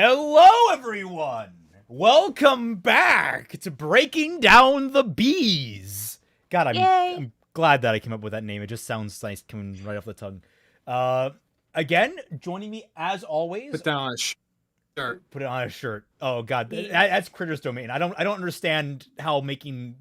Hello, everyone! Welcome back to Breaking Down the Bees! God, I'm glad that I came up with that name. It just sounds nice coming right off the tongue. Again, joining me as always... Put that on a shirt. Put it on a shirt. Oh, God. That's Critter's domain. I don't understand how making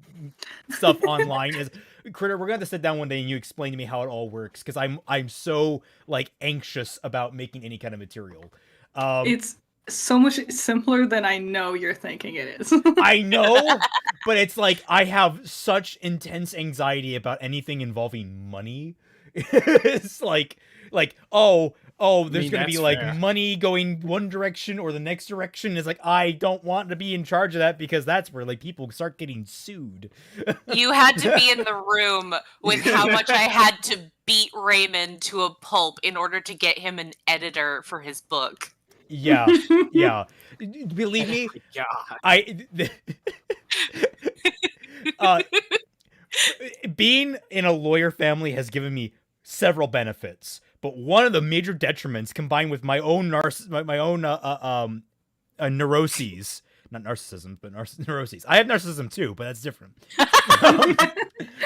stuff online is... Critter, we're gonna have to sit down one day and you explain to me how it all works, because I'm so, like, anxious about making any kind of material. It's so much simpler than I know you're thinking it is. I know, but it's like I have such intense anxiety about anything involving money. It's like there's gonna be like fair. Money going one direction or the next direction. It's like I don't want to be in charge of that, because that's where like people start getting sued. You had to be in the room with how much I had to beat Raymond to a pulp in order to get him an editor for his book. Yeah. Believe me, being in a lawyer family has given me several benefits, but one of the major detriments, combined with my own neuroses, not narcissism, but neuroses. I have narcissism too, but that's different.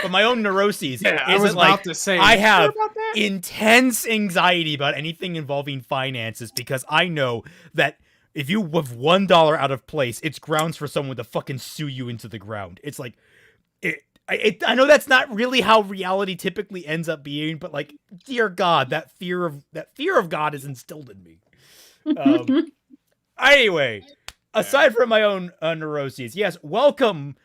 But my own neuroses. Yeah, I was about to say, I have intense anxiety about anything involving finances, because I know that if you have $1 out of place, it's grounds for someone to fucking sue you into the ground. It's like, I know that's not really how reality typically ends up being, but like, dear God, that fear of God is instilled in me. Anyway, aside from my own neuroses, yes, welcome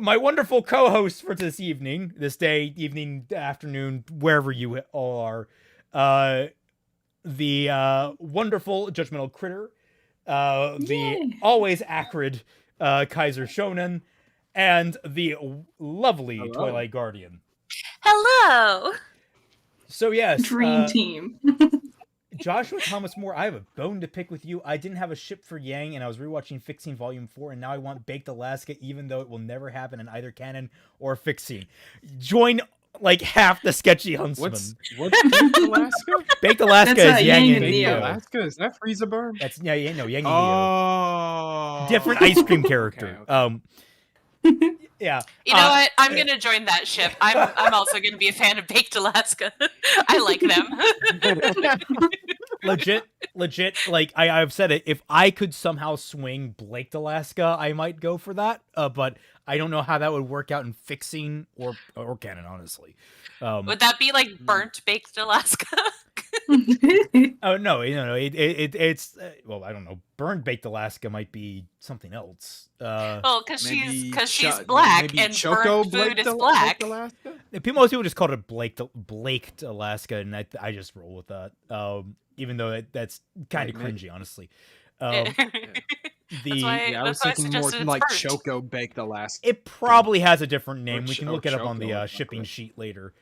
my wonderful co-hosts for this evening, this day, evening, afternoon, wherever you all are. The wonderful Judgmental Critter, the always acrid Kaiser Shonen, and the lovely Twilight Guardian. Hello! So yes, Dream team. Joshua Thomas Moore, I have a bone to pick with you. I didn't have a ship for Yang, and I was rewatching Fixing Volume 4, and now I want Baked Alaska, even though it will never happen in either canon or Fixing. Join like half the sketchy huntsman. What's Baked Alaska? Baked Alaska is Yang and Baked Neo. Alaska? Is that Frieza Burn? That's Yang and Neo. Oh, Different ice cream character. Okay. Yeah. You know what? I'm gonna join that ship. I'm also gonna be a fan of Baked Alaska. I like them. legit. Like I've said it. If I could somehow swing Baked Alaska, I might go for that. But I don't know how that would work out in Fixing or canon, honestly. Would that be like burnt Baked Alaska? Oh no! It's well, I don't know. Burned Baked Alaska might be something else. Well, because she's black and burnt food is black. Most people just call it Blaked Alaska, and I just roll with that. Even though that's kind of cringy, honestly. I was thinking more like Choco Baked Alaska. It probably has a different name. We can look it up on the shipping sheet later.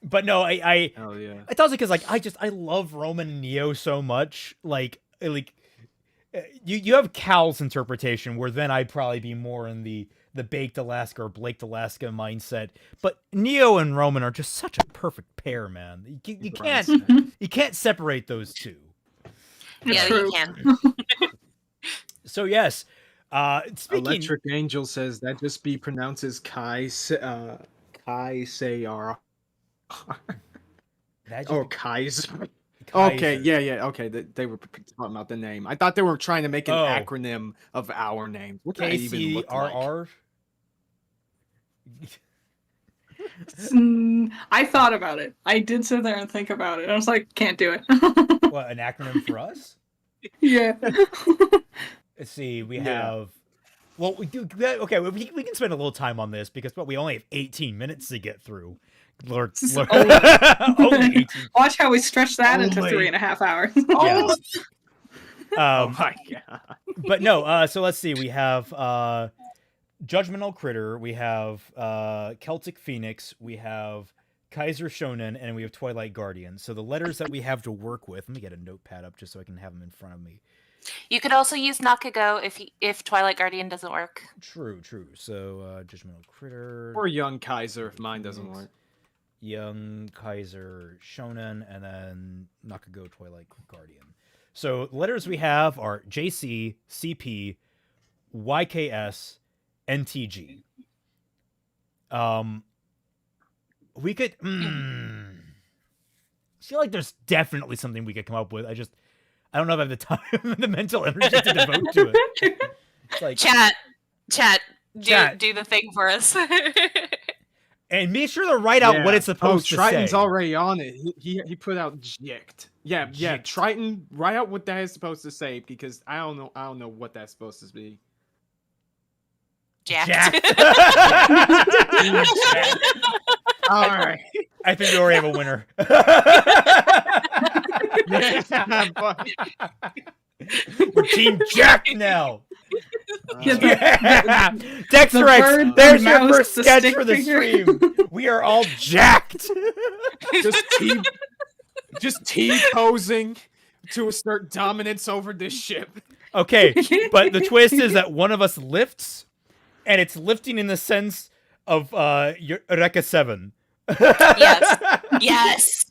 But no, I it's also because like I love Roman and Neo so much. Like you have Cal's interpretation, where then I'd probably be more in the Baked Alaska or Blaked Alaska mindset. But Neo and Roman are just such a perfect pair, man. You can't separate those two. Yeah, you can. So yes, speaking. Electric Angel says that just be pronounced as Kai Sayar. Or Kaiser. Okay, yeah. Okay, they were talking about the name. I thought they were trying to make an acronym of our names. What does that even look like? I thought about it. I did sit there and think about it. I was like, can't do it. What, an acronym for us? Yeah. Let's see. We have. Well, we do. Okay, we can spend a little time on this, because we only have 18 minutes to get through. Lord. Only 18. Watch how we stretch that into 3.5 hours. Yeah. Oh my God. But no, so let's see. We have Judgmental Critter, we have Celtic Phoenix, we have Kaiser Shonen, and we have Twilight Guardian. So the letters that we have to work with, let me get a notepad up just so I can have them in front of me. You could also use Nakago if Twilight Guardian doesn't work. True. So Judgmental Critter. Or Young Kaiser if mine doesn't work. Young Kaiser Shonen, and then Nakago Twilight Guardian. So letters we have are JC, CP, YKS, NTG. We could. I feel like there's definitely something we could come up with. I don't know if I have the time and the mental energy to devote to it. It's like, Chat, do the thing for us. And make sure to write out what it's supposed to say. Triton's already on it. He put out JYCT. Yeah, JYCT. Triton, write out what that is supposed to say because I don't know what that's supposed to be. Jacked. All right. I think we already have a winner. We're Team Jack now. Dexter, there's your first sketch for the stream. We are all jacked. Just T-posing to assert dominance over this ship. Okay, but the twist is that one of us lifts, and it's lifting in the sense of Eureka 7. Yes.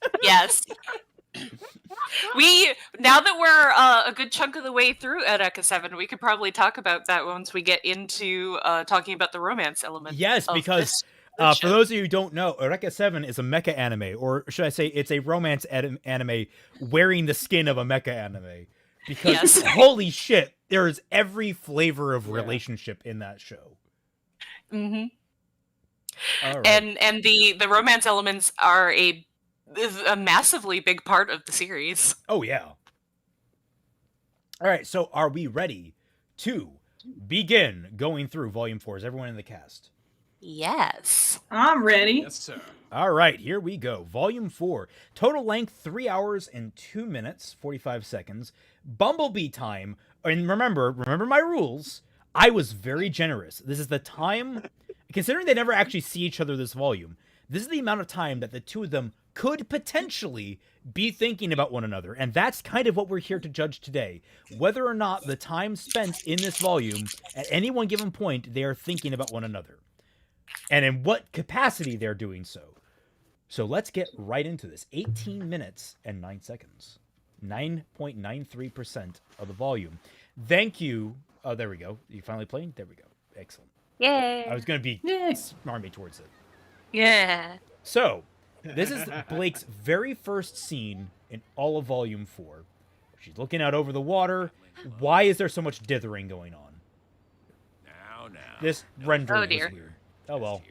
Now that we're a good chunk of the way through Eureka 7, we could probably talk about that once we get into talking about the romance element. Yes, because for those of you who don't know, Eureka 7 is a mecha anime, or should I say it's a romance anime wearing the skin of a mecha anime. Because holy shit, there is every flavor of relationship in that show. Mm-hmm. All right. And the romance elements are a massively big part of the series. Oh yeah. All right, so are we ready to begin going through Volume 4? Is everyone in the cast? Yes. I'm ready. Yes, sir. All right, here we go. Volume 4. Total length 3 hours and 2 minutes, 45 seconds. Bumblebee time. And remember my rules. I was very generous. This is the time, considering they never actually see each other this volume, this is the amount of time that the two of them could potentially be thinking about one another. And that's kind of what we're here to judge today. Whether or not the time spent in this volume, at any one given point, they are thinking about one another. And in what capacity they're doing so. So let's get right into this. 18 minutes and 9 seconds. 9.93% of the volume. Thank you. Oh, there we go. You finally playing? There we go. Excellent. Yay. I was going to be smarmy towards it. Yeah. So, this is Blake's very first scene in all of Volume 4. She's looking out over the water. Why is there so much dithering going on? Now. This rendering was weird. Oh, well.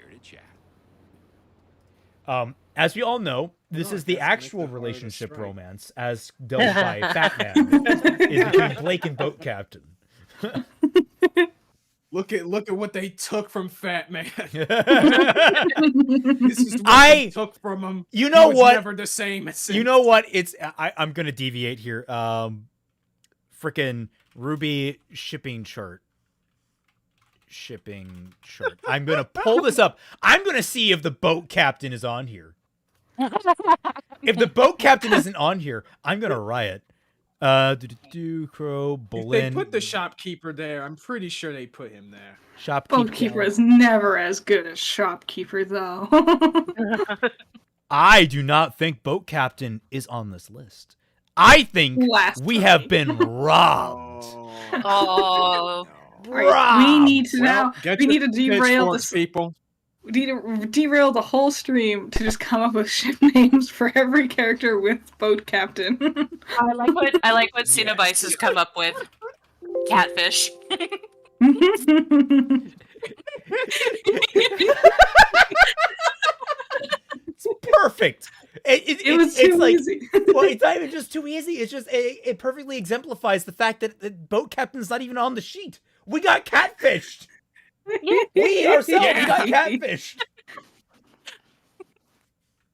As we all know, this is the actual relationship romance, as done by Fat Man, is between Blake and Boat Captain. Look at what they took from Fat Man. This is what they took from him. You know what? Never the same. You know what? I'm gonna deviate here. Frickin' RWBY shipping chart. I'm gonna pull this up. I'm gonna see if the boat captain is on here. If the boat captain isn't on here, I'm gonna riot. Crow, If they put the shopkeeper there, I'm pretty sure they put him there. Boatkeeper is never as good as shopkeeper, though. I do not think boat captain is on this list. I think we have been robbed. Oh. Right, we need to we need to derail this. People. We need to derail the whole stream to just come up with ship names for every character with boat captain. I like what Cinebice has come up with. Catfish. It's perfect. It was too easy. Well, it's not even just too easy. It's just it perfectly exemplifies the fact that the boat captain's not even on the sheet. We got catfished. We ourselves got catfished.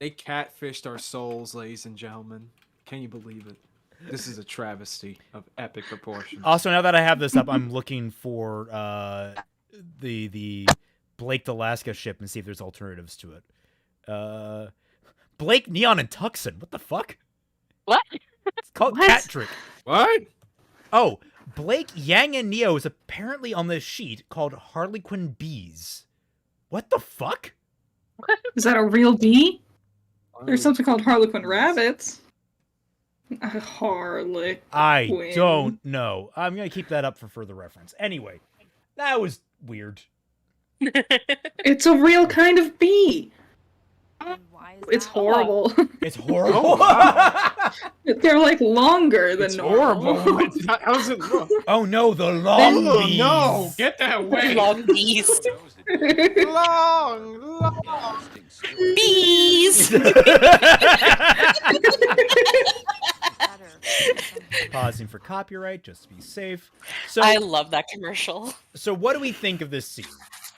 They catfished our souls, ladies and gentlemen. Can you believe it? This is a travesty of epic proportions. Also, now that I have this up, I'm looking for the Blake Alaska ship and see if there's alternatives to it. Blake, Neon, and Tucson. What the fuck? What? It's called Cat Trick. What? Oh, Blake, Yang, and Neo is apparently on this sheet called Harlequin Bees. What the fuck? Is that a real bee? There's something called Harlequin rabbits. Harlequin. I don't know. I'm going to keep that up for further reference. Anyway, that was weird. It's a real kind of bee. Why is It's that? horrible. It's horrible. Oh, wow. They're like longer than It's normal. horrible. How does it look? Oh no, the long Oh bees. no! Get that away! Long bees. Long. Bees! Pausing for copyright, just to be safe. So, I love that commercial. so what do we think of this scene?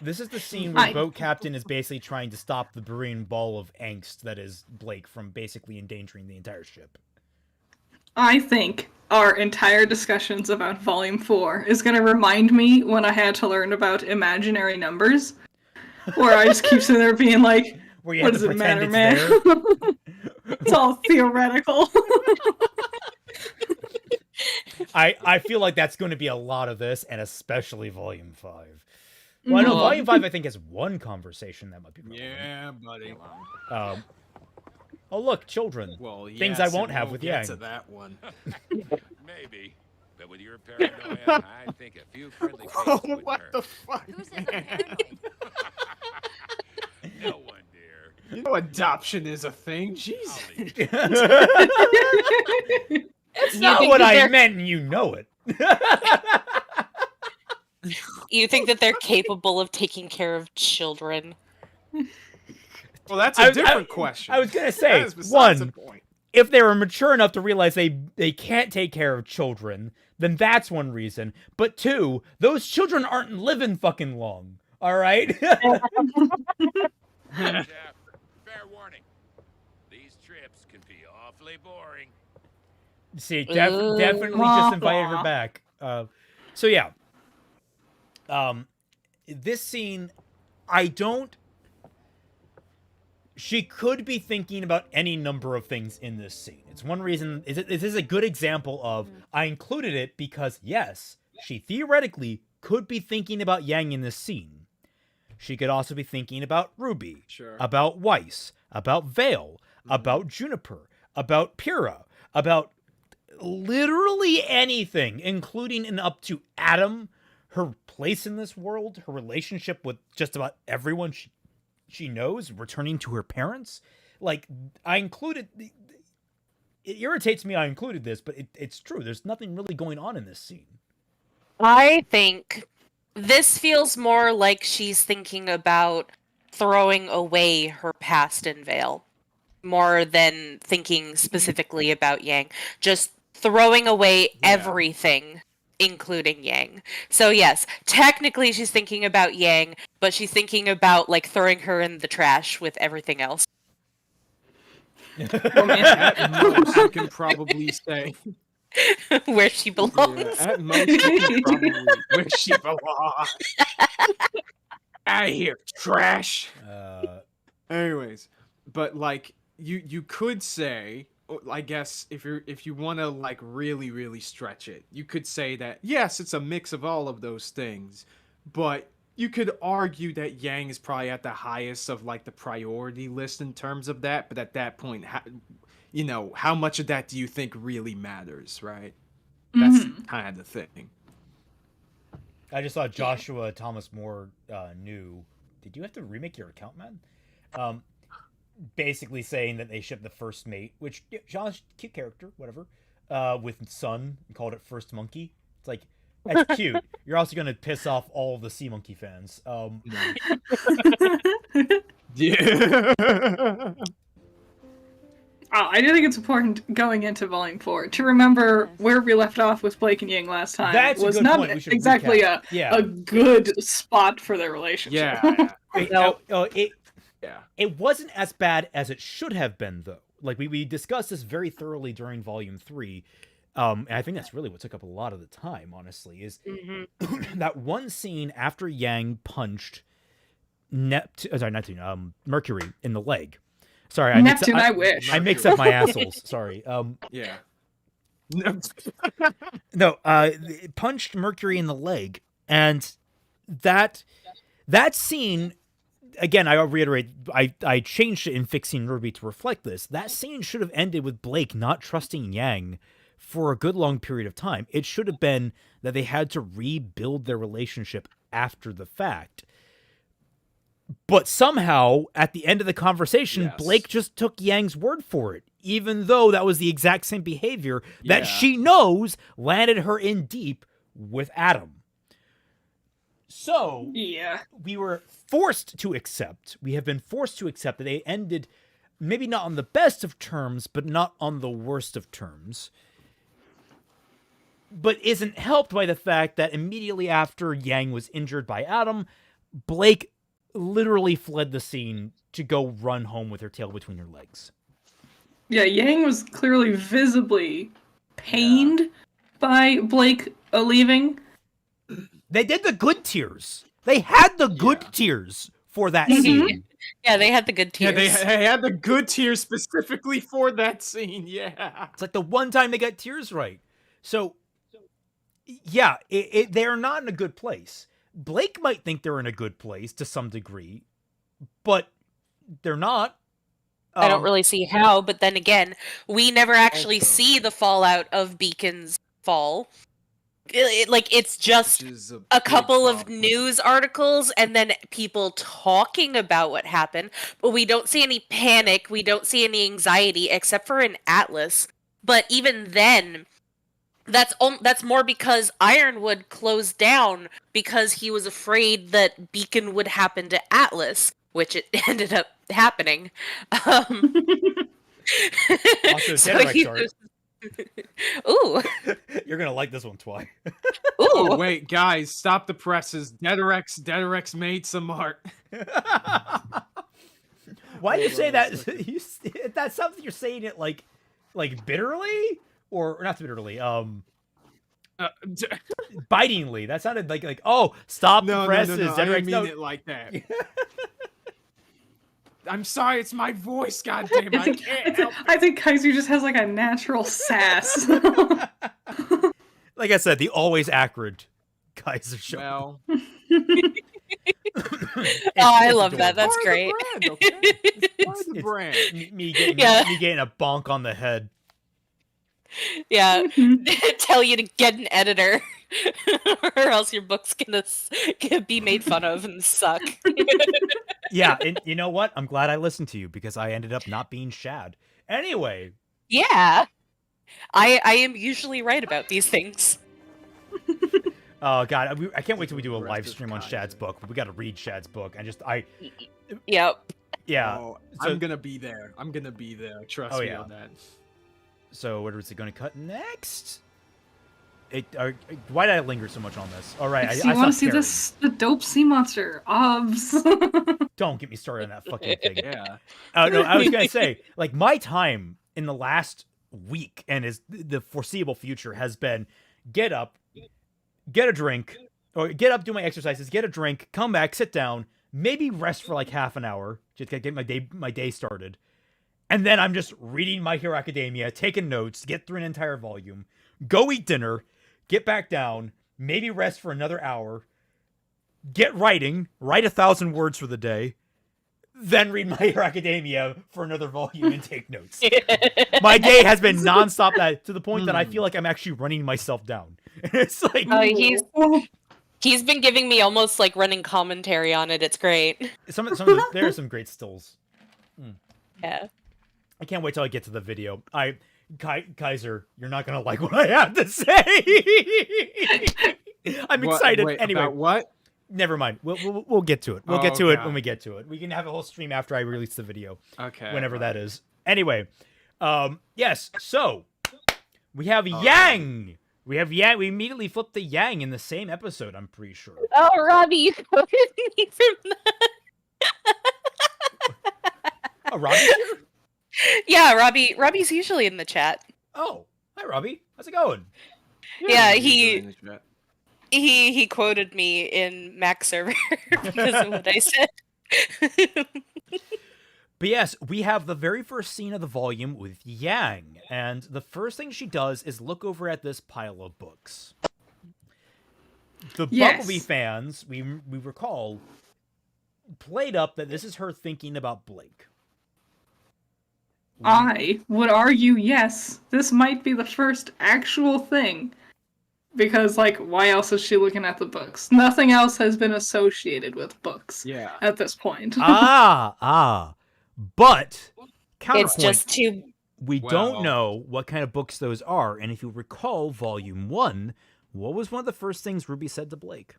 This is the scene where Boat Captain is basically trying to stop the brewing ball of angst that is Blake from basically endangering the entire ship. I think our entire discussions about Volume 4 is going to remind me when I had to learn about imaginary numbers, where I just keep sitting there being like, Where you what have does to it matter, pretend man? it's there. It's all theoretical. I feel like that's going to be a lot of this, and especially Volume 5. Well, I know Volume 5, I think, has one conversation that might be relevant. Yeah, buddy. Oh, look, children. Well, Things I won't have with Yang. To that one. Maybe. But with your paranoia, I think a few friendly faces would What hurt. the fuck? Who said I'm paranoid? No one, dear. You know adoption is a thing. I'll Jesus. leave you. That's not what I meant, and you know it. You think that they're capable of taking care of children? Well, that's a different question. I was going to say, That is besides the one, point. if they were mature enough to realize they can't take care of children, then that's one reason. But two, those children aren't living fucking long. All right? Jeff, fair warning. These trips can be awfully boring. See, definitely just invited her back. So yeah. This scene, she could be thinking about any number of things in this scene. It's one reason, this is a good example of, I included it because, yes, she theoretically could be thinking about Yang in this scene. She could also be thinking about RWBY, Sure. about Weiss, about Vale, about Juniper, about Pyrrha, about literally anything, including and up to Adam, her place in this world, her relationship with just about everyone she knows, returning to her parents. Like, I included... It irritates me I included this, but it's true. There's nothing really going on in this scene. I think this feels more like she's thinking about throwing away her past in Vale, more than thinking specifically about Yang. Just throwing away everything, including Yang. So yes, technically she's thinking about Yang, but she's thinking about like throwing her in the trash with everything else. At most, you can probably say Where she belongs. at most, you can probably where she belongs. Out of here, trash. Anyways, but like you could say, I guess if you want to like really stretch it, you could say that yes, it's a mix of all of those things, but you could argue that Yang is probably at the highest of like the priority list in terms of that. But at that point, how much of that do you think really matters, right? That's kind of the thing. I just saw Joshua Thomas Moore new. Did you have to remake your account, man? Basically saying that they shipped the first mate, which Josh, cute character, whatever, with Sun, and called it First Monkey. It's like, that's cute. You're also gonna piss off all the Sea Monkey fans. Yeah. I do think it's important going into Volume 4 to remember where we left off with Blake and Yang last time. That's a was good not point. We should exactly recap. a good spot for their relationship. Yeah. It wasn't as bad as it should have been, though. Like, we discussed this very thoroughly during Volume 3, and I think that's really what took up a lot of the time, honestly, is that one scene after Yang punched Mercury in the leg. Sorry, I wish. I mix up my assholes. Sorry. Yeah. No, it punched Mercury in the leg, and that scene again, I reiterate, I changed it in fixing RWBY to reflect this. That scene should have ended with Blake not trusting Yang for a good long period of time. It should have been that they had to rebuild their relationship after the fact. But somehow, at the end of the conversation, Yes. Blake just took Yang's word for it, even though that was the exact same behavior that Yeah. she knows landed her in deep with Adam. So, Yeah. we were forced to accept, we have been forced to accept that they ended maybe not on the best of terms, but not on the worst of terms. But isn't helped by the fact that immediately after Yang was injured by Adam, Blake literally fled the scene to go run home with her tail between her legs. Yeah, Yang was clearly visibly pained by Blake leaving. They did the good tears. They had the good Yeah. tears for that Mhm. scene. Yeah, they had the good Yeah, tears. they had the good tears specifically for that scene. Yeah. It's like the one time they got tears right. So, yeah, they're not in a good place. Blake might think they're in a good place to some degree, but they're not. I don't really see how, but then again, we never actually Also- see the fallout of Beacon's fall. It's just Which is a big couple of problem. news articles and then people talking about what happened, but we don't see any panic, we don't see any anxiety except for in Atlas. But even then, that's more because Ironwood closed down because he was afraid that Beacon would happen to Atlas, which it ended up happening. Also, So Deadrex he art. was- Ooh, You're gonna like this one, Twy. Oh ooh. wait, guys, stop the presses. Deaderex made some art. Why do you Hold say on that? a second. That's something you're saying it like bitterly or not bitterly, bitingly. That sounded like oh, stop the no, presses. I Deadrex, didn't no. mean it like that. I'm sorry, it's my voice. Goddamn, I can't help. I think Kaiser just has like a natural sass. Like I said, the always acrid Kaiser show. Well, I It's love that. That's adorable. part of great. the brand, okay? It's part of the It's- brand. Me getting Yeah. me getting a bonk on the head. Yeah, Mhm. tell you to get an editor, or else your book's gonna be made fun of and suck. Yeah, and you know what? I'm glad I listened to you because I ended up not being shad. Anyway, Yeah, I am usually right about these things. oh god, I can't wait till we do a Rest live of stream on Kaiser. Shad's book. We got to read Shad's book. And Yep. yeah. Oh, so- I'm gonna be there. I'm gonna be there. Trust Oh, me yeah. on that. So what is it going to cut next? Why did I linger so much on this? All right, Because I you want to stopped see caring. this the dope sea monster, OBS. Don't get me started on that fucking thing. Yeah. No, I was gonna say, like, my time in the last week and is the foreseeable future has been get up, get a drink, or get up, do my exercises, get a drink, come back, sit down, maybe rest for like half an hour, just to get my day started, and then I'm just reading My Hero Academia, taking notes, get through an entire volume, go eat dinner, get back down, maybe rest for another hour, get writing, write 1,000 words for the day, then read My Hero Academia for another volume and take notes. My day has been nonstop that to the point that I feel like I'm actually running myself down. It's like He's been giving me almost like running commentary on it. It's great. there are some great stills. Yeah. I can't wait till I get to the video. Kaiser, you're not gonna like what I have to say. I'm excited. Wait, Anyway, about what? never mind. We'll get to it. We'll Oh, get to it God. when we get to it. We can have a whole stream after I release the video. Okay. Whenever that is. Anyway, yes. So we have All Yang. We have Yang. We immediately flipped the Yang in the same episode. I'm pretty sure. Oh, Robbie, you quoted me from that. Oh, Robbie's here? Yeah, Robbie's usually in the chat. Oh, hi, Robbie. How's it going? Yeah, he's he- doing the chat. He quoted me in Mac server because of what I said. But yes, we have the very first scene of the volume with Yang, and the first thing she does is look over at this pile of books. The Yes. Bumblebee fans, we recall, played up that this is her thinking about Blake. I would argue yes, this might be the first actual thing. Because, like, why else is she looking at the books? Nothing else has been associated with books at this point. But, counterpoint, It's just too... we don't know what kind of books those are, and if you recall Volume 1, what was one of the first things RWBY said to Blake?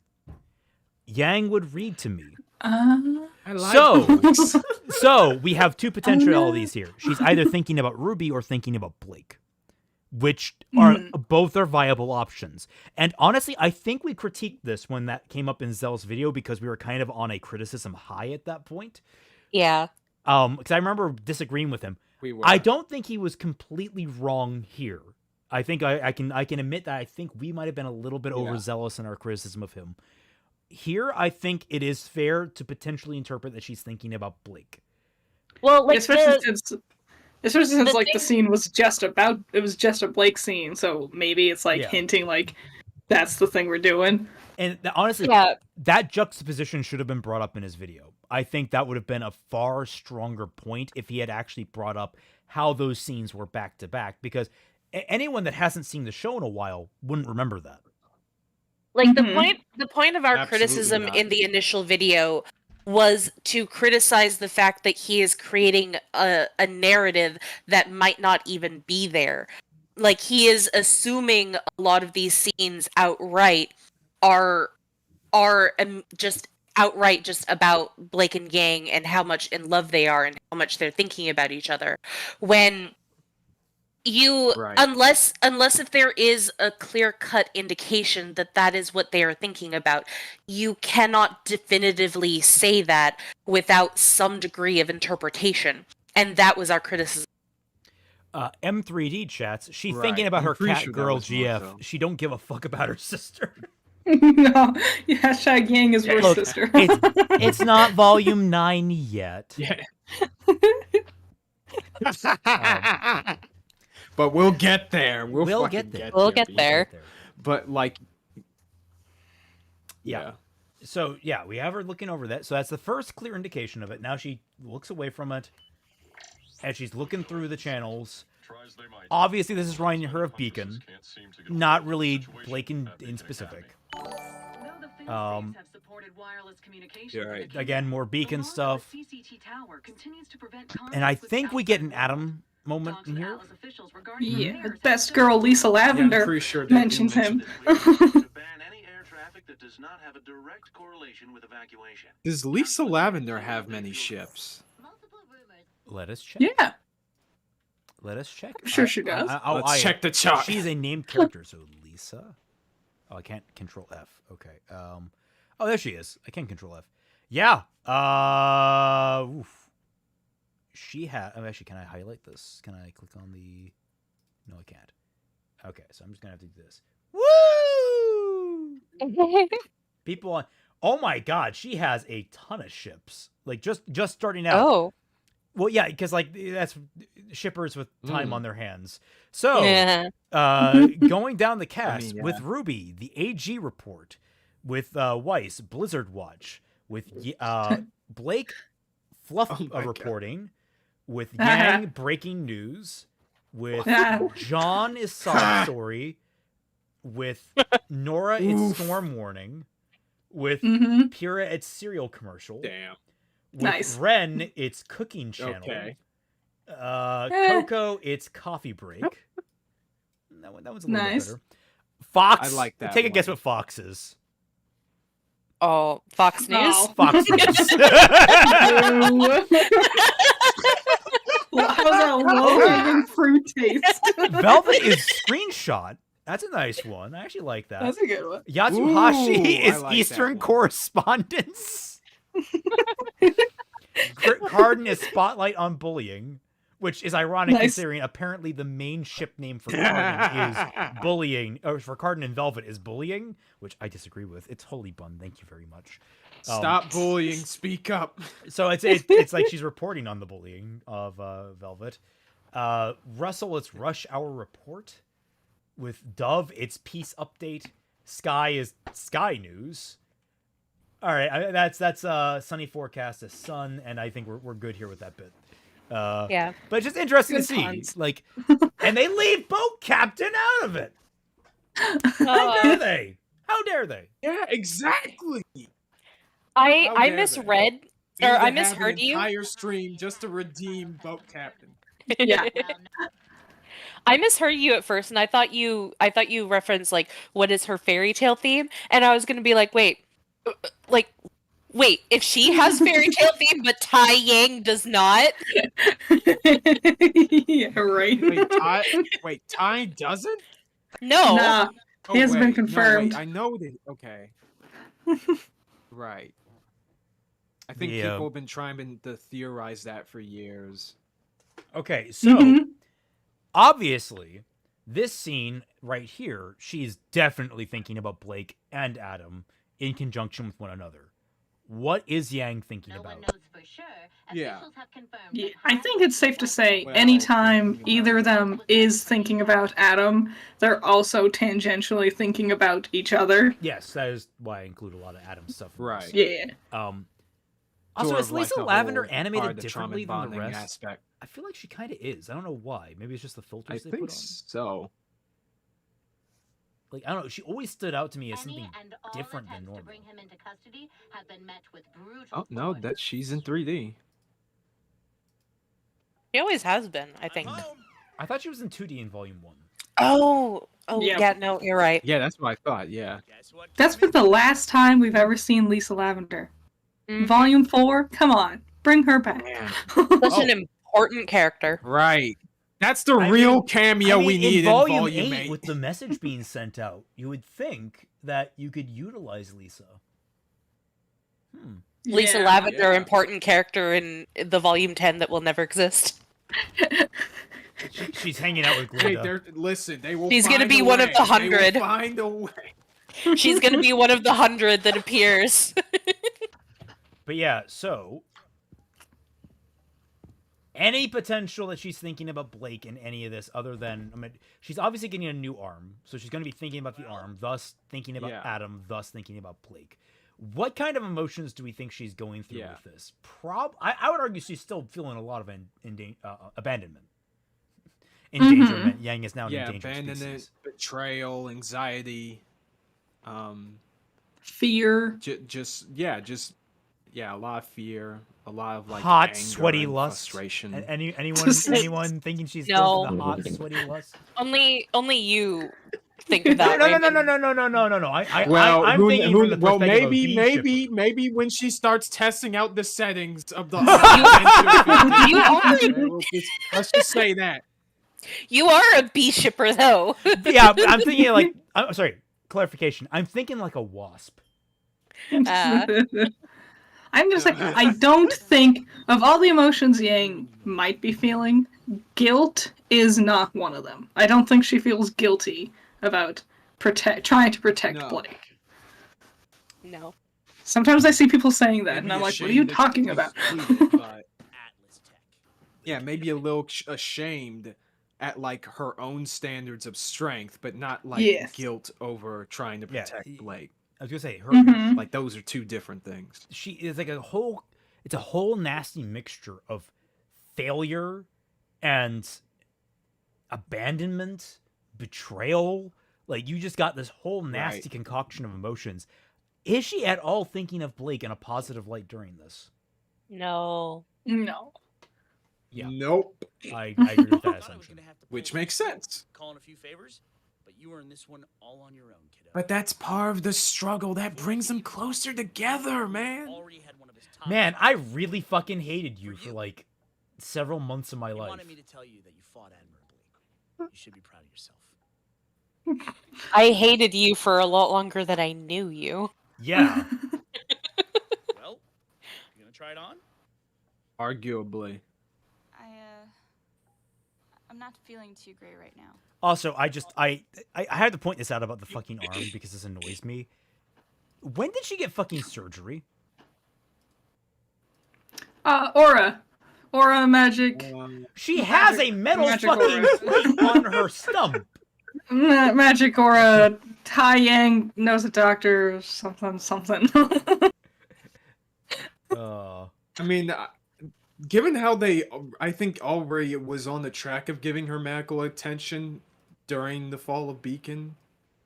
Yang would read to me. I like books. So, we have two potentialities here. She's either thinking about RWBY or thinking about Blake. Which are both are viable options. And honestly, I think we critiqued this when that came up in Zell's video because we were kind of on a criticism high at that point. Yeah. Because I remember disagreeing with him. I don't think he was completely wrong here. I think I can admit that I think we might have been a little bit overzealous in our criticism of him. Here, I think it is fair to potentially interpret that she's thinking about Blake. Well, like Especially since like the scene was just a Blake scene, so maybe it's like hinting like that's the thing we're doing. And honestly, that juxtaposition should have been brought up in his video. I think that would have been a far stronger point if he had actually brought up how those scenes were back to back, because anyone that hasn't seen the show in a while wouldn't remember that. Like the point of our criticism in the initial video was to criticize the fact that he is creating a narrative that might not even be there. Like, he is assuming a lot of these scenes outright are just outright just about Blake and Yang and how much in love they are and how much they're thinking about each other. When unless if there is a clear-cut indication that that is what they are thinking about, you cannot definitively say that without some degree of interpretation. And that was our criticism. M3D chats, she thinking about her cat girl GF. So. She don't give a fuck about her sister. No, hashtag Yang is worse sister. It's not volume 9 yet. Yeah. But we'll get there. We'll get there. We'll get there. But like, So we have her looking over that. So that's the first clear indication of it. Now she looks away from it, and she's looking through the channels. Obviously, this is reminding her of Beacon, not really Blake in specific. Again, more Beacon stuff. And I think we get an Adam moment in here. Yeah, best girl Lisa Lavender I'm pretty sure mentions him. Does Lisa Lavender have many ships? Let us check. Yeah. Let us check. I'm sure she does. Let's check the chart. She's a named character, so Lisa. Oh, I can't control F. Okay. Oh, there she is. I can control F. Yeah. Oof. She had. Oh, actually, can I highlight this? Can I click on the? No, I can't. Okay, so I'm just gonna have to do this. Woo! People on. Oh my God, she has a ton of ships. Like just starting out. Oh. Well, yeah, because like that's shippers with time on their hands. So, going down the cast with RWBY, the AG report, with Weiss, Blizzard Watch, with Blake, fluff reporting, with Yang, breaking news, with John is sob story, with Nora, it's storm warning, with Pyrrha, it's cereal commercial. Damn. With Ren, it's cooking channel. Okay. Coco, it's coffee break. That one's a little bit better. Fox, I like that. Take a guess what Fox is. Oh, Fox News? Oh. Fox News. How's that low-hanging fruit taste? Velvet is screenshot. That's a nice one. I actually like that. That's a good one. Yatsuhashi is like Eastern correspondence. Cardin is spotlight on bullying, which is ironic considering apparently the main ship name for Cardin is bullying, or for Cardin and Velvet is bullying, which I disagree with. It's holy bun. Thank you very much. Stop bullying. Speak up. So it's like she's reporting on the bullying of Velvet. Russell, it's Rush Hour Report. With Dove, it's Peace Update. Sky is Sky News. All right, that's sunny forecast, a sun, and I think we're good here with that bit. Yeah. But it's just interesting Good to see, puns. like, and they leave boat captain out of it. How dare they? How dare they? Yeah, exactly. I How dare they? misread Need or to I have misheard an you. entire stream just to redeem boat captain. Yeah. I misheard you at first, and I thought you referenced like what is her fairy tale theme, and I was gonna be like, wait, if she has fairy tale theme, but Tai Yang does not. Yeah, right. Wait, Tai doesn't? No. Nah, Oh, he hasn't been wait, confirmed. No, wait, I know that. Okay. Right. I think Yeah. people have been trying to theorize that for years. Okay, so Mhm. obviously, this scene right here, she's definitely thinking about Blake and Adam in conjunction with one another. What is Yang thinking about? Yeah. Yeah, I think it's safe to say Well, anytime thinking about either of them is thinking about Adam, they're also tangentially thinking about each other. Yes, that is why I include a lot of Adam stuff. in this. Right. Yeah. Also, Sort is of like Lisa the Lavender whole animated part of the trauma differently than the bonding rest? aspect. I feel like she kind of is. I don't know why. Maybe it's just the I filters they think put on. so. Like, I don't know. She always stood out to me as something different than normal. Oh no, that she's in 3D. She always has been, I think. I thought she was in 2D in Volume 1. Oh, Yep. yeah, no, you're right. Yeah, that's what I thought. Yeah. That's been the last time we've ever seen Lisa Lavender. Mhm. Volume 4, come on, bring her back. Man. Such an important character. Right. That's the I real mean- cameo we need in Volume 8, 8, with the message being sent out, you would think that you could utilize Lisa. Lisa Yeah. Lavender, Yeah. important character in the Volume 10 that will never exist. She's hanging out with Hey, Glinda. listen, they will. She's gonna find be a one of way. the They will 100. Find a way. She's gonna be one of the 100 that appears. But yeah, so any potential that she's thinking about Blake in any of this other than, I mean, she's obviously getting a new arm, so she's going to be thinking about the arm, thus thinking about Yeah. Adam, thus thinking about Blake. What kind of emotions do we think she's going through Yeah. with this? I would argue she's still feeling a lot of abandonment. Endangerment. Yang is now an Yeah, endangered abandonment, species. betrayal, anxiety, Fear. just a lot of fear, a lot of like Hot, anger sweaty and lust. frustration. Anyone thinking she's still in the hot, sweaty lust? Only you think of that. No. Raymond. No. Well, I'm thinking from the perspective of a bee shipper. maybe when she starts testing out the settings of the, let's just say that. You are a bee shipper, though. Yeah, I'm thinking like, I'm sorry, clarification. I'm thinking like a wasp. I'm just like, I don't think, of all the emotions Yang might be feeling, guilt is not one of them. I don't think she feels guilty about trying to protect No. Blake. No. Sometimes I see people saying that, Maybe and I'm like, what are you ashamed that talking she's about? excluded, but- yeah, maybe a little ashamed at like her own standards of strength, but not like Yes. guilt over trying to Yeah, protect Blake. I was gonna say her. Mhm. Like those are two different things. She is like it's a whole nasty mixture of failure and abandonment, betrayal. Like, you just got this whole nasty Right. concoction of emotions. Is she at all thinking of Blake in a positive light during this? No. No. Yeah. Nope. I agree with that assumption. Which makes sense. Calling a few favors, but you earned this one all on your own, kiddo. But that's part of the struggle that brings them closer together, man. Already had one of his top Man, guys. I really fucking hated you for like several months of my He life. wanted me to tell you that you fought admirably. You should be proud of yourself. I hated you for a lot longer than I knew you. Yeah. Well, you gonna try it on? Arguably. I'm not feeling too great right now. Also, I had to point this out about the fucking arm because this annoys me. When did she get fucking surgery? Aura magic. She has a metal magic fucking aura. plate on her stump. Magic aura. Tai Yang knows a doctor. Something. I mean, given how I think already was on the track of giving her medical attention during the fall of Beacon,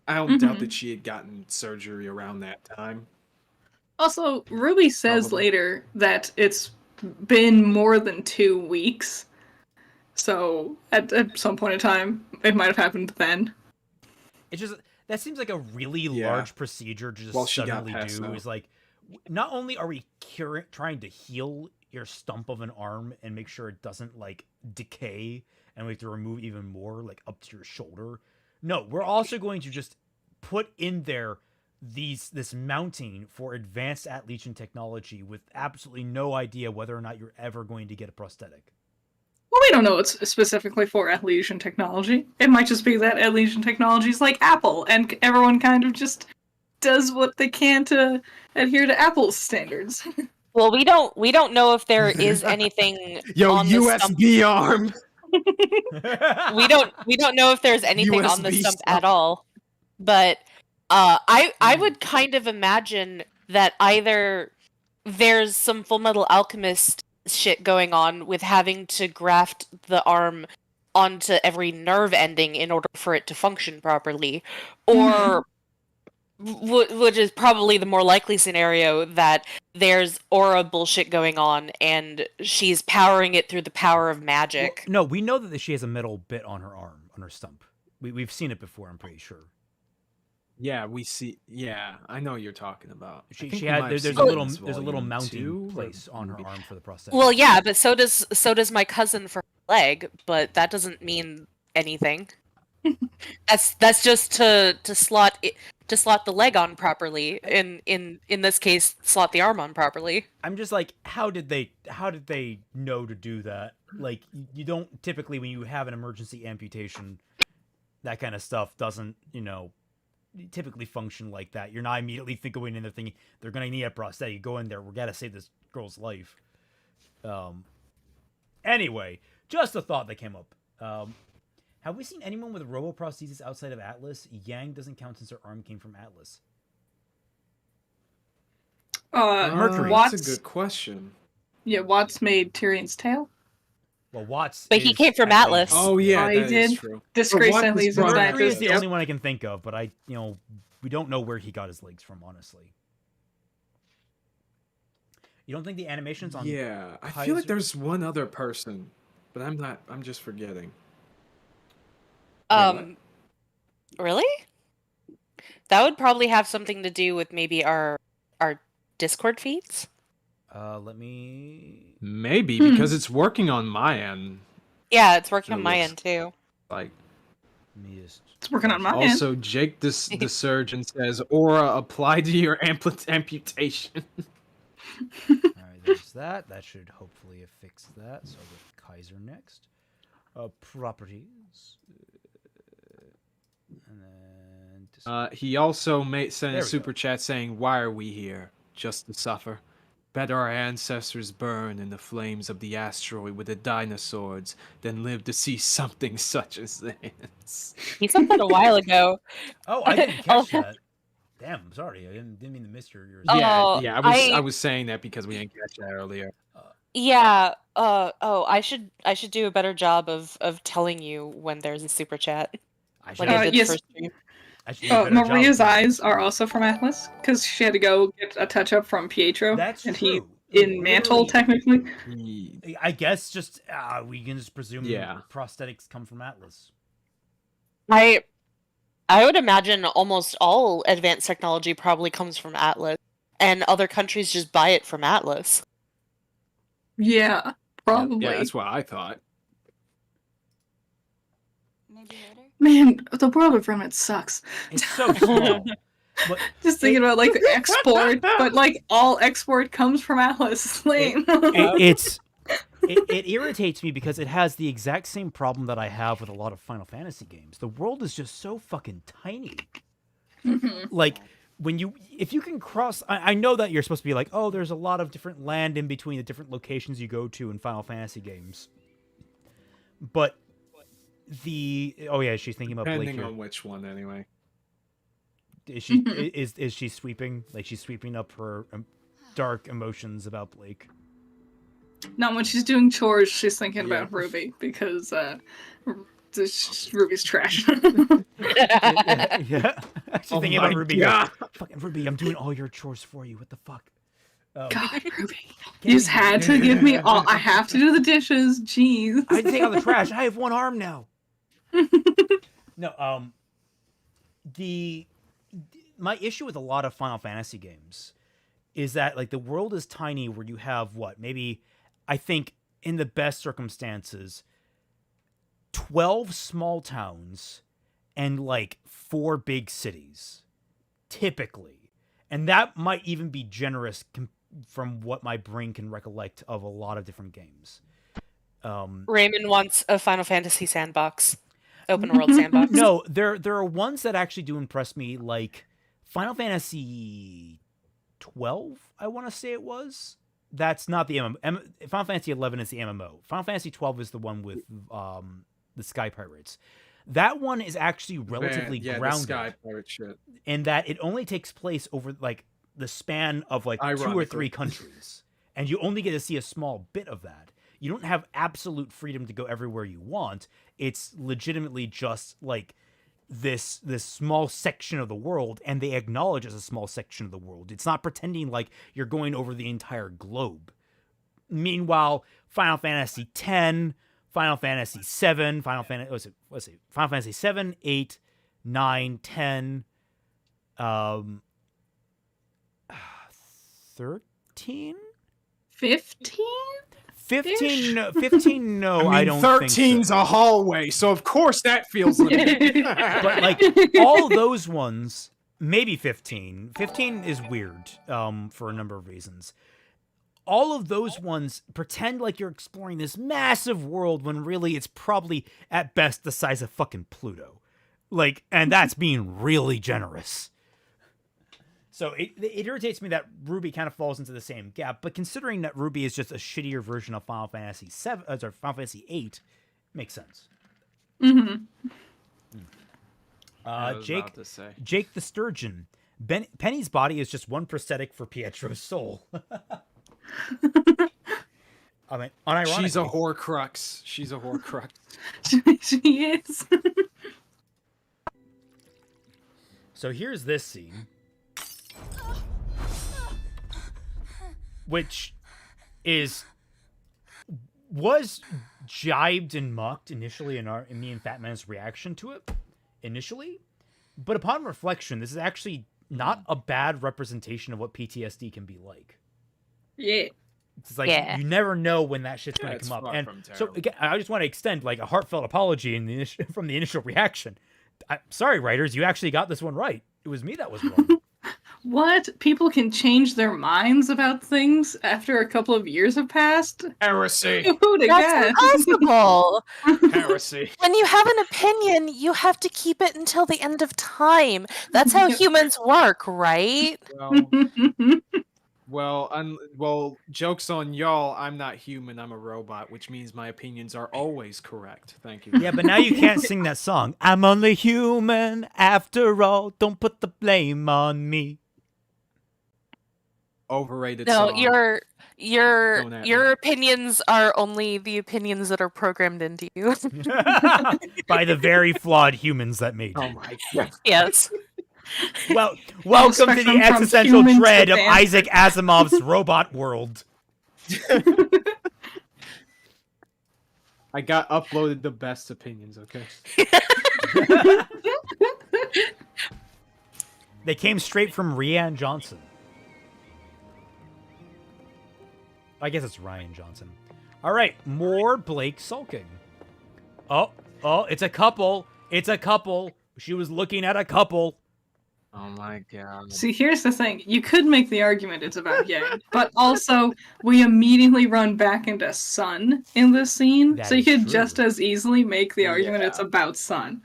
I don't doubt that she had gotten surgery around that time. Also, RWBY says later that it's been more than 2 weeks. So, at some point in time, it might have happened then. It just, that seems like a really large procedure to just suddenly do. Is like, not only are we trying to heal your stump of an arm and make sure it doesn't, like, decay, and we have to remove even more, like, up to your shoulder. No, we're also going to just put in there this mounting for advanced At-Legion technology with absolutely no idea whether or not you're ever going to get a prosthetic. Well, we don't know it's specifically for At-Legion technology. It might just be that At-Legion technology is like Apple, and everyone kind of just does what they can to adhere to Apple's standards. Well, we don't know if there is anything on the USB arm. we don't know if there's anything on the stump at all. But I would kind of imagine that either there's some Full Metal Alchemist shit going on with having to graft the arm onto every nerve ending in order for it to function properly, or which is probably the more likely scenario, that there's aura bullshit going on and she's powering it through the power of magic. Well, no, we know that she has a metal bit on her arm, on her stump. We've seen it before, I'm pretty sure. Yeah, we see. Yeah, I know what you're talking about. She had there's a little mounting place on her arm for the prosthetic. Well, yeah, but so does my cousin for her leg, but that doesn't mean anything. That's just to slot the leg on properly. In this case, slot the arm on properly. I'm just like, how did they know to do that? Like, you don't typically, when you have an emergency amputation, that kind of stuff doesn't, typically function like that. You're not immediately going in there thinking they're gonna need a prosthetic. You go in there, we gotta save this girl's life. Anyway, just a thought that came up. Have we seen anyone with robo-prosthesis outside of Atlas? Yang doesn't count since her arm came from Atlas. Mercury. That's a good question. Yeah, Watts made Tyrion's tail. Well, Watts. But he came from Atlas. Oh yeah, he that did. is true. Disgrace Mercury is the only one I can think of, but we don't know where he got his legs from, honestly. You don't think the animations on I Kaiser? feel like there's one other person, but I'm just forgetting. Really? That would probably have something to do with maybe our Discord feeds? Let me... Maybe, because it's working on my end. Yeah, it's working on my end, too. Like... It's working on my end. Also, Jake the surgeon says, aura applied to your amputation. Alright, there's that. That should hopefully have fixed that. So with Kaiser next. Properties. And then... he also sent a super chat saying, why are we here? Just to suffer. Better our ancestors burn in the flames of the asteroid with the dinosaurs than live to see something such as this. He said that a while ago. Oh, I didn't catch that. Damn, I'm sorry. I didn't mean to miss your... Yeah, I was saying that because we didn't catch that earlier. I should do a better job of telling you when there's a super chat. Yes. Maria's eyes are also from Atlas, because she had to go get a touch-up from Pietro. That's and true. He in Mantle, technically. I guess just, we can just presume prosthetics come from Atlas. I would imagine almost all advanced technology probably comes from Atlas, and other countries just buy it from Atlas. Yeah, probably. Yeah, that's what I thought. Maybe later. Man, the world of Remnant sucks. It's so small. But just thinking about like export, but like all export comes from Atlas. Lame. It irritates me because it has the exact same problem that I have with a lot of Final Fantasy games. The world is just so fucking tiny. Like if you can cross, I know that you're supposed to be like, oh, there's a lot of different land in between the different locations you go to in Final Fantasy games, but she's thinking about Blake Depending here. on which one, anyway. Is she is she sweeping? Like she's sweeping up her dark emotions about Blake. Not when she's doing chores, she's thinking about Ruby because Ruby's trash. Yeah. Actually thinking about Ruby. Fucking Ruby, I'm doing all your chores for you. What the fuck? God, Ruby. You just had to give me all. I have to do the dishes. Jeez. I take out the trash. I have one arm now. No, my issue with a lot of Final Fantasy games is that like the world is tiny where you have what? Maybe I think in the best circumstances 12 small towns and like 4 big cities typically. And that might even be generous from what my brain can recollect of a lot of different games. Raymond wants a Final Fantasy sandbox. Open world sandbox. No, there are ones that actually do impress me, like Final Fantasy 12, I want to say it was. That's not the MMO. Final Fantasy 11 is the MMO. Final Fantasy 12 is the one with the Sky Pirates. That one is actually relatively grounded. The Sky Pirate shit. In that it only takes place over like the span of like 2 or 3 countries. And you only get to see a small bit of that. You don't have absolute freedom to go everywhere you want. It's legitimately just like this small section of the world, and they acknowledge as a small section of the world. It's not pretending like you're going over the entire globe. Meanwhile, Final Fantasy X, Final Fantasy VII, Final Fantasy 7, 8, 9, 10, 13? 15? 15, no, I don't think so. 13's a hallway, so of course that feels limited. But like all those ones, maybe 15. 15 is weird for a number of reasons. All of those ones pretend like you're exploring this massive world when really it's probably at best the size of fucking Pluto. Like, and that's being really generous. So it irritates me that RWBY kind of falls into the same gap, but considering that RWBY is just a shittier version of Final Fantasy Final Fantasy 8, makes sense. Mm-hmm. Jake the Sturgeon. Penny's body is just one prosthetic for Pietro's soul. I mean, unironically. She's a Horcrux. She's a Horcrux. She is. So here's this scene. Which was jibed and mocked initially in me and Fat Man's reaction to it initially, but upon reflection, this is actually not a bad representation of what PTSD can be like. Yeah. It's like you never know when that shit's going to come up. And so again, I just want to extend like a heartfelt apology from the initial reaction. I'm sorry, writers, you actually got this one right. It was me that was wrong. What? People can change their minds about things after a couple of years have passed? Heresy. That's impossible. Heresy. When you have an opinion, you have to keep it until the end of time. That's how humans work, right? Well, joke's on y'all. I'm not human. I'm a robot, which means my opinions are always correct. Thank you. Yeah, but now you can't sing that song. I'm only human after all. Don't put the blame on me. Overrated no, song. your opinions are only the opinions that are programmed into you. By the very flawed humans that made you. Oh my god. Yes. Well, welcome to the existential dread of Isaac Asimov's robot world. I got uploaded the best opinions, okay? They came straight from Rian Johnson. I guess it's Ryan Johnson. All right, more Blake sulking. Oh, it's a couple. It's a couple. She was looking at a couple. Oh my god. See, here's the thing. You could make the argument it's about Yang, but also we immediately run back into Sun in this scene, so you could just as easily make the argument it's about Sun.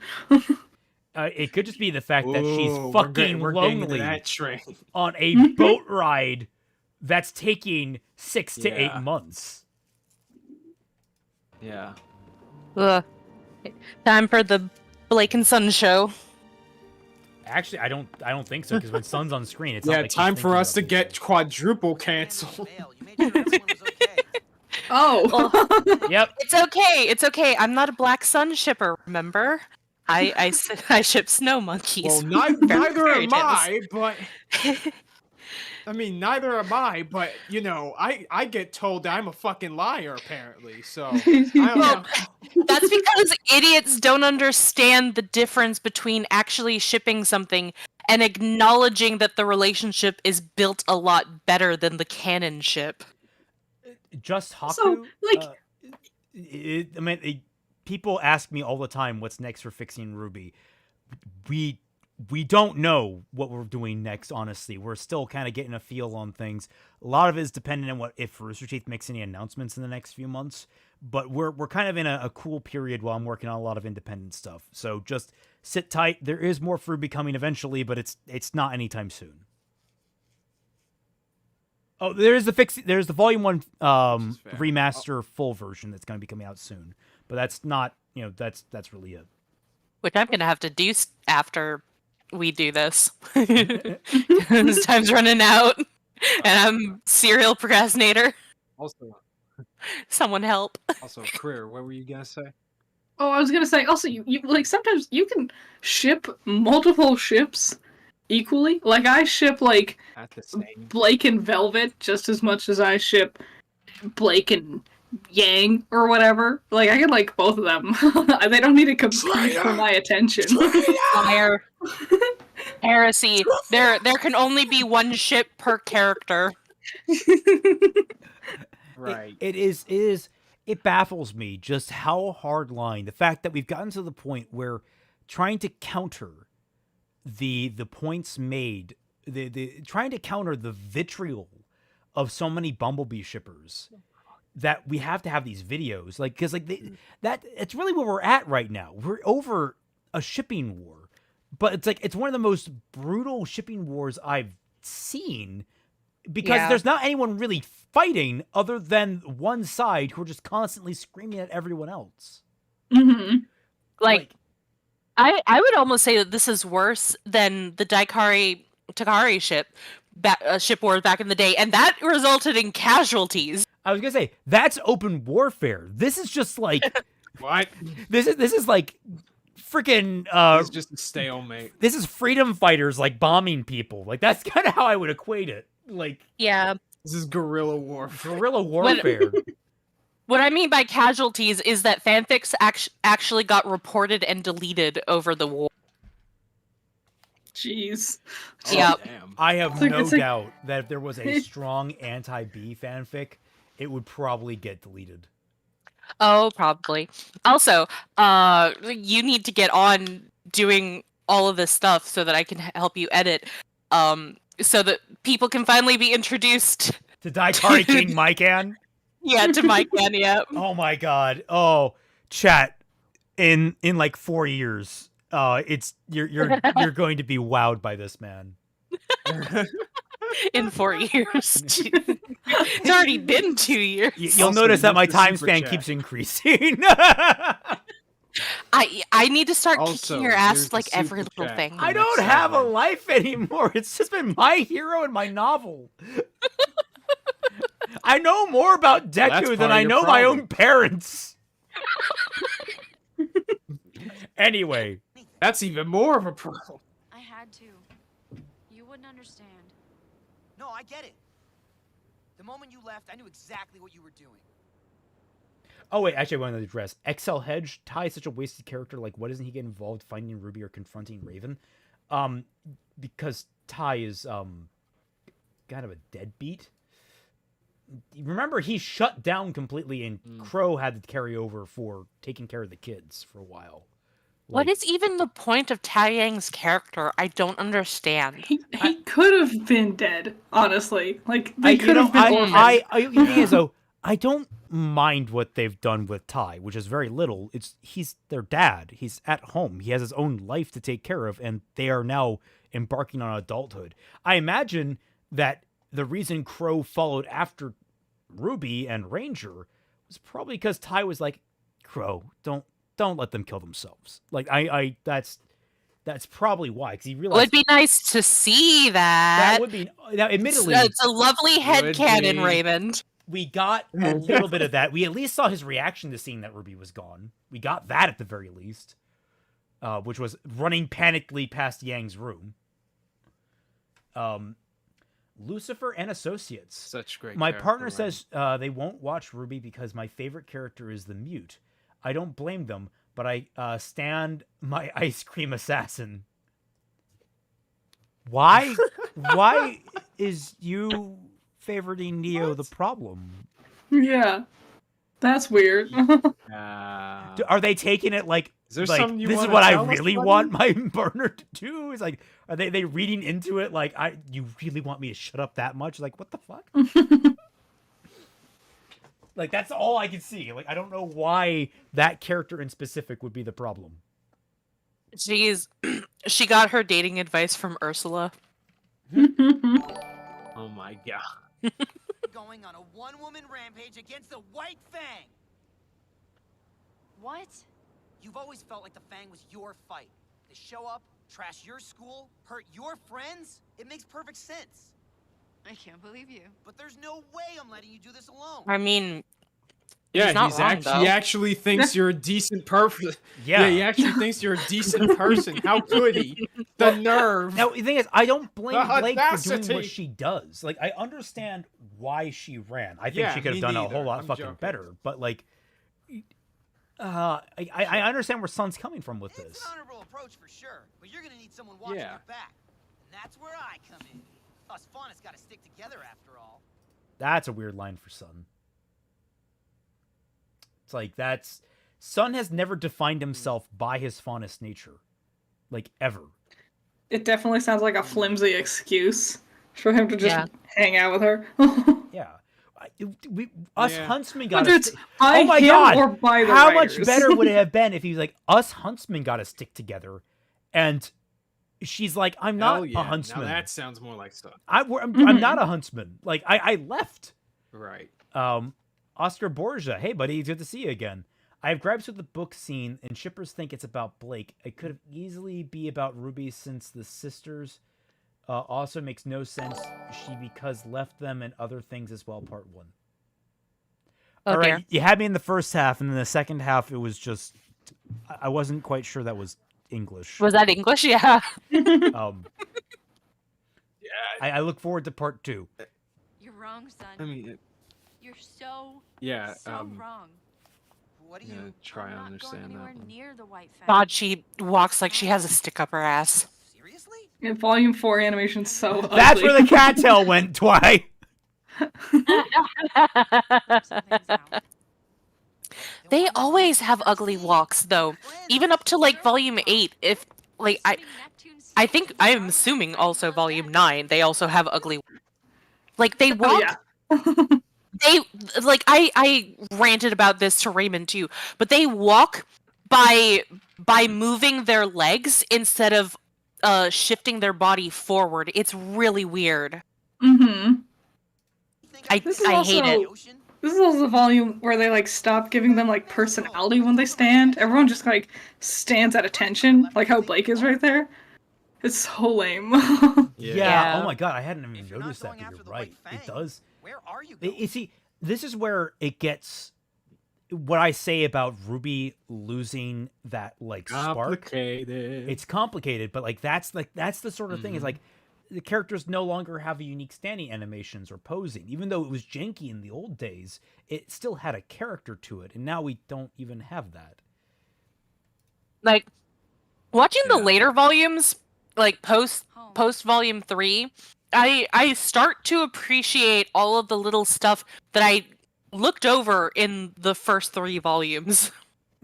It could just be the fact that she's fucking lonely that train. on a boat ride that's taking 6 to 8 months. Yeah. Ugh. Time for the Blake and Sun show. Actually, I don't think so, because when Sun's on screen, it's not Yeah, like he's time for thinking us to about get these quadruple canceled. Oh. Yep. It's okay. It's okay. I'm not a Black Sun shipper, remember? I ship snow monkeys. Well, from neither fairy am tales. I, but I mean, neither am I, but you know, I get told that I'm a fucking liar apparently. So I don't know. That's because idiots don't understand the difference between actually shipping something and acknowledging that the relationship is built a lot better than the canon ship. Just Haku. So, like- I mean, people ask me all the time, "What's next for fixing RWBY?" We don't know what we're doing next. Honestly, we're still kind of getting a feel on things. A lot of it is dependent on if Rooster Teeth makes any announcements in the next few months. But we're kind of in a cool period while I'm working on a lot of independent stuff. So just sit tight. There is more for RWBY coming eventually, but it's not anytime soon. Oh, there's the Volume 1 remaster full version that's going to be coming out soon. But that's not, that's really it. Which I'm going to have to do after we do this. This time's running out, and I'm serial procrastinator. Also, Someone help. Critter, what were you gonna say? Oh, I was gonna say, also, you like, sometimes you can ship multiple ships equally. Like, I ship, like, At the same. Blake and Velvet just as much as I ship Blake and Yang, or whatever. Like, I can like both of them. They don't need to compete for my attention. Liar. Heresy. There can only be one ship per character. Right. It baffles me just how hardline the fact that we've gotten to the point where trying to counter the points made, the trying to counter the vitriol of so many Bumblebee shippers, that we have to have these videos, like, because like it's really where we're at right now. We're over a shipping war, but it's like it's one of the most brutal shipping wars I've seen, because there's not anyone really fighting other than one side who are just constantly screaming at everyone else. Mm-hmm. Like I would almost say that this is worse than the Takari ship war back in the day, and that resulted in casualties. I was gonna say that's open warfare. This is just like What? This is like freaking. It's just a stalemate. This is freedom fighters like bombing people. Like that's kind of how I would equate it. Like Yeah. This is guerrilla warfare. Guerrilla warfare. What I mean by casualties is that fanfics actually got reported and deleted over the war. Jeez. Yeah. Damn. I have It's no like- doubt that if there was a strong anti-B fanfic, it would probably get deleted. Oh, probably. Also, you need to get on doing all of this stuff so that I can help you edit, so that people can finally be introduced To Daikari King Mycan? to Mike and yeah. Oh my god. Oh, chat. In like 4 years, you're going to be wowed by this man. In 4 years. It's already been 2 years. You'll Also, notice that look my the time super span chat. keeps increasing. I need to start Also, kicking your there's ass the like every super little chat. thing. I Next don't have a segment. life anymore. It's just been my hero and my novel. I know more about that's Deku part than of I your know my problem. own parents. Anyway, That's even more of a problem. I had to. You wouldn't understand. No, I get it. The moment you left, I knew exactly what you were doing. oh wait, actually I wanted to address XL Hedge. Tai is such a wasted character. Like, why doesn't he get involved finding RWBY or confronting Raven? Because Tai is kind of a deadbeat. Remember, he shut down completely, and Crow had to carry over for taking care of the kids for a while. What Like, is even the point of Taeyang's character? I don't understand. He could have been dead, honestly. Like, they you could know, have been orphaned. the thing is, though, I don't mind what they've done with Tai, which is very little. He's their dad. He's at home. He has his own life to take care of, and they are now embarking on adulthood. I imagine that the reason Crow followed after RWBY and Ranger was probably because Tai was like, Crow, don't let them kill themselves. Like, That's probably why, because he It realized would be nice to see that. that would be. Now, admittedly, It's a lovely headcanon, be. Raymond. we got a little bit of that. We at least saw his reaction to seeing that RWBY was gone. We got that at the very least, which was running panically past Yang's room. Lucifer and Associates. Such great. My character partner writing. says they won't watch RWBY because my favorite character is the mute. I don't blame them, but I stand my ice cream assassin. Why? Why is you favoriting Neo the problem? Yeah. That's weird. Are they taking it like, is there like something you this is wanna what I tell us, really buddy? want my partner to do? Is like, are they reading into it like, you really want me to shut up that much? Like, what the fuck? Like, that's all I can see. Like, I don't know why that character in specific would be the problem. She got her dating advice from Ursula. Oh my god. Going on a one-woman rampage against the White Fang. What? You've always felt like the Fang was your fight. They show up, trash your school, hurt your friends. It makes perfect sense. I can't believe you. But there's no way I'm letting you do this alone. I mean, Yeah, he's not wrong, he though. actually thinks you're a decent person. Yeah. He actually thinks you're a decent person. How could he? The nerve. Now, the thing is, I don't blame The Blake for doing audacity. what she does. Like, I understand why she ran. I think Yeah, she could have me done a neither. whole lot I'm fucking joking. better. But, like, I understand where Sun's coming from with It's this. an honorable approach for sure, but you're gonna need someone watching Yeah. your back. And that's where I come in. Us Faunus gotta stick together after all. That's a weird line for Sun. It's like, Sun has never defined himself by his faunus nature. Like, ever. It definitely sounds like a flimsy excuse for him to just Yeah. hang out with her. Yeah. Us Yeah. huntsmen Whether gotta it's stick. by Oh my him god! or by the How writers. much better would it have been if he was like, us huntsmen gotta stick together, and she's like, I'm not Hell yeah. a huntsman. Now that sounds more like stuff. I'm Mhm. not a huntsman. Like, I left. Right. Oscar Borgia, hey buddy, it's good to see you again. I have gripes with the book scene, and shippers think it's about Blake. It could easily be about RWBY since the sisters. Also makes no sense. She because left them and other things as well. Part 1. Oh, All right, dear. you had me in the first half, and then the second half, it was just I wasn't quite sure that was English. Was that English? Yeah. Um, I look forward to part 2. You're wrong, son. I mean, You're so yeah. wrong. What do Yeah, you... try I'm to not going understand anywhere that one. near the White Fang. God, she walks like she has a stick up her ass. Seriously? In Volume 4 animation's so ugly. That's where the cattail went, Twi. Something's out. They always have ugly walks, though. Even up to like Volume 8. If like I think I'm assuming also Volume 9. They also have ugly. Like they walk. Oh, yeah. They like I ranted about this to Raymond too, but they walk by moving their legs instead of shifting their body forward. It's really weird. Mm-hmm. I This is hate it. also- This is also the volume where they like stop giving them like personality when they stand. Everyone just like stands at attention, like how Blake is right there. It's so lame. Yeah. Yeah. Oh my god, I hadn't even If you're not noticed that, going but after you're the right. White It Fang, does. Where are you You going? see, this is where it gets what I say about RWBY losing that like spark. Complicated. It's complicated, but like that's the sort of thing is like the characters no longer have a unique standing animations or posing. Even though it was janky in the old days, it still had a character to it, and now we don't even have that. Like watching the Yeah. later volumes, like post Volume 3, I start to appreciate all of the little stuff that I looked over in the first 3 volumes.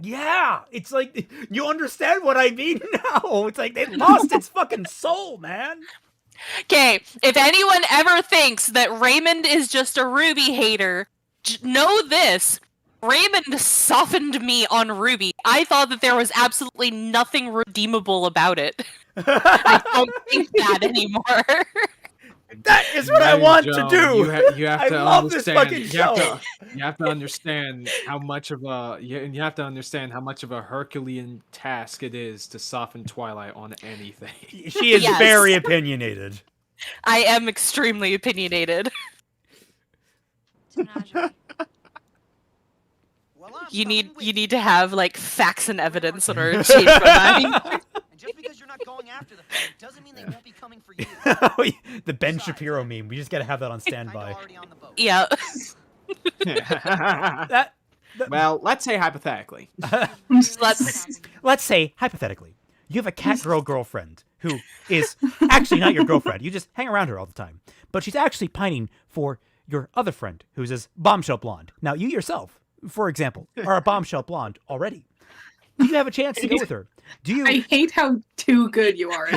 Yeah, it's like you understand what I mean now. It's like it lost its fucking soul, man. Okay, if anyone ever thinks that Raymond is just a RWBY hater, know this. Raymond softened me on RWBY. I thought that there was absolutely nothing redeemable about it. I don't think that anymore. That is what I want to Joan, do. You have I to love this understand. fucking show. You have to understand how much of a you have to understand how much of a Herculean task it is to soften Twilight on anything. She is Yes. very opinionated. I am extremely opinionated. Menagerie. Well, I'm You coming with need to have like facts and evidence in order to change my mind. And just because you're not going after the fan doesn't mean they won't be coming for you. The Ben Shapiro meme. We just gotta have that on Kinda standby. already on the boat. Yeah. That, Well, let's say hypothetically. let's say, hypothetically, you have a cat girl girlfriend who is actually not your girlfriend. You just hang around her all the time. But she's actually pining for your other friend who's this bombshell blonde. Now, you yourself, for example, are a bombshell blonde already. You have a chance to go with her. Do you? I hate how too good you are.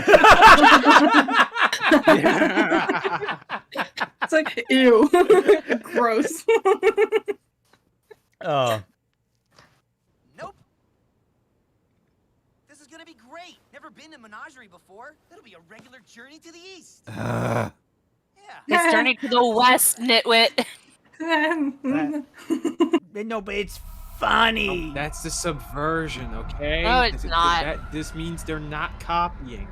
It's like, ew. Gross. Nope. This is gonna be great. Never been to Menagerie before. It'll be a regular journey to the east. Yeah. It's journey to the west, nitwit. No, but it's funny. Oh, that's the subversion, okay? No, it's not. This means they're not copying.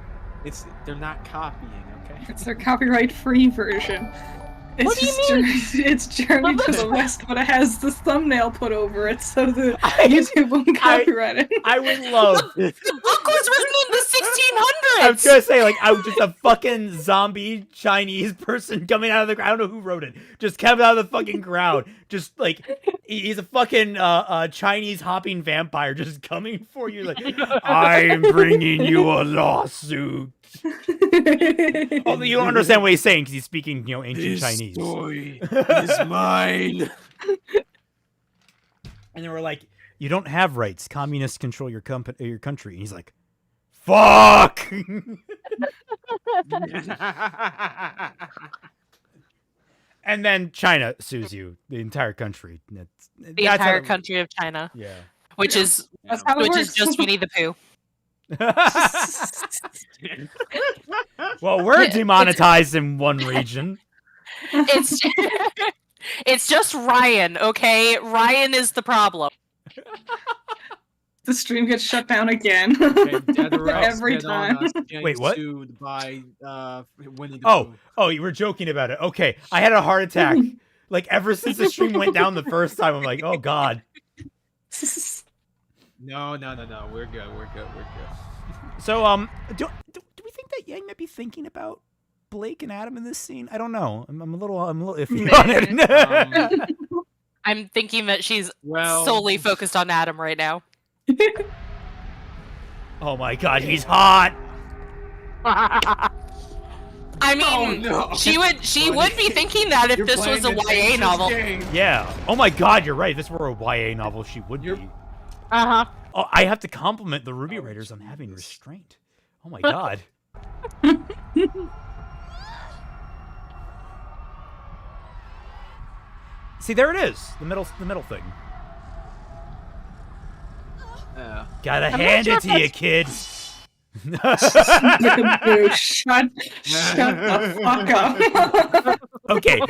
They're not copying, okay? It's their copyright-free version. It's What do you mean? It's Journey to the West, but it has this thumbnail put over it so that I- YouTube won't copyright it. I would love. The book was written in the 1600s. I was gonna say, like, I was just a fucking zombie Chinese person coming out of the ground. I don't know who wrote it. Just coming out of the fucking ground. Just like he's a fucking Chinese hopping vampire just coming for you. Like, I'm bringing you a lawsuit. Although you don't understand what he's saying because he's speaking, ancient Chinese. Story is mine. And they were like, "You don't have rights. Communists control your country." And he's like, "Fuck." And then China sues you, the entire country. The entire country of China, Yeah. which is That's how it which works. is just Winnie the Pooh. Well, we're demonetized in one region. It's it's just Ryan, okay? Ryan is the problem. The stream gets shut down again. Every time. Wait, what? Sued by Winnie the Pooh. Oh, you were joking about it. Okay, I had a heart attack. Like, ever since the stream went down the first time, I'm like, oh god. No. We're good. So, do we think that Yang might be thinking about Blake and Adam in this scene? I don't know. I'm a little iffy on it. I'm thinking that she's Well, solely focused on Adam right now. Oh my god, he's hot. I mean, she would be thinking that if this was a YA novel. Yeah. Oh my god, you're right. If this were a YA novel, she would be. Uh-huh. Oh, I have to compliment the RWBY writers on having restraint. Oh my god. See, there it is. The middle thing. Gotta hand it to you, kid. Shut the fuck up. Okay,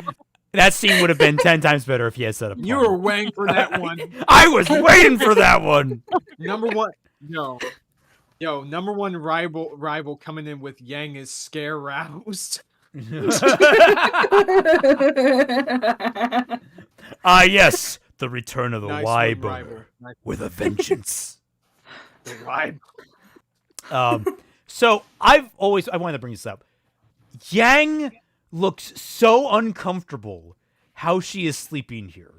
that scene would have been 10 times better if he had set up. you were waiting for that one. I was waiting for that one. Number one, number one rival coming in with Yang is scare roused. Ah, yes, the return of the Nice Y one, rival. boner Nice with a vengeance. The rival. So I wanted to bring this up. Yang looks so uncomfortable how she is sleeping here.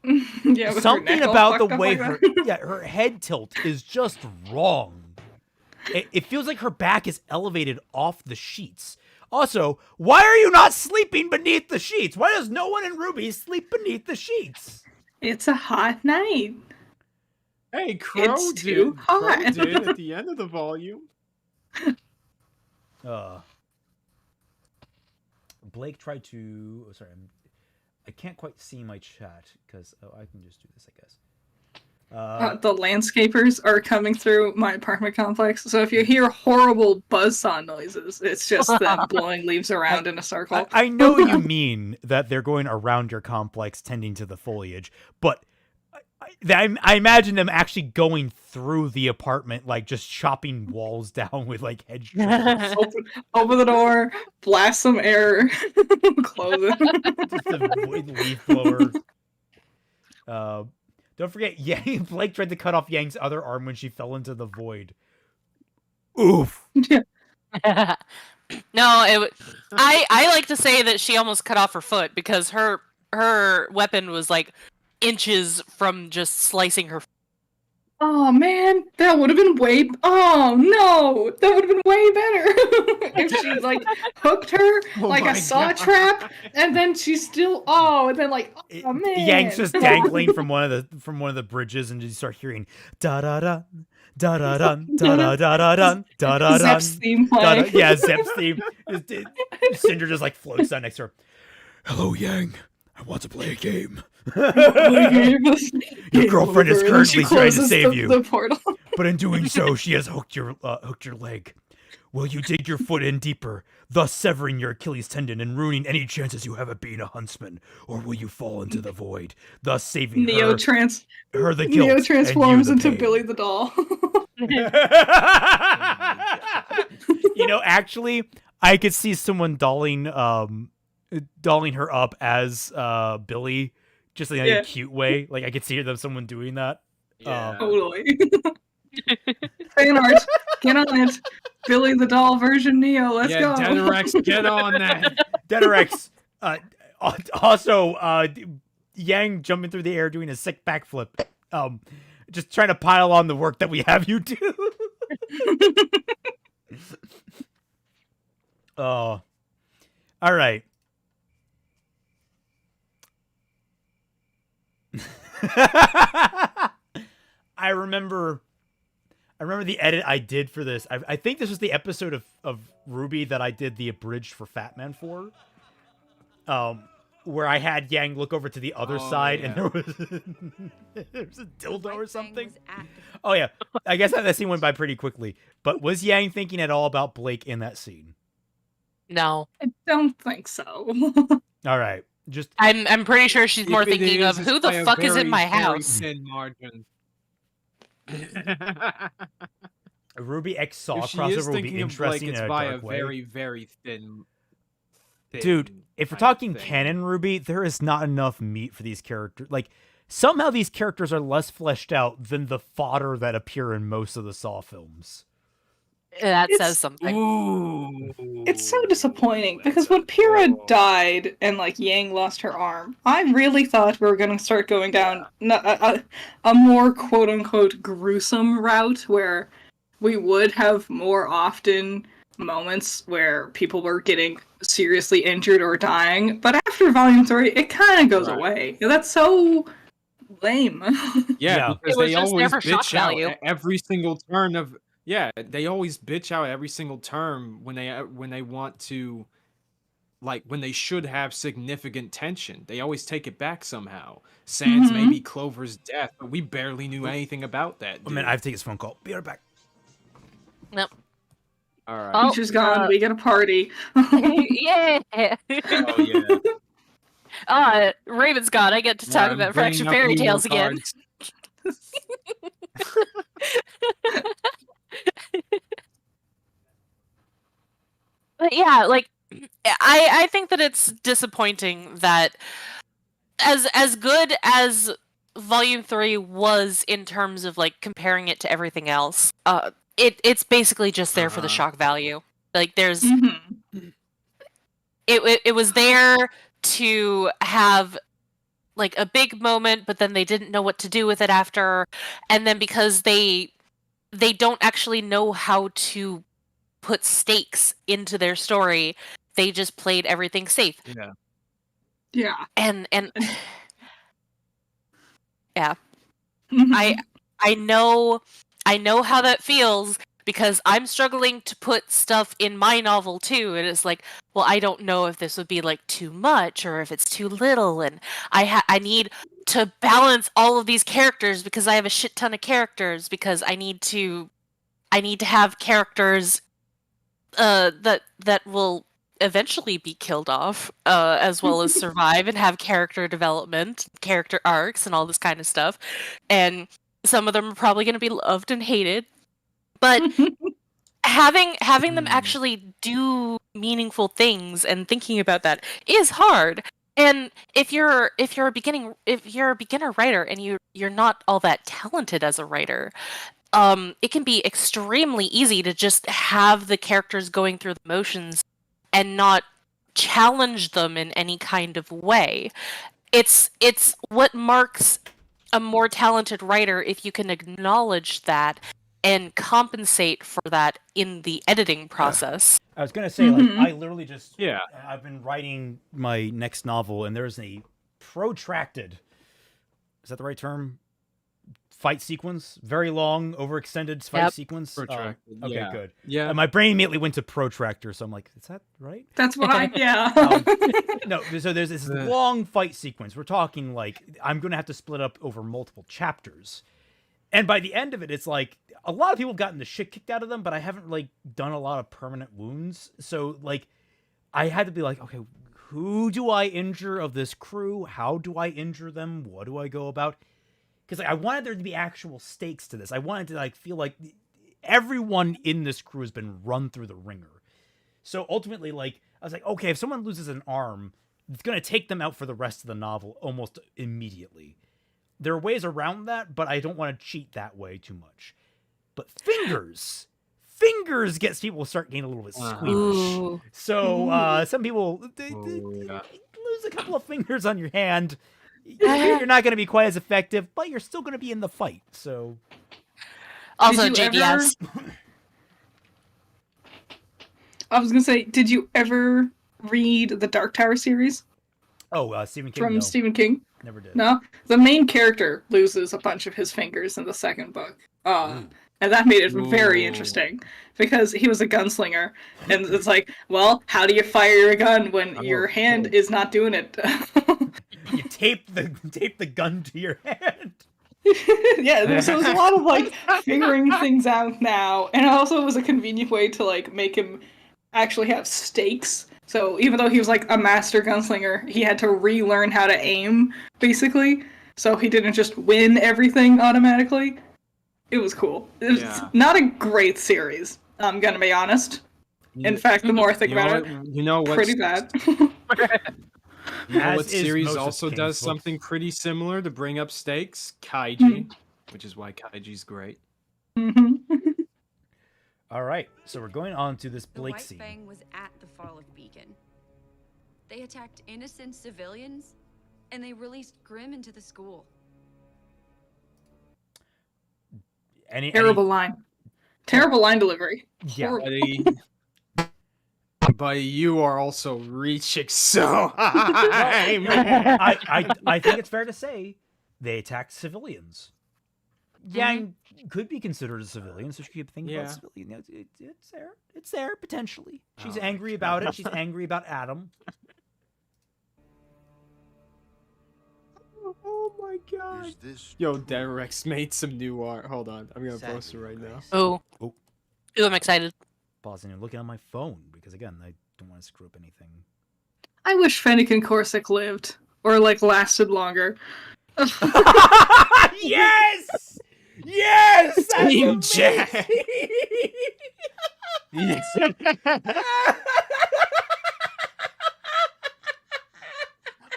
Yeah, with her Something neck all about the fucked up way like her head tilt is just wrong. It feels like her back is elevated off the sheets. Also, why are you not sleeping beneath the sheets? Why does no one in RWBY sleep beneath the sheets? It's a hot night. Hey, Crow It's too did. hot. Crow did at the end of the volume. Blake tried to. Oh, sorry, I can't quite see my chat because I can just do this, I guess. The landscapers are coming through my apartment complex, so if you hear horrible buzzsaw noises, it's just them blowing leaves around in a circle. I know you mean that they're going around your complex tending to the foliage, but I imagine them actually going through the apartment, like just chopping walls down with like hedge trimmers. Open the door, blast some air, close it. Just a leaf blower. Don't forget, Yang. Blake tried to cut off Yang's other arm when she fell into the void. Oof. No, I like to say that she almost cut off her foot because her weapon was like inches from just slicing her. Oh man, that would have been way. Oh no, that would have been way better if she like hooked her like a saw trap, and then she's still. Oh, and then like, oh man, Yang's just dangling from one of the bridges, and you start hearing da da da da da da da da da da da da. Zep's theme playing. Yeah, Zep's theme. Cinder just like floats down next to her. Hello, Yang. I want to play a game. Your girlfriend is currently trying to save you, the portal. but in doing so, she has hooked your leg. Will you dig your foot in deeper, thus severing your Achilles tendon and ruining any chances you have at being a huntsman, or will you fall into the void, thus saving her the guilt, Neo transforms and you the into pain? Billy the Doll. You know, actually, I could see someone dolling her up as Billy. Just in a cute way. Like, I could see someone doing that. Yeah. Totally. Fanart, get on it. Billy the Doll version Neo, let's go. Dedorex, get on that. Dedorex. Also, Yang jumping through the air doing a sick backflip. Just trying to pile on the work that we have you do. Oh. All right. I remember the edit I did for this. I think this was the episode of RWBY that I did the abridged for Fat Man for. Where I had Yang look over to the other side and there was a dildo or something. Oh yeah. I guess that scene went by pretty quickly. But was Yang thinking at all about Blake in that scene? No. I don't think so. All right. Just I'm pretty sure she's more thinking of who the fuck is in my house. Thin margin. a RWBYx Saw If she crossover is will be thinking of interesting Blake, in it's a by dark a way. very, very thin. Dude, if we're talking canon RWBY, there is not enough meat for these characters. Like, somehow these characters are less fleshed out than the fodder that appear in most of the Saw films. That says something. Ooh. It's so disappointing because when Pyrrha died and like Yang lost her arm, I really thought we were going to start going down a more quote unquote gruesome route where we would have more often moments where people were getting seriously injured or dying. But after Volume 3, it kind of goes away. That's so lame. Yeah, because It was they just always never shock bitch out value. at every single turn of. Yeah, they always bitch out every single term when they want to, like, when they should have significant tension. They always take it back somehow. Sans maybe Clover's death, but we barely knew anything about that. Oh man, I have to take this phone call. Be right back. Nope. All right. Oh, Teacher's gone. We get a party. Yeah. Oh yeah. Raven's gone. I get to talk I'm about bringing Fraction up Fairy Emo Tales again. cards. But yeah, like I think that it's disappointing that as good as Volume 3 was in terms of like comparing it to everything else, it's basically just there for the shock value. Like there's it was there to have like a big moment, but then they didn't know what to do with it after, and then because they don't actually know how to put stakes into their story, they just played everything safe. Yeah. And yeah. I know how that feels because I'm struggling to put stuff in my novel too, and it's like, well, I don't know if this would be like too much or if it's too little, and I need to balance all of these characters because I have a shit ton of characters because I need to have characters that will eventually be killed off, as well as survive and have character development, character arcs, and all this kind of stuff. And some of them are probably going to be loved and hated, but having them actually do meaningful things and thinking about that is hard. And if you're a beginner writer and you're not all that talented as a writer, it can be extremely easy to just have the characters going through the motions and not challenge them in any kind of way. It's what marks a more talented writer if you can acknowledge that and compensate for that in the editing process. I was gonna say, like, I literally just I've been writing my next novel, and there's a protracted, is that the right term? Fight sequence, very long, overextended fight sequence. Protracted. Okay, good. Yeah. And my brain immediately went to protractor, so I'm like, is that right? That's what I No, so there's this long fight sequence. We're talking like I'm gonna have to split up over multiple chapters, and by the end of it, it's like a lot of people have gotten the shit kicked out of them, but I haven't like done a lot of permanent wounds. So like, I had to be like, okay, who do I injure of this crew? How do I injure them? What do I go about? Because like, I wanted there to be actual stakes to this. I wanted to like feel like everyone in this crew has been run through the ringer. So ultimately, like, I was like, okay, if someone loses an arm, it's gonna take them out for the rest of the novel almost immediately. There are ways around that, but I don't want to cheat that way too much. But fingers gets people to start getting a little bit squeamish. So some people lose a couple of fingers on your hand. You're not going to be quite as effective, but you're still going to be in the fight. So also, JDS. I was going to say, did you ever read the Dark Tower series? Oh, Stephen King. From Stephen King? Never did. No? The main character loses a bunch of his fingers in the second book. And that made it very interesting because he was a gunslinger, and it's like, well, how do you fire your gun when your hand is not doing it? You tape the gun to your hand. Yeah, so there's a lot of like figuring things out now, and also it was a convenient way to like make him actually have stakes. So even though he was like a master gunslinger, he had to relearn how to aim, basically. So he didn't just win everything automatically. It was cool. It's not a great series, I'm gonna be honest. In fact, the more I think about it, pretty bad. You know what series also does something pretty similar to bring up stakes? Kaiji, which is why Kaiji's great. All right, so we're going on to this Blake scene. The White Fang was at the fall of Beacon. They attacked innocent civilians, and they released Grimm into the school. Terrible line delivery. Yeah. But you are also reaching so high, man. I think it's fair to say they attacked civilians. Yang could be considered a civilian, so she keep thinking about civilian. It's there potentially. She's angry about it. She's angry about Adam. Oh my god. Yo, Derex made some new art. Hold on. I'm gonna post it right now. Oh, I'm excited. Pausing and looking on my phone because again, I don't want to screw up anything. I wish Fennec and Corsic lived or like lasted longer. Yes! Yes! That's Team Jack!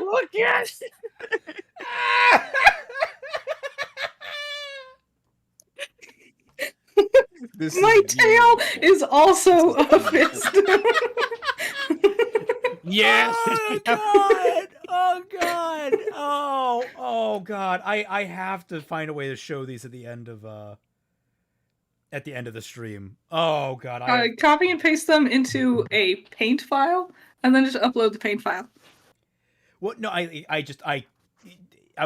Look at My tail is also a fist. Yes! Oh god! Oh god! Oh god! I have to find a way to show these at the end of the stream. Oh god! Copy and paste them into a paint file, and then just upload the paint file. Well, no, I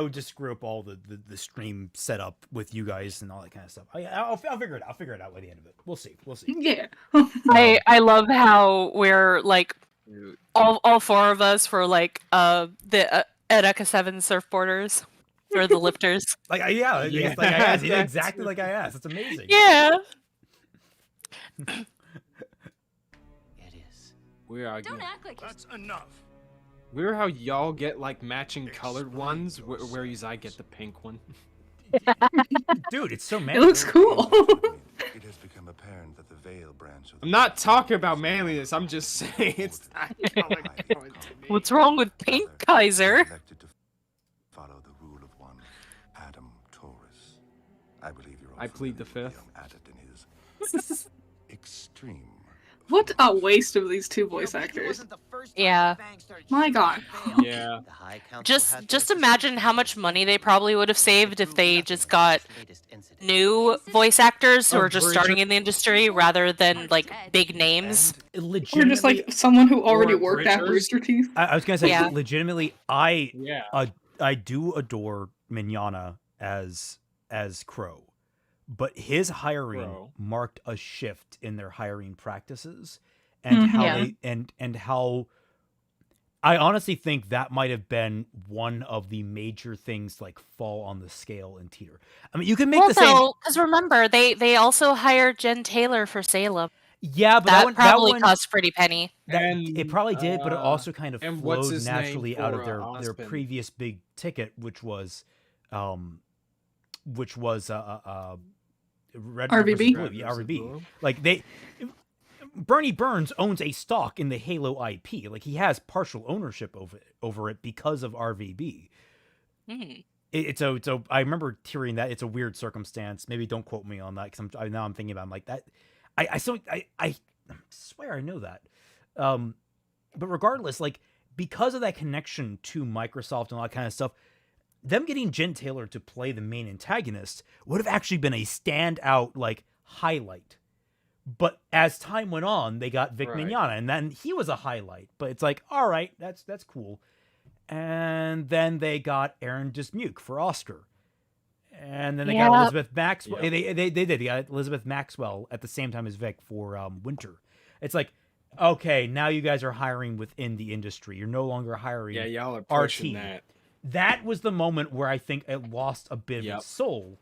would just screw up all the stream setup with you guys and all that kind of stuff. I'll figure it out. I'll figure it out by the end of it. We'll see. Yeah. I love how we're like all four of us for like the Edeka 7 surfboarders. for the lifters. Like, yeah, it's like I asked. Exactly like I asked. It's amazing. Yeah. It is. Don't act like That's enough. Weird how y'all get like matching colored ones, whereas I get the pink one. Dude, it's so It manly. looks cool. It has become apparent that the veil branch of the I'm not talking about manliness. I'm just saying it's not color going to me. What's wrong with pink, Kaiser? elected to follow the rule of one Adam Taurus. I believe you're all I plead the familiar with fifth. young adept in his extreme. What a waste of these two voice actors. Yeah. My god. Yeah. Just imagine how much money they probably would have saved if they just got new voice actors who are just starting in the industry rather than like big names. Or just like someone who already worked at Rooster Teeth. I was gonna say, Yeah. legitimately, I do adore Mignana as Crow, but his hiring marked a shift in their hiring practices and how they and how I honestly think that might have been one of the major things like fall on the scale and teeter. I mean, you can make the same. Because remember, they also hired Jen Taylor for Salem. Yeah, but that probably cost pretty penny. It probably did, but it also kind of and what's flowed his naturally name out of for, their Osmond? previous big ticket, which was Red RWBY? versus Blue. Yeah, RWBY. Like Bernie Burns owns a stock in the Halo IP. Like he has partial ownership over it because of RWBY. It's I remember hearing that. It's a weird circumstance. Maybe don't quote me on that because now I'm thinking about it. I'm like that. I swear I know that. But regardless, like because of that connection to Microsoft and all that kind of stuff, them getting Jen Taylor to play the main antagonist would have actually been a standout like highlight. But as time went on, they got Vic Mignogna, and then he was a highlight. But it's like, all right, that's cool. And then they got Aaron Dismuke for Oscar. And then they got Elizabeth Maxwell. They did. They got Elizabeth Maxwell at the same time as Vic for Winter. It's like, okay, now you guys are hiring within the industry. You're no longer hiring y'all are pushing RT. that. That was the moment where I think it lost a bit of its soul.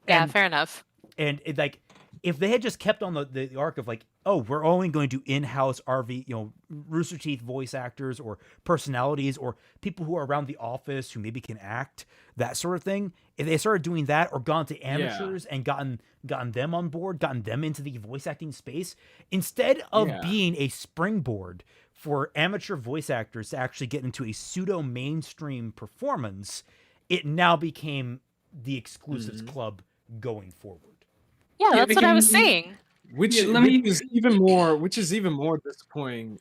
Yeah, fair enough. And it, like, if they had just kept on the arc of like, oh, we're only going to in-house Rooster Teeth voice actors or personalities or people who are around the office who maybe can act, that sort of thing. If they started doing that or gone to amateurs and gotten them on board, gotten them into the voice acting space, instead of being a springboard for amateur voice actors to actually get into a pseudo mainstream performance, it now became the exclusives club going forward. Yeah, that's what I was saying. Which is even more disappointing.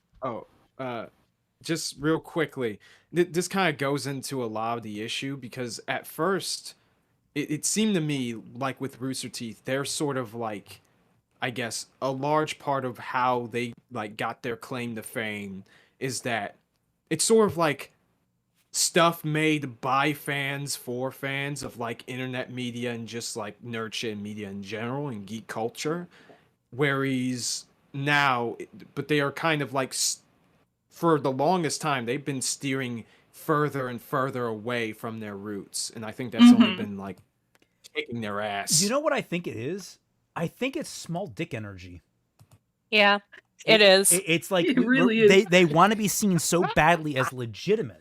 Just real quickly, this kind of goes into a lot of the issue because at first, it seemed to me like with Rooster Teeth, they're sort of like, I guess, a large part of how they like got their claim to fame is that it's sort of like stuff made by fans for fans of like internet media and just like nerd shit and media in general and geek culture. Whereas now, but they are kind of like, for the longest time, they've been steering further and further away from their roots. And I think that's only been like kicking their ass. You know what I think it is? I think it's small dick energy. Yeah, it is. It's like It really is. They want to be seen so badly as legitimate.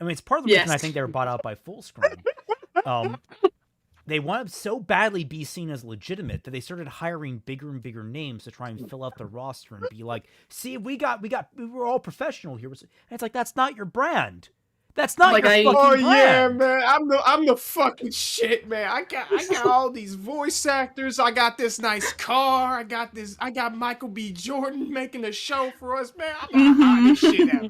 I mean, it's part of the reason I think they were bought out by Full Screen. They want to so badly be seen as legitimate that they started hiring bigger and bigger names to try and fill out the roster and be like, "See, we're all professional here." And it's like, that's not your brand. That's not Like your fucking brand. Yeah, man, I'm the fucking shit, man. I got all these voice actors. I got this nice car. I got Michael B. Jordan making a show for us, man. I'm the hottest shit ever.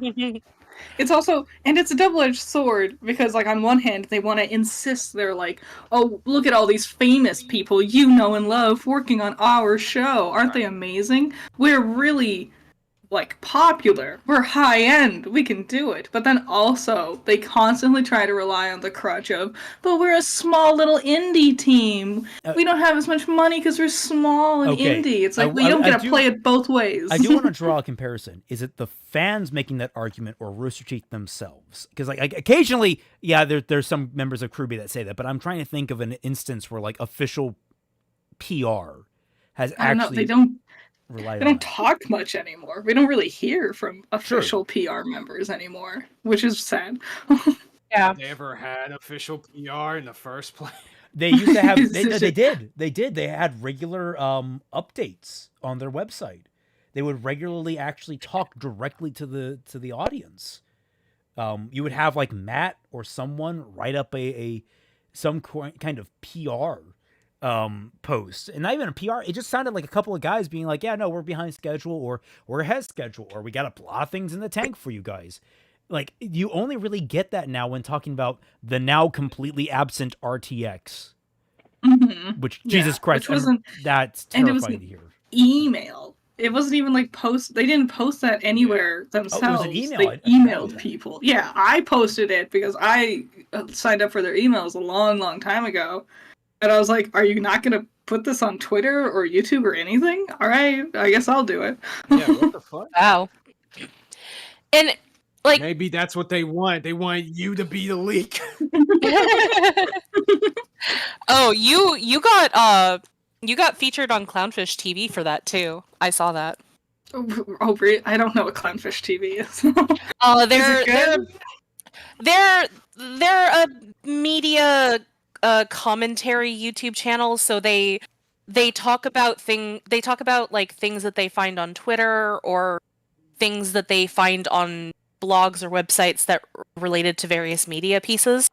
It's also, and it's a double-edged sword, because, like, on one hand, they want to insist they're like, oh, look at all these famous people you know and love working on our show. Aren't they amazing? We're really like popular, we're high end, we can do it. But then also they constantly try to rely on the crutch of, but we're a small little indie team. We don't have as much money because we're small and indie. It's like, we don't get to play it both ways. I do want to draw a comparison. Is it the fans making that argument or Rooster Teeth themselves? Because like occasionally, yeah, there's some members of RWBY that say that, but I'm trying to think of an instance where like official PR has actually they don't talk much anymore. We don't really hear from official PR members anymore, which is sad. Yeah. They ever had official PR in the first place? They used to have. They did. They had regular updates on their website. They would regularly actually talk directly to the audience. You would have like Matt or someone write up some kind of PR post, and not even a PR. It just sounded like a couple of guys being like, "Yeah, no, we're behind schedule, or we're ahead of schedule, or we got a lot of things in the tank for you guys." Like, you only really get that now when talking about the now completely absent RTX. Mm-hmm. Which, Jesus Christ, that's terrifying to hear. Email. It wasn't even like post. They didn't post that anywhere themselves. Oh, it was an email. They emailed people. Yeah, I posted it because I signed up for their emails a long, long time ago. And I was like, are you not going to put this on Twitter or YouTube or anything? All right, I guess I'll do it. Yeah, what the fuck? Wow. And like, maybe that's what they want. They want you to be the leak. Oh, you got featured on Clownfish TV for that too. I saw that. Oh, really? I don't know what Clownfish TV is. They're a media commentary YouTube channel, so they talk about like things that they find on Twitter or things that they find on blogs or websites that related to various media pieces.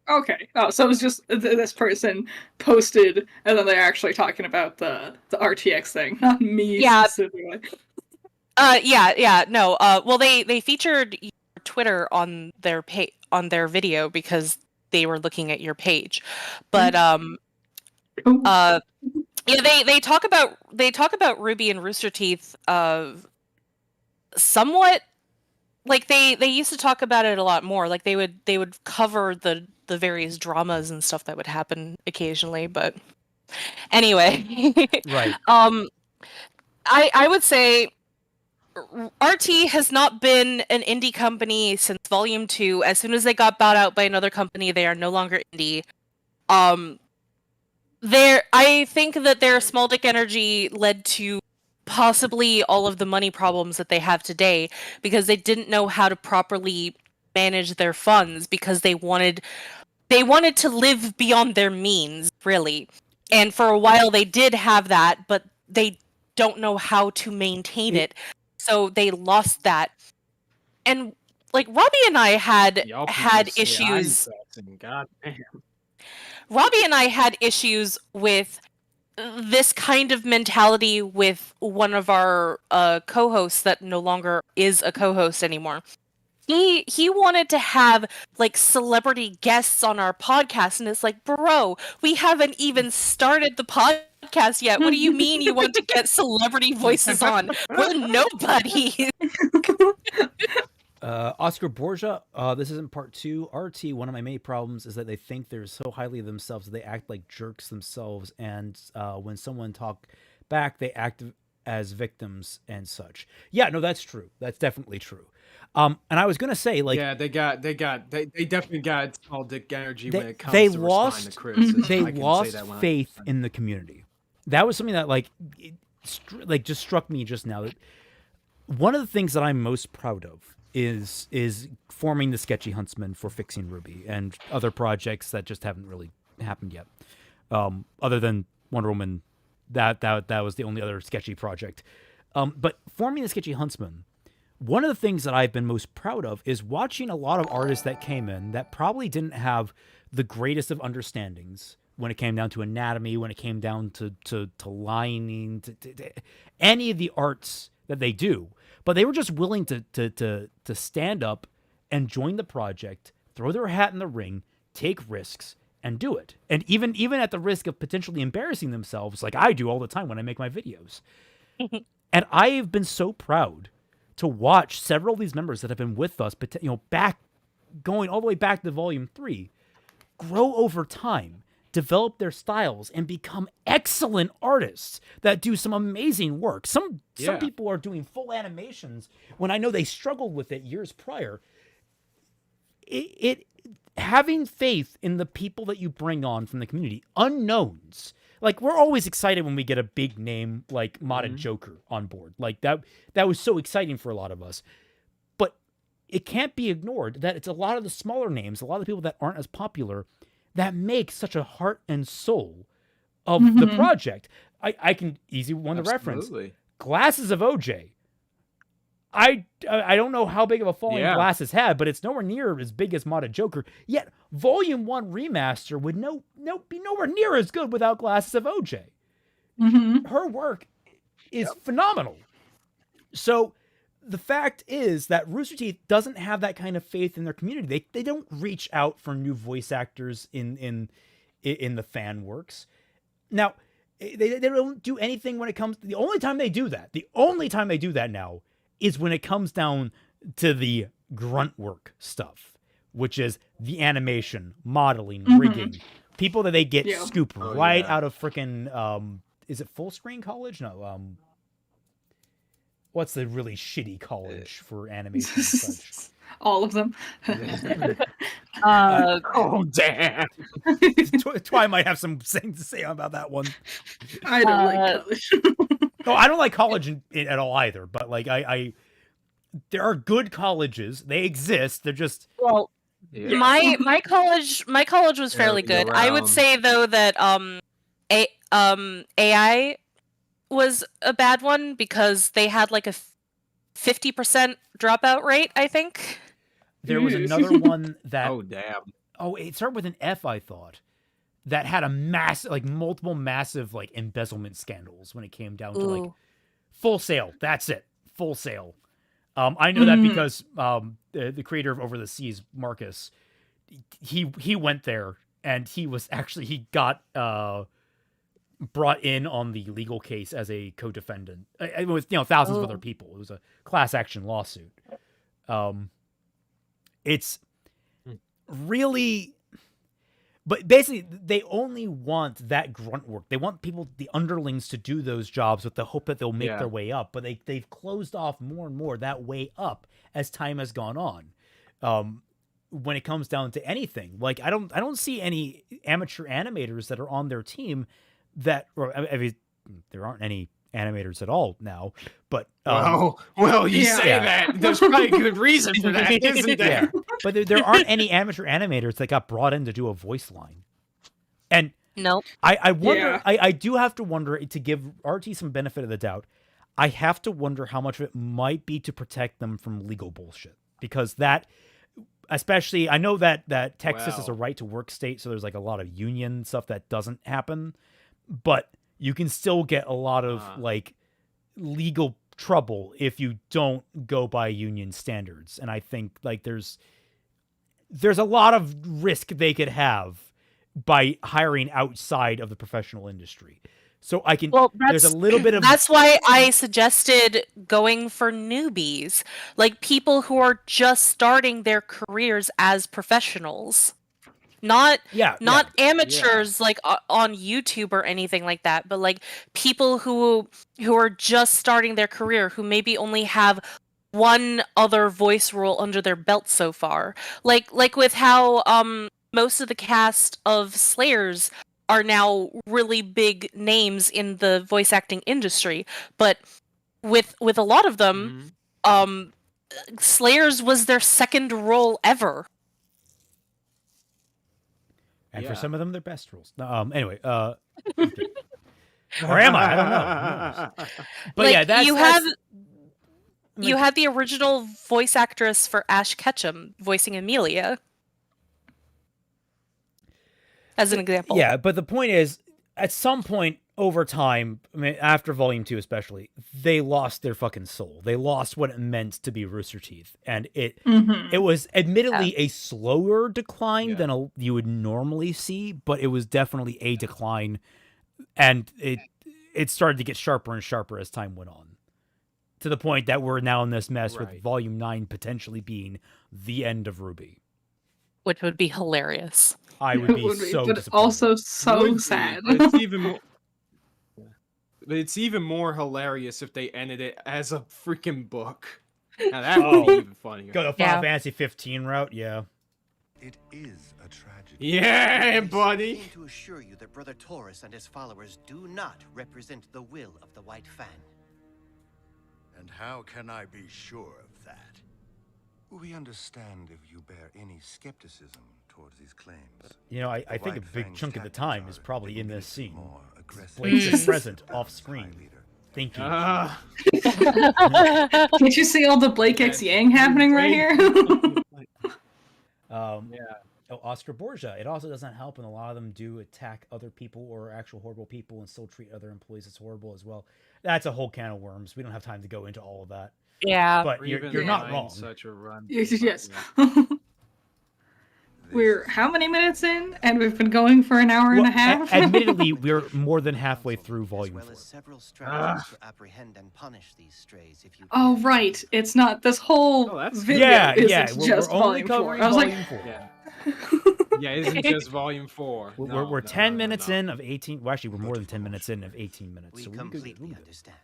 Okay. Oh, so it was just this person posted, and then they're actually talking about the RTX thing, not me specifically. No. Well, they featured your Twitter on their video because they were looking at your page, but yeah, they talk about RWBY and Rooster Teeth somewhat. Like they used to talk about it a lot more. Like they would cover the various dramas and stuff that would happen occasionally. But anyway, right. I would say RT has not been an indie company since Volume 2. As soon as they got bought out by another company, they are no longer indie. I think that their small dick energy led to possibly all of the money problems that they have today because they didn't know how to properly manage their funds because they wanted to live beyond their means, really. And for a while they did have that, but they don't know how to maintain it. So they lost that. And like Robbie and I had issues. God damn. Robbie and I had issues with this kind of mentality with one of our co-hosts that no longer is a co-host anymore. He wanted to have like celebrity guests on our podcast, and it's like, bro, we haven't even started the podcast yet. What do you mean you want to get celebrity voices on? We're nobody. Oscar Borgia, this isn't part 2. RT, one of my main problems is that they think they're so highly of themselves that they act like jerks themselves, and when someone talk back, they act as victims and such. Yeah, no, that's true. That's definitely true. And I was gonna say, like, yeah, they definitely got small dick energy when it comes to responding to criticism. They lost faith in the community. That was something that just struck me just now. That one of the things that I'm most proud of is forming the Sketchy Huntsman for fixing RWBY and other projects that just haven't really happened yet. Other than Wonder Woman, that was the only other sketchy project. But forming the Sketchy Huntsman, one of the things that I've been most proud of is watching a lot of artists that came in that probably didn't have the greatest of understandings when it came down to anatomy, when it came down to lining, to any of the arts that they do. But they were just willing to stand up and join the project, throw their hat in the ring, take risks, and do it. And even at the risk of potentially embarrassing themselves, like I do all the time when I make my videos. And I've been so proud to watch several of these members that have been with us, but going all the way back to Volume 3, grow over time, develop their styles, and become excellent artists that do some amazing work. Some people are doing full animations when I know they struggled with it years prior. Having faith in the people that you bring on from the community, unknowns. Like, we're always excited when we get a big name like Modded Joker on board. Like, that was so exciting for a lot of us. But it can't be ignored that it's a lot of the smaller names, a lot of the people that aren't as popular, that make such a heart and soul of the project. I can easily one to reference. Glasses of OJ. I don't know how big of a following Glasses had, but it's nowhere near as big as Modded Joker. Yet Volume 1 remaster would be nowhere near as good without Glasses of OJ. Her work is phenomenal. So the fact is that Rooster Teeth doesn't have that kind of faith in their community. They don't reach out for new voice actors in the fan works. Now, they don't do anything when it comes to the only time they do that now is when it comes down to the grunt work stuff, which is the animation, modeling, rigging, people that they get scooped out of freaking, is it Full Screen College? No, what's the really shitty college for animation and such? All of them. Oh, damn. Twi might have some things to say about that one. I don't like college. No, I don't like college at all either, but like there are good colleges. They exist. They're just my college was fairly good. I would say though that AI was a bad one because they had like a 50% dropout rate, I think. There was another one that it started with an F, I thought. That had a massive, like multiple massive, like embezzlement scandals when it came down to like Full Sail. That's it, Full Sail. I know that because the creator of Over the Seas, Marcus, he went there and he got brought in on the legal case as a co-defendant with thousands of other people. It was a class action lawsuit. It's really. But basically, they only want that grunt work. They want the underlings, to do those jobs with the hope that they'll make their way up. But they've closed off more and more that way up as time has gone on. When it comes down to anything, like I don't see any amateur animators that are on their team that, or I mean, there aren't any animators at all now. But well, you say that. There's probably a good reason for that, isn't there? Yeah. But there aren't any amateur animators that got brought in to do a voice line. And nope. I wonder, I do have to wonder, to give RT some benefit of the doubt, I have to wonder how much of it might be to protect them from legal bullshit. Because that, especially, I know that Texas is a right to work state, so there's like a lot of union stuff that doesn't happen. But you can still get a lot of like legal trouble if you don't go by union standards. And I think like there's a lot of risk they could have by hiring outside of the professional industry. So I can, there's a little bit of... That's why I suggested going for newbies, like people who are just starting their careers as professionals. Not amateurs like on YouTube or anything like that, but like people who are just starting their career, who maybe only have one other voice role under their belt so far. Like with how most of the cast of Slayers are now really big names in the voice acting industry, but with a lot of them, Slayers was their second role ever. And for some of them, their best roles. Anyway, or am I? I don't know. But like, you had the original voice actress for Ash Ketchum voicing Amelia, as an example. Yeah, but the point is, at some point over time, I mean, after Volume 2 especially, they lost their fucking soul. They lost what it meant to be Rooster Teeth. And it was admittedly a slower decline than you would normally see, but it was definitely a decline. And it started to get sharper and sharper as time went on. To the point that we're now in this mess with Right. Volume 9 potentially being the end of RWBY. Which would be hilarious. I would be so but disappointed. also so Would be, sad. but it's even more. But it's even more hilarious if they ended it as a freaking book. Now that would be even funnier. Go the Final Fantasy 15 route, yeah. It is a tragedy. Yeah, buddy. Came to assure you that Brother Taurus and his followers do not represent the will of the White Fang. And how can I be sure of that? We understand if you bear any skepticism towards these claims. You know, I think a White big Fang's chunk of the tactics time are is probably in this significantly scene. more aggressive. Blake's just Mm. present off High screen. leader. Thank you. Can't you see all the Blake X Yang happening right here? Oh, Oscar Borgia. It also doesn't help, and a lot of them do attack other people or actual horrible people and still treat other employees as horrible as well. That's a whole can of worms. We don't have time to go into all of that. Yeah. But you're not wrong. Such a run. Yes. We're how many minutes in, and we've been going for an hour and a half. Admittedly, we're more than halfway through Volume 4. Several strategies to apprehend and punish these strays if you Oh can. right, it's not this whole Oh, that's video. Yeah, isn't yeah. just We're only volume 4. covering I was Volume like, 4. Yeah. Yeah, it isn't just Volume 4. We're 10 minutes in of 18. Well, actually, we're more than 10 minutes in of 18 minutes. We So we're completely good. understand.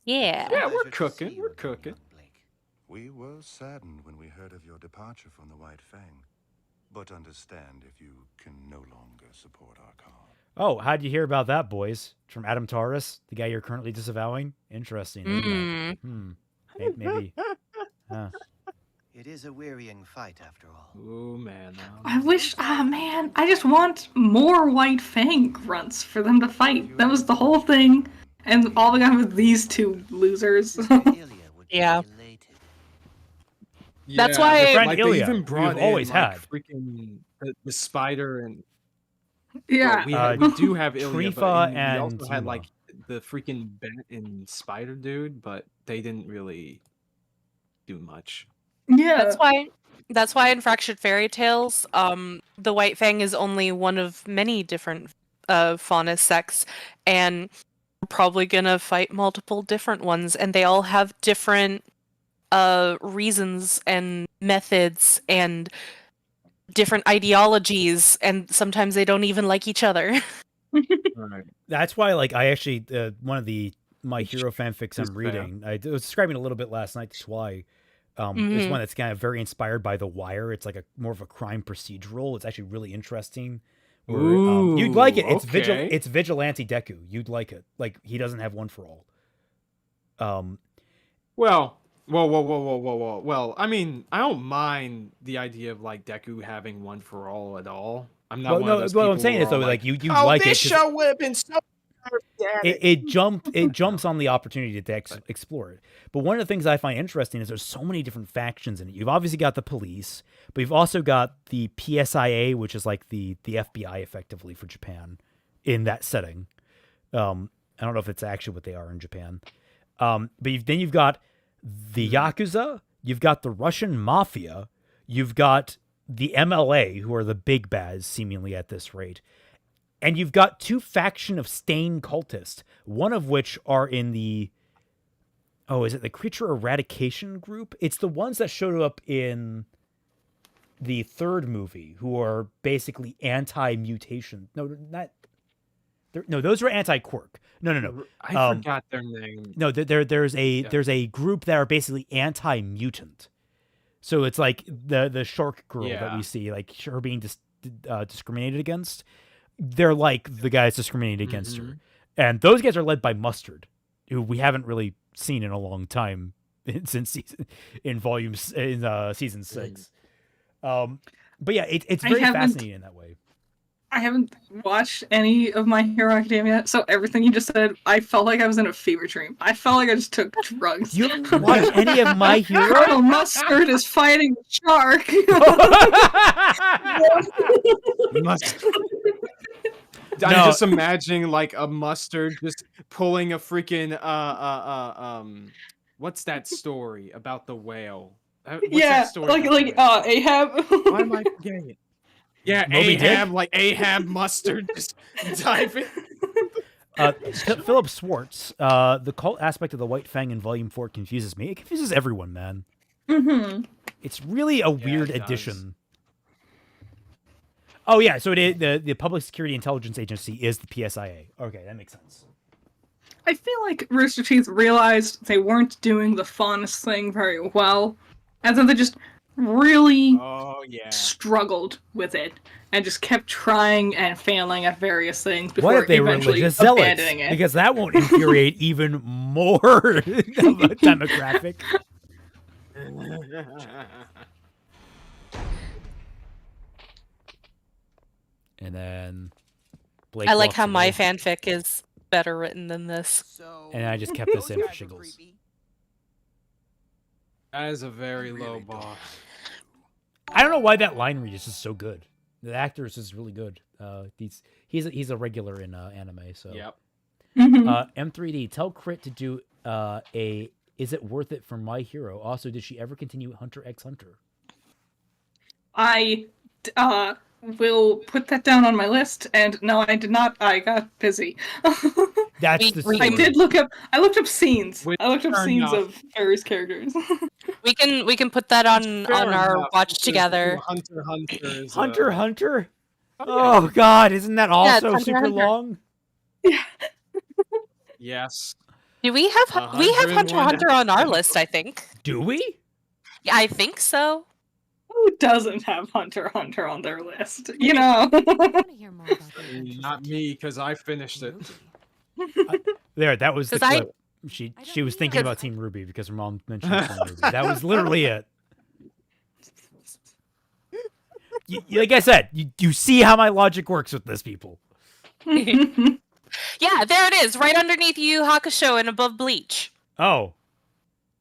Yeah. Yeah, we're Pleasure to cooking, see you we're again, cooking. young Blake. We were saddened when we heard of your departure from the White Fang, but understand if you can no longer support our cause. Oh, how'd you hear about that, boys? From Adam Taurus, the guy you're currently disavowing? Interesting. Isn't it? Maybe. Huh. It is a wearying fight after all. Oh man. I wish. Man, I just want more White Fang grunts for them to fight. That was the whole thing, and all we got was these two losers. Sister Ilya would be Yeah. elated. That's why- The friend like, Ilya, they even brought we've always in, like, had. freaking the spider and Yeah. we do have Ilya, Trifa but we and also had Tima. like the freaking bat and spider dude, but they didn't really do much. Yeah. That's why in Fractured Fairy Tales, the White Fang is only one of many different fauna sects, and we're probably gonna fight multiple different ones, and they all have different reasons and methods and different ideologies, and sometimes they don't even like each other. Right. That's why, like, I actually one of the My Which Hero fanfics is I'm fair. reading. I was describing a little bit last night to Twy. Is Mhm. one that's kind of very inspired by The Wire. It's like a more of a crime procedural. It's actually really interesting. Where, you'd like it. It's okay. it's vigilante Deku. You'd like it. Like, he doesn't have one for all. Well, whoa. Well, I mean, I don't mind the idea of like Deku having one for all at all. I'm not. Well, one of no, those what I'm people saying who is though, are like you oh, like this it. 'Cause show would have been so. it jumps on the opportunity to explore it. But one of the things I find interesting is there's so many different factions in it. You've obviously got the police, but you've also got the PSIA, which is like the FBI effectively for Japan in that setting. I don't know if it's actually what they are in Japan. But then you've got the Yakuza, you've got the Russian Mafia, you've got the MLA, who are the big bads seemingly at this rate. And you've got two faction of Stain cultists, one of which are in the, is it the Creature Eradication group? It's the ones that showed up in the third movie, who are basically anti-mutation. No, those were anti-quirk. No. I forgot their name. No, there's a group that are basically anti-mutant. So it's like the shark girl that we see, like her being discriminated against. They're like the guys discriminated against her. And those guys are led by Mustard, who we haven't really seen in a long time since season 6. But yeah, it's very fascinating in that way. I haven't watched any of My Hero Academia, so everything you just said, I felt like I was in a fever dream. I felt like I just took drugs. You haven't watched any of My Hero? Colonel Mustard is fighting a shark. I'm just imagining like a Mustard just pulling a freaking what's that story about the whale? What's that story about the whale? Ahab. Why am I forgetting it? Yeah, Moby Ahab, Dick? like Ahab Mustard just diving. Philip Swartz, the cult aspect of the White Fang in Volume 4 confuses me. It confuses everyone, man. It's really a weird addition. Oh yeah, so it is, the Public Security Intelligence Agency is the PSIA. Okay, that makes sense. I feel like Rooster Teeth realized they weren't doing the faunus thing very well, and then they just really struggled with it, and just kept trying and failing at various things before eventually abandoning it. Because that won't infuriate even more of a demographic. And then Blake I like how walks my away. fanfic is better written than this. And I just kept this in for shiggles. That is a very low bar. I don't know why that line read is just so good. The actor is just really good. He's a regular in anime. So yep. M3D, tell Crit to do a is it worth it for My Hero? Also, did she ever continue Hunter x Hunter? I will put that down on my list, and no, I did not. I got busy. That's the story. I did look up. I looked up scenes. I looked up Fair scenes enough. of various characters. We can put that on our enough, watch because together. Hunter is, Hunter? Oh god, isn't that also Hunter super Hunter. long? Yes. Do we have Hunter Hunter on our list? I think. Do we? Yeah, I think so. Who doesn't have Hunter Hunter on their list? You know. Not me, because I finished it. There, that was the 'Cause clip. She was thinking about Team RWBY because her mom mentioned Team RWBY. That was literally it. Like I said, you see how my logic works with this, people. Yeah, there it is, right underneath Yu Yu Hakusho and above Bleach. Oh.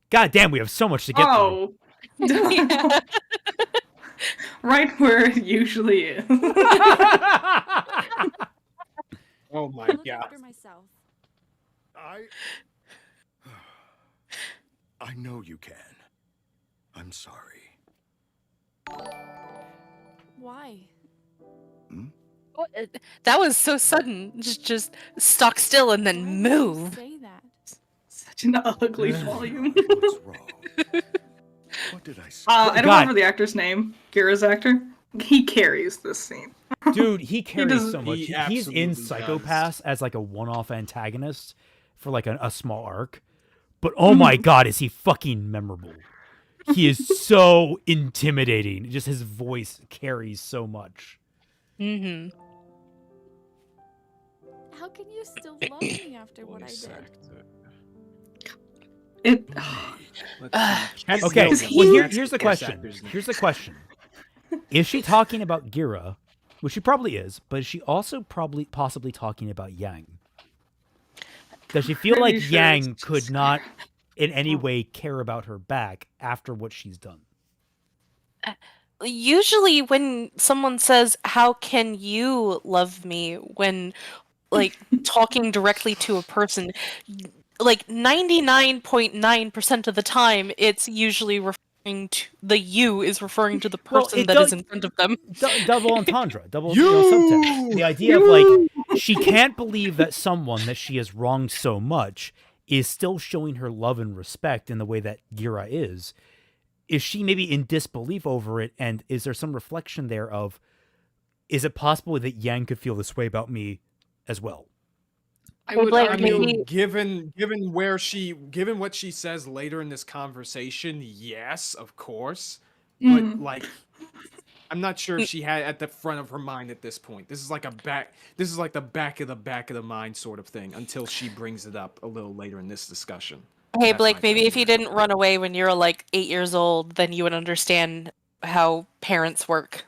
God damn, we have so much to get through. Yeah. Right where it usually is. Oh my god. I know you can. I'm sorry. Why? That was so sudden. Just stuck still and then move. Say that. Such an ugly volume. What's wrong? What did I say? I don't remember the actor's name. Gira's actor. He carries this scene. Dude, he carries so much. He He's in absolutely Psychopaths as like a one-off antagonist for like a small arc. But oh my god, is he fucking memorable. He is so intimidating. Just his voice carries so much. Mm-hmm. How can you still love me after what I did? Okay, well, here's the question. Here's the question. Is she talking about Gira? Well, she probably is, but is she also possibly talking about Yang? Does she feel like Yang could not in any way care about her back after what she's done? Usually when someone says, "How can you love me?" when like talking directly to a person, like 99.9% of the time it's usually referring to the you is referring to the person that is in front of them. Double entendre, double subtext. The idea of like she can't believe that someone that she has wronged so much is still showing her love and respect in the way that Gira is. Is she maybe in disbelief over it? And is there some reflection there of, is it possible that Yang could feel this way about me as well? I would argue, given what she says later in this conversation, yes, of course. But like, I'm not sure if she had at the front of her mind at this point. This is like the back of the mind sort of thing until she brings it up a little later in this discussion. Hey, That's Blake, my maybe thing. if you didn't run away when you were like 8 years old, then you would understand how parents work.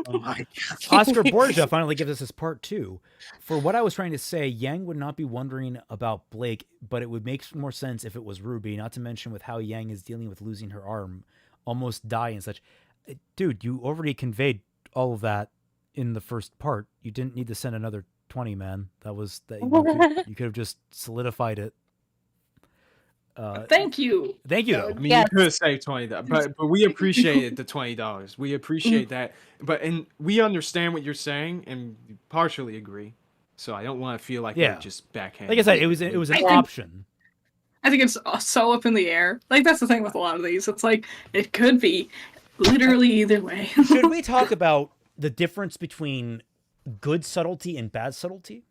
Oh my god. Oscar Borgia finally gives us his part 2. For what I was trying to say, Yang would not be wondering about Blake, but it would make more sense if it was RWBY, not to mention with how Yang is dealing with losing her arm, almost die and such. Dude, you already conveyed all of that in the first part. You didn't need to send another 20, man. You could have just solidified it. thank you. Thank you. I mean, you could have saved $20, but we appreciated the $20. We appreciate that, and we understand what you're saying, and we partially agree. So I don't want to feel like Yeah. we're just backhand. Like I said, it was an option. I think it's so up in the air. Like, that's the thing with a lot of these. It's like, it could be literally either way. Should we talk about the difference between good subtlety and bad subtlety?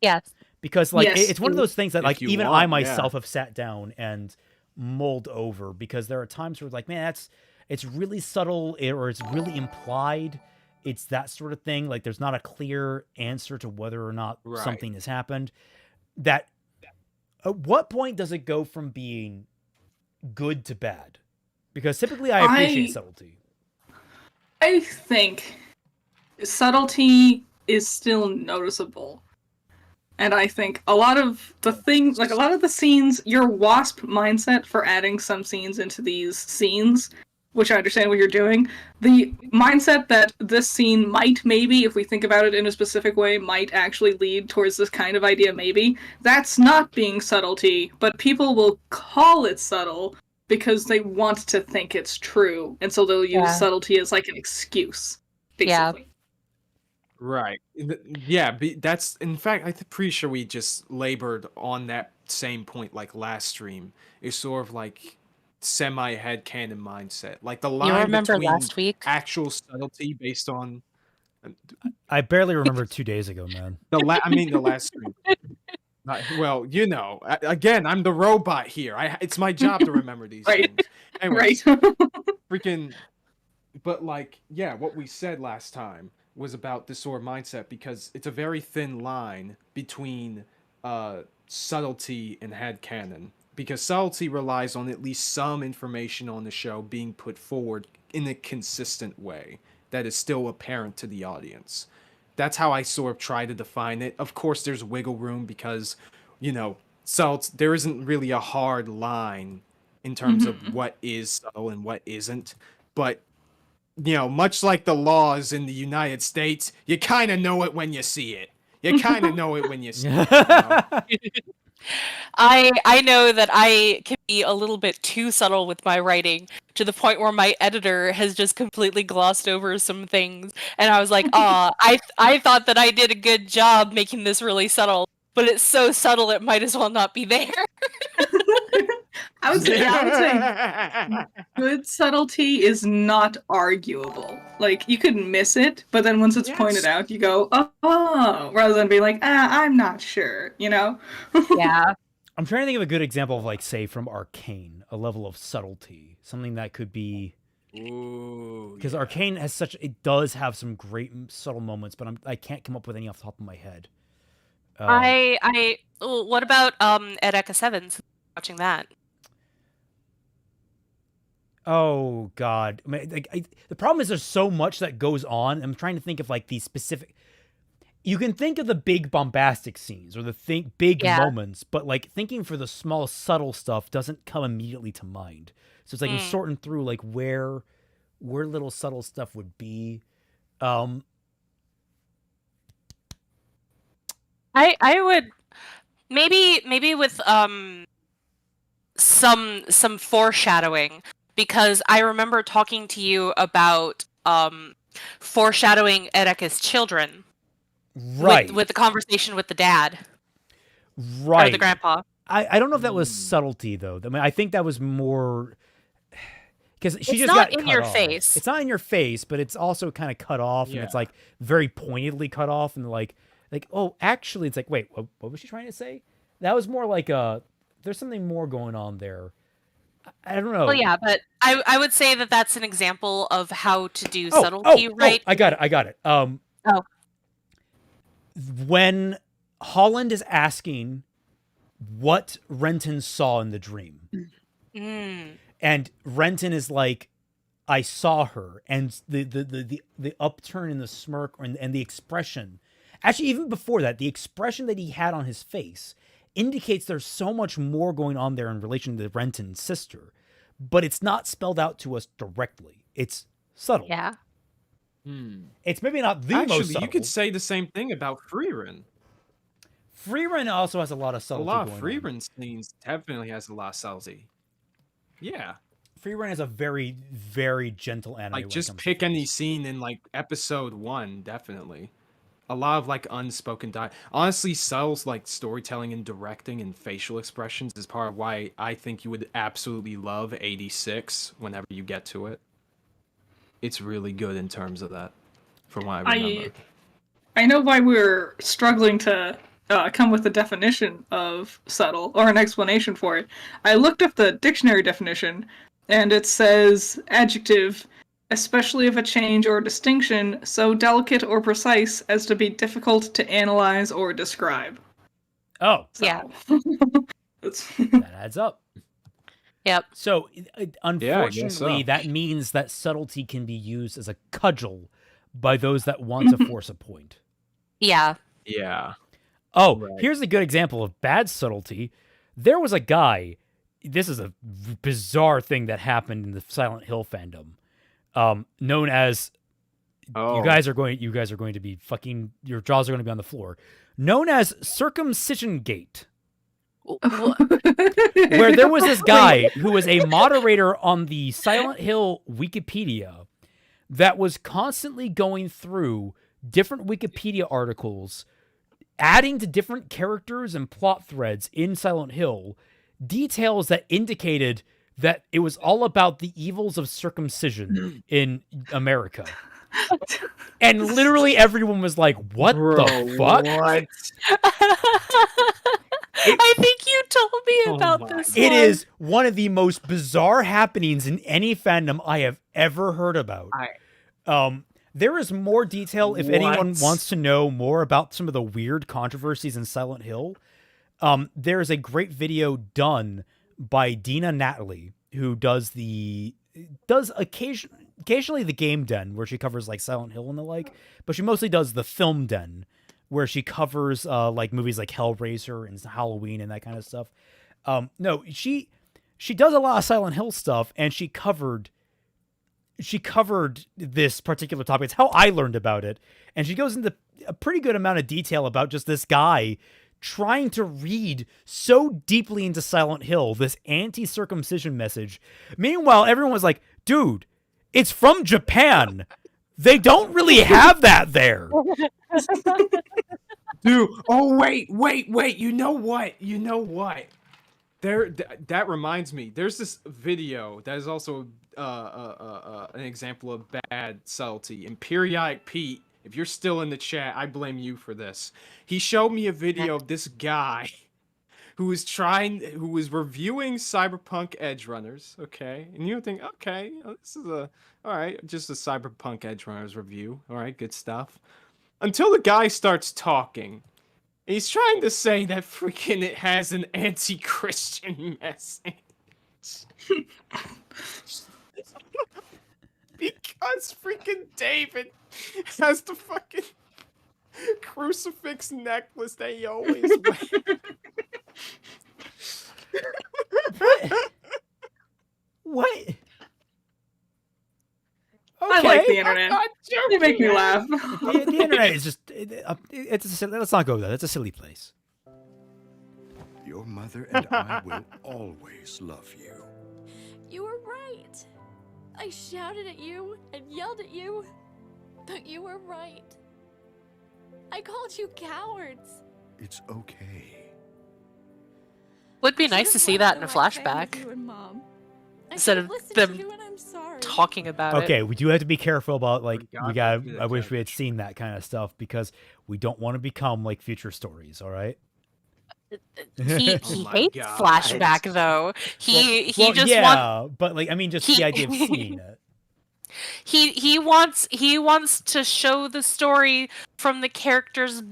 Yes. Because, like, Yes. it's one of those things that, like, you even want, I myself have sat down and mulled over, because there are times where, like, man, it's really subtle, or it's really implied. It's that sort of thing. Like, there's not a clear answer to whether or not something has happened. That, at what point does it go from being good to bad? Because typically I appreciate subtlety. I think subtlety is still noticeable. And I think a lot of the things, like a lot of the scenes, your Wasp mindset for adding some scenes into these scenes, which I understand what you're doing, the mindset that this scene might maybe, if we think about it in a specific way, might actually lead towards this kind of idea maybe, that's not being subtlety, but people will call it subtle because they want to think it's true, and so they'll use subtlety as like an excuse, basically. Yeah. Right. Yeah, that's, in fact, I'm pretty sure we just labored on that same point like last stream. It's sort of like semi-headcanon mindset. Like the line remember between last week? actual subtlety based on... I barely remember 2 days ago, man. the last stream. Well, you know, again, I'm the robot here. It's my job to remember these things. Anyways, freaking... But, like, yeah, what we said last time was about this sort of mindset, because it's a very thin line between subtlety and headcanon. Because subtlety relies on at least some information on the show being put forward in a consistent way that is still apparent to the audience. That's how I sort of try to define it. Of course, there's wiggle room because, you know, there isn't really a hard line in terms of what is subtle and what isn't. But, you know, much like the laws in the United States, you kind of know it when you see it. You kind of know it when you see it. You know? I know that I can be a little bit too subtle with my writing, to the point where my editor has just completely glossed over some things, and I was like, I thought that I did a good job making this really subtle, but it's so subtle it might as well not be there. I would say good subtlety is not arguable. Like, you could miss it, but then once it's pointed out, you go, oh, rather than being like, I'm not sure, you know? Yeah. I'm trying to think of a good example of, like, say, from Arcane, a level of subtlety. Something that could be... Because Arcane has it does have some great subtle moments, but I can't come up with any off the top of my head. What about Edeka 7's? Watching that. Oh God! I mean, the problem is there's so much that goes on. I'm trying to think of like these specific. You can think of the big bombastic scenes or the big moments, but like thinking for the small subtle stuff doesn't come immediately to mind. So it's like I'm sorting through like where little subtle stuff would be. I would maybe with some foreshadowing, because I remember talking to you about foreshadowing Edeka's children. Right. With the conversation with the dad. Right. Or the grandpa. I don't know if that was subtlety though. I mean, I think that was more because she it's just not got in cut your off. face. It's not in your face, but it's also kind of cut off, and it's like very pointedly cut off, and like oh, actually, it's like wait, what was she trying to say? That was more like there's something more going on there. I don't know. Well, yeah, but I would say that that's an example of how to do subtlety right. I got it. When Holland is asking what Renton saw in the dream, and Renton is like, "I saw her," and the upturn in the smirk and the expression. Actually, even before that, the expression that he had on his face indicates there's so much more going on there in relation to Renton's sister, but it's not spelled out to us directly. It's subtle. Yeah. It's maybe not the most subtle. You could say the same thing about FRWBY. FRWBY also has a lot of subtlety. A lot of FRWBY scenes definitely has a lot of subtlety. Yeah. FRWBY is a very, very gentle anime. Like, just pick any scene in, like, episode 1, definitely. a lot of like unspoken honestly, Subtle's like storytelling and directing and facial expressions is part of why I think you would absolutely love 86 whenever you get to it. It's really good in terms of that, from what I remember. I know why we're struggling to come with a definition of subtle, or an explanation for it. I looked up the dictionary definition, and it says adjective, especially of a change or distinction so delicate or precise as to be difficult to analyze or describe. Oh. Yeah. That adds up. Yep. So, unfortunately, so. that means that subtlety can be used as a cudgel by those that want to force a point. Yeah. Yeah. Oh, Right. Here's a good example of bad subtlety. There was a guy, this is a bizarre thing that happened in the Silent Hill fandom, known as, you guys are going to be fucking, your jaws are going to be on the floor, known as Circumcision Gate. Where there was this guy who was a moderator on the Silent Hill Wikipedia that was constantly going through different Wikipedia articles, adding to different characters and plot threads in Silent Hill details that indicated that it was all about the evils of circumcision in America. And literally everyone was like, what the fuck? What? I think you told me about this It one. is one of the most bizarre happenings in any fandom I have ever heard about. There is more detail if anyone wants to know more about some of the weird controversies in Silent Hill. There is a great video done by Dina Natalie, who does occasionally the Game Den, where she covers like Silent Hill and the like, but she mostly does the Film Den, where she covers like movies like Hellraiser and Halloween and that kind of stuff. No, she does a lot of Silent Hill stuff, and she covered this particular topic. It's how I learned about it, and she goes into a pretty good amount of detail about just this guy trying to read so deeply into Silent Hill, this anti-circumcision message. Meanwhile, everyone was like, dude, it's from Japan. They don't really have that there. Dude, oh wait, you know what? That reminds me. There's this video that is also an example of bad subtlety. And Periodic Pete, if you're still in the chat, I blame you for this. He showed me a video of this guy who was reviewing Cyberpunk Edge Runners, okay? And you would think, okay, this is all right, just a Cyberpunk Edge Runners review. All right, good stuff. Until the guy starts talking. He's trying to say that freaking it has an anti-Christian message. Because freaking David has the fucking crucifix necklace that he always wears. What? I like the internet. They make me laugh. The internet is just, let's not go there. It's a silly place. Your mother and I will always love you. You were right. I shouted at you and yelled at you, but you were right. I called you cowards. It's okay. Would be nice to see that in a flashback. Instead of them talking about it. Okay, we do have to be careful about, like, I wish judge. we had seen that kind of stuff, because we don't want to become like future stories, all right? He Oh my hates God. flashback though. He just yeah, but like, I mean, just the idea of seeing it. He wants to show the story from the characters'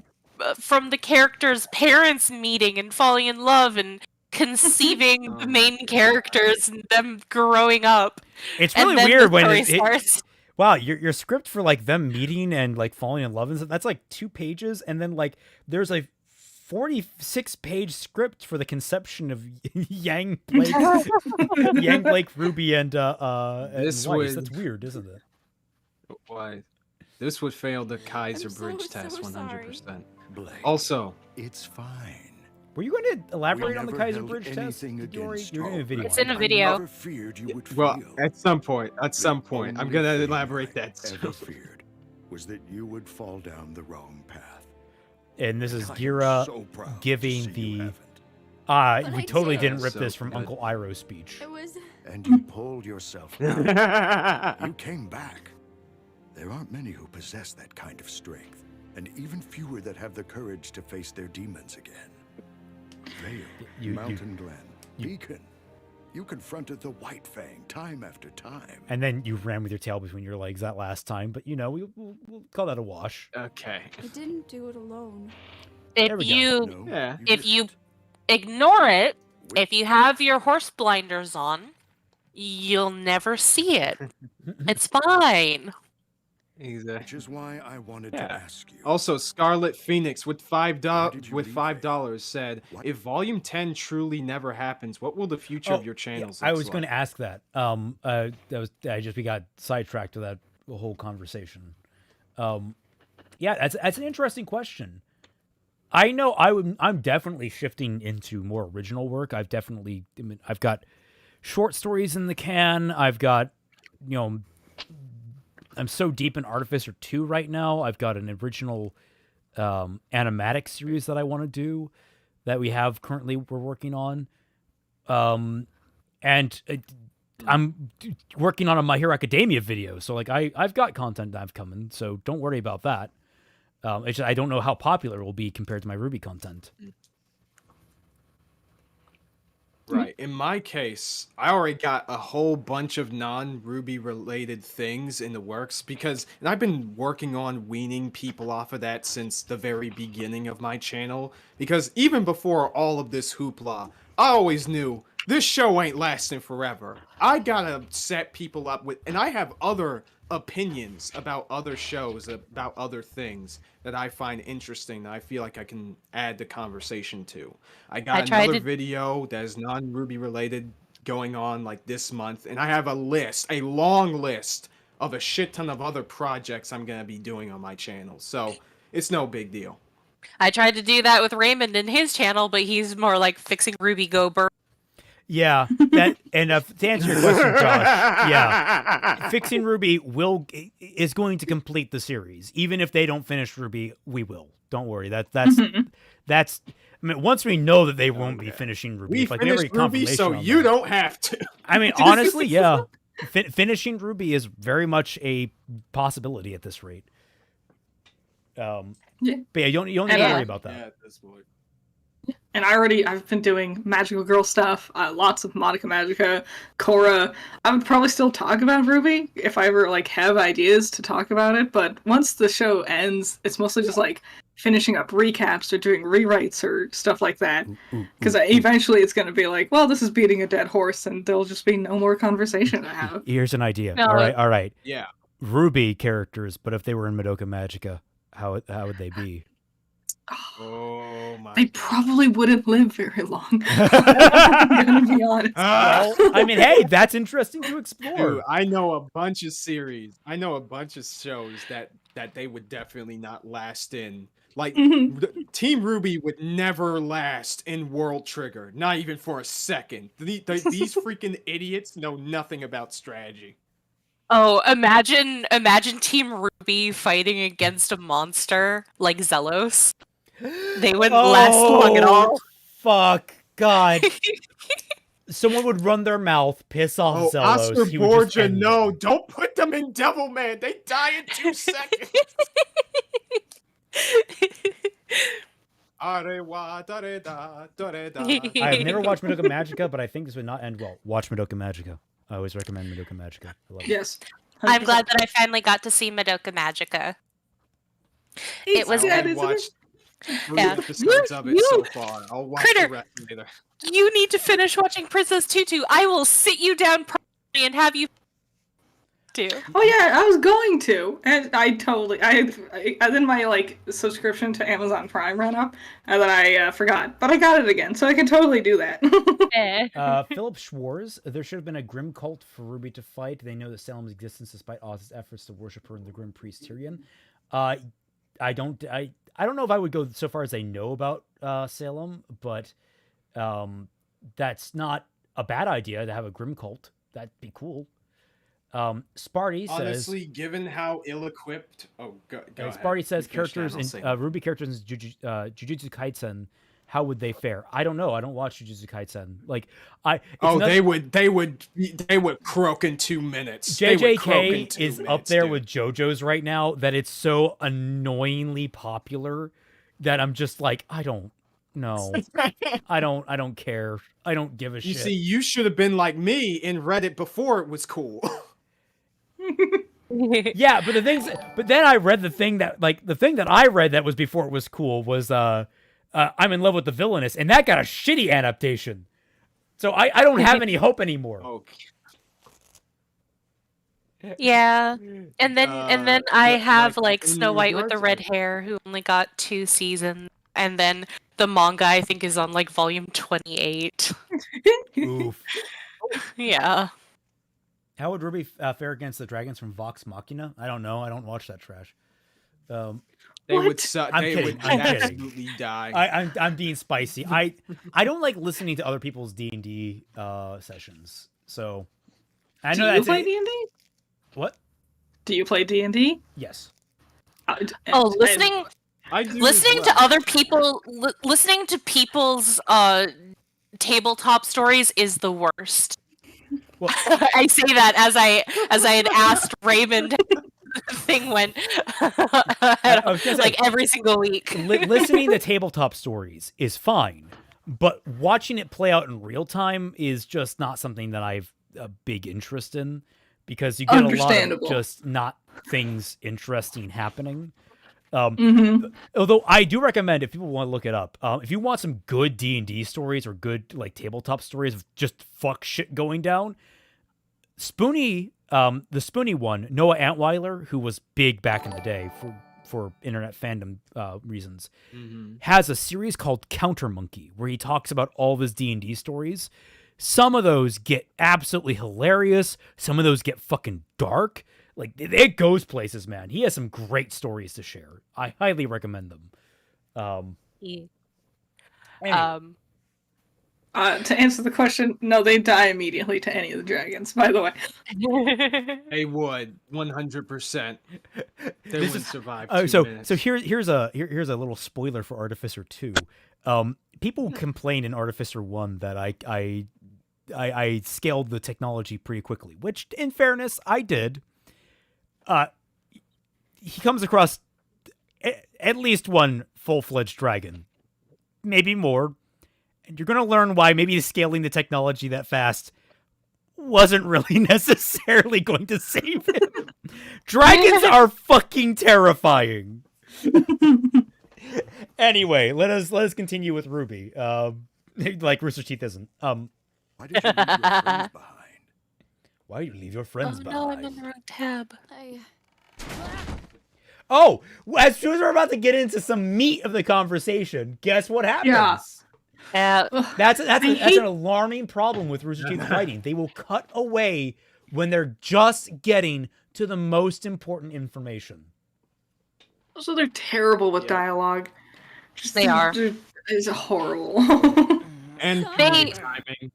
parents meeting and falling in love and conceiving the main characters and them growing up. It's And really then weird the when story it starts. wow, your script for like them meeting and like falling in love and stuff, that's like 2 pages, and then like there's a 46-page script for the conception of Yang Blake, RWBY, and This Weiss. would- That's weird, isn't it? Why? This would fail the Kaiser so, bridge so test sorry. 100%. Blake, Also, it's fine. Were you going to elaborate We on the never Kaiser held bridge test? anything Did you already- against you're in a our video. It's in a blood. video. I never feared you would well, feel at some point, the I'm gonna only elaborate thing that I ever too. feared was that you would fall down the wrong path. And this is I am Gira so proud to giving see you the... haven't. we I totally did. didn't rip So this from good. Uncle Iroh's speech. It was. And you pulled yourself out. You came back. There aren't many who possess that kind of strength, and even fewer that have the courage to face their demons again. Vale, Mountain Glen, Beacon. You confronted the White Fang time after time. And then you ran with your tail between your legs that last time, but you know, we'll call that a wash. Okay. I didn't do it alone. There we If you No, Yeah. if you didn't. ignore it, if you have your horse blinders on, you'll never see it. It's fine. Exactly. Which is why I wanted Yeah. to ask you. Also, Scarlet Phoenix with Why did you leave $5 said, What? "If Volume 10 truly never happens, what will the future of your channels I look was like?" going to ask that. We got sidetracked to that whole conversation. Yeah, that's an interesting question. I know I'm definitely shifting into more original work. I've got short stories in the can. I've got, I'm so deep in Artificer 2 right now. I've got an original animatic series that I want to do that we're working on. And I'm working on a My Hero Academia video. So like I've got content that I've coming, so don't worry about that. It's just, I don't know how popular it will be compared to my RWBY content. Right. In my case, I already got a whole bunch of non-RWBY related things in the works and I've been working on weaning people off of that since the very beginning of my channel. Because even before all of this hoopla, I always knew this show ain't lasting forever. I gotta set people up with, and I have other opinions about other shows, about other things that I find interesting that I feel like I can add the conversation to. I got another video that is non-RWBY related going on like this month, and I have a long list of a shit ton of other projects I'm gonna be doing on my channel. So it's no big deal. I tried to do that with Raymond in his channel, but he's more like fixing Ruby Go Burn. Yeah, to answer your question, Josh, yeah, fixing RWBY is going to complete the series. Even if they don't finish RWBY, we will. Don't worry. That's. I mean, once we know that they won't be finishing RWBY, We like finished RWBY, so you don't have to. I mean, honestly, yeah, finishing RWBY is very much a possibility at this rate. Yeah, but yeah, you don't need to worry about that. Yeah, at this point. And I've been doing Magical Girl stuff, lots of Monica Magica, Korra. I would probably still talk about RWBY if I ever have ideas to talk about it, but once the show ends, it's mostly just finishing up recaps or doing rewrites or stuff like that. Because eventually it's going to be like, well, this is beating a dead horse, and there'll just be no more conversation to have. Here's an idea. No. All right. Yeah. RWBY characters, but if they were in Madoka Magica, how would they be? Oh my! They probably wouldn't live very long. I'm gonna be honest. Well, I mean, hey, that's interesting to explore. Dude, I know a bunch of series. I know a bunch of shows that they would definitely not last in. Like Team RWBY would never last in World Trigger, not even for a second. These freaking idiots know nothing about strategy. Oh, imagine Team RWBY fighting against a monster like Zelos. They wouldn't last long at all. Fuck, God. Someone would run their mouth, piss off Zelos. Oscar He would just Borgia, end no, it. don't put them in Devilman. They die in 2 seconds. I've never watched Madoka Magica, but I think this would not end well. Watch Madoka Magica. I always recommend Madoka Magica. I love it. Yes. 100%. I'm glad that I finally got to see Madoka Magica. It was I watched 3 Yeah. episodes of it so far. I'll watch Critter. the rest later. You need to finish watching Princess Tutu. I will sit you down properly and have you do. Oh yeah, I was going to, and then my subscription to Amazon Prime ran up, and then I forgot, but I got it again, so I can totally do that. Philip Schwartz, there should have been a Grim cult for RWBY to fight. They know that Salem's existence despite Oz's efforts to worship her in the Grim Priest Tyrion. I don't know if I would go so far as I know about Salem, but that's not a bad idea to have a Grim cult. That'd be cool. Sparty says. Honestly, given how ill-equipped. Oh, go ahead. Sparty says You finish that, characters I'll in say- RWBY characters in Jujutsu Kaisen. How would they fare? I don't know. I don't watch Jujutsu Kaisen. Like they would croak in 2 minutes. JJK is up there with JoJo's right now. That it's so annoyingly popular that I'm just like, I don't know. I don't care. I don't give a shit. You see, you should have been like me and read it before it was cool. Yeah, but then I read the thing that I read that was before it was cool was I'm in love with the villainess, and that got a shitty adaptation. So I don't have any hope anymore. Okay. Yeah, and then I have like in Snow White with the regards- red hair, who only got 2 seasons, and then the manga I think is on like volume 28. Oof. Yeah. How would RWBY fare against the dragons from Vox Machina? I don't know. I don't watch that trash. They would suck. I'm They kidding, would I'm kidding. absolutely die. I'm being spicy. I don't like listening to other people's D&D sessions. So I know Do you that's play D&D? What? Do you play D&D? Yes. Listening I do listening as to well. other people listening to people's tabletop stories is the worst. Well, I say that as I had asked Raymond the thing went I was gonna say, like every single week. Listening to tabletop stories is fine, but watching it play out in real time is just not something that I've a big interest in, because you get a lot of Understandable. just not things interesting happening. Mm-hmm. Although I do recommend, if people want to look it up, if you want some good D&D stories or good like tabletop stories of just fuck shit going down, Spoonie, the Spoonie one, Noah Antweiler, who was big back in the day for internet fandom reasons, has a series called Counter Monkey, where he talks about all of his D&D stories. Some of those get absolutely hilarious. Some of those get fucking dark. Like, it goes places, man. He has some great stories to share. I highly recommend them. Anyway. To answer the question, no, they die immediately to any of the dragons, by the way. They would 100%. They would survive. So here's a little spoiler for Artificer 2. People complained in Artificer 1 that I scaled the technology pretty quickly, which in fairness I did. He comes across at least one full-fledged dragon, maybe more. And you're going to learn why maybe scaling the technology that fast wasn't really necessarily going to save him. Dragons are fucking terrifying. Anyway, let us continue with RWBY. Like Rooster Teeth isn't. Why did you leave your friends behind? Why do you leave your friends Oh behind? no, I'm on the wrong tab. Oh, as soon as we're about to get into some meat of the conversation, guess what happens? Yeah. That's an alarming problem with Rooster Teeth fighting. They will cut away when they're just getting to the most important information. Also, they're terrible with dialogue. They are. It's horrible. And They timing.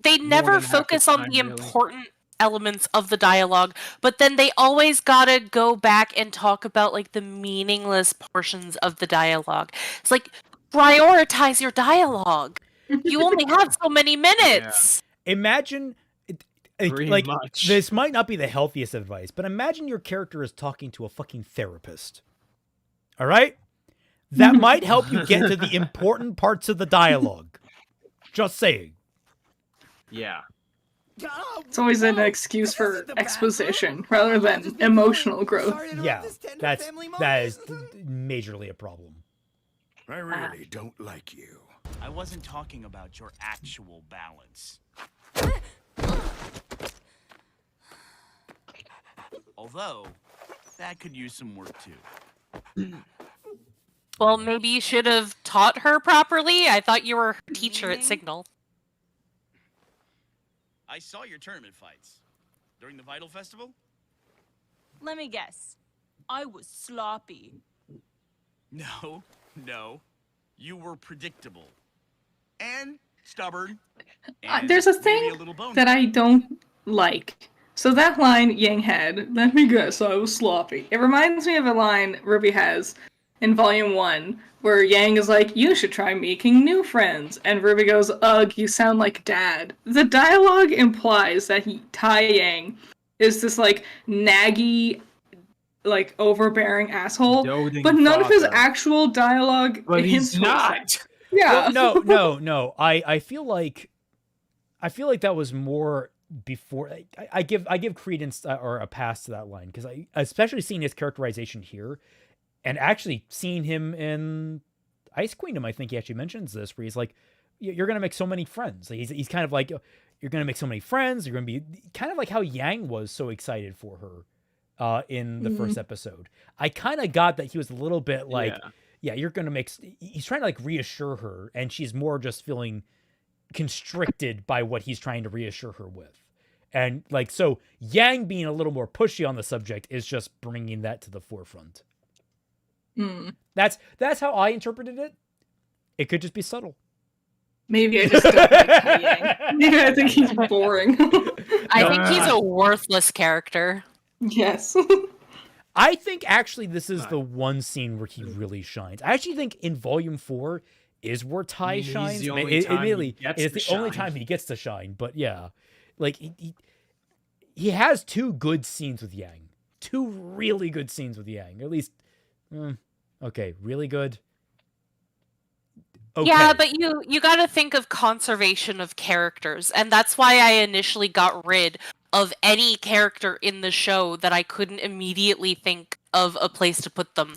They never focus on the important elements of the dialogue, but then they always gotta go back and talk about like the meaningless portions of the dialogue. It's like, prioritize your dialogue. You only have so many minutes. Yeah. Imagine, like, this might not be the healthiest advice, but imagine your character is talking to a fucking therapist. All right? That might help you get to the important parts of the dialogue. Just saying. Yeah. It's always an excuse for exposition rather than emotional growth. Yeah, that is majorly a problem. I really don't like you. I wasn't talking about your actual balance. Although, that could use some work too. Well, maybe you should have taught her properly. I thought you were her teacher at Signal. I saw your tournament fights. During the Vital Festival? Let me guess. I was sloppy. No. You were predictable. And stubborn. And There's a maybe thing little bone that I don't like So that line Yang had, let me guess, I was sloppy. It reminds me of a line RWBY has in Volume 1, where Yang is like, you should try making new friends. And RWBY goes, ugh, you sound like dad. The dialogue implies that Tai Yang is this, like, naggy, like, overbearing asshole, Doting but none of his father. actual dialogue But hints he's towards not. that. Yeah. Well, no. I feel like that was more before. I give credence or a pass to that line because especially seeing his characterization here, and actually seeing him in Ice Queendom. I think he actually mentions this where he's like, "You're gonna make so many friends." He's kind of like, "You're gonna make so many friends. You're gonna be kind of like how Yang was so excited for her in the first episode." I kind of got that he was a little bit like. Yeah, you're gonna make. He's trying to like reassure her, and she's more just feeling constricted by what he's trying to reassure her with, and like so, Yang being a little more pushy on the subject is just bringing that to the forefront. That's how I interpreted it. It could just be subtle. Maybe I just don't like Tai Yang. Maybe I think he's boring. I think he's a worthless character. Yes. I think actually this is the one scene where he really shines. I actually think in Volume 4 is where Tai shines. It is the only time he gets to shine. But yeah, like he has two good scenes with Yang, two really good scenes with Yang. At least, okay, really good. Okay. Yeah, but you got to think of conservation of characters, and that's why I initially got rid of any character in the show that I couldn't immediately think of a place to put them,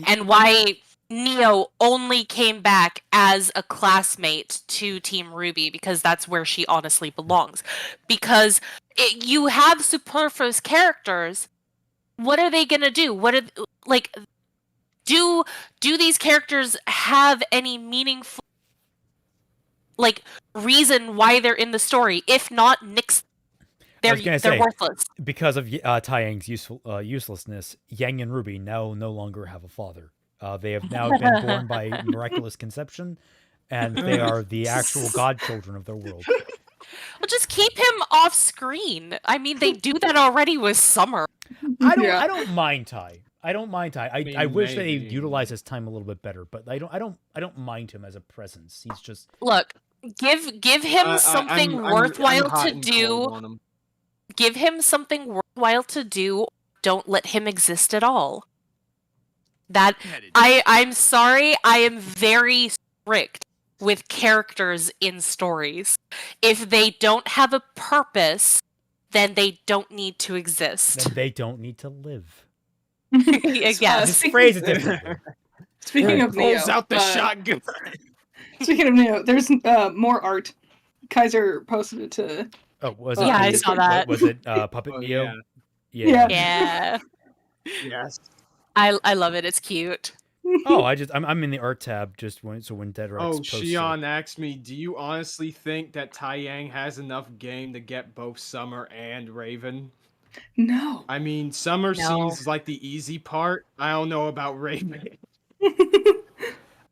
and why Neo only came back as a classmate to Team RWBY, because that's where she honestly belongs. Because you have superfluous characters, what are they gonna do? Do these characters have any meaningful reason why they're in the story? If not, nix. They're worthless. Because of Tai Yang's uselessness, Yang and RWBY now no longer have a father. They have now been born by miraculous conception, and they are the actual godchildren of their world. Well, just keep him off screen. I mean, they do that already with Summer. I don't mind Tai. I wish they utilize his time a little bit better, but I don't mind him as a presence. He's just give him something worthwhile to do. Give him something worthwhile to do. Don't let him exist at all. I'm sorry, I am very strict with characters in stories. If they don't have a purpose, then they don't need to exist. Then they don't need to live. Yes. Just phrase it differently. Speaking of Neo, pulls out the shotgun. Speaking of Neo, there's more art. Kaiser posted it to. Oh, was it? Yeah, I saw that. Was it Puppet Neo? Yeah. Yes. I love it. It's cute. Oh, I'm in the art tab just when Dead Rights posts Shion asked me, do you honestly think that Tai Yang has enough game to get both Summer and Raven? No. I mean, Summer seems like the easy part. I don't know about Raven.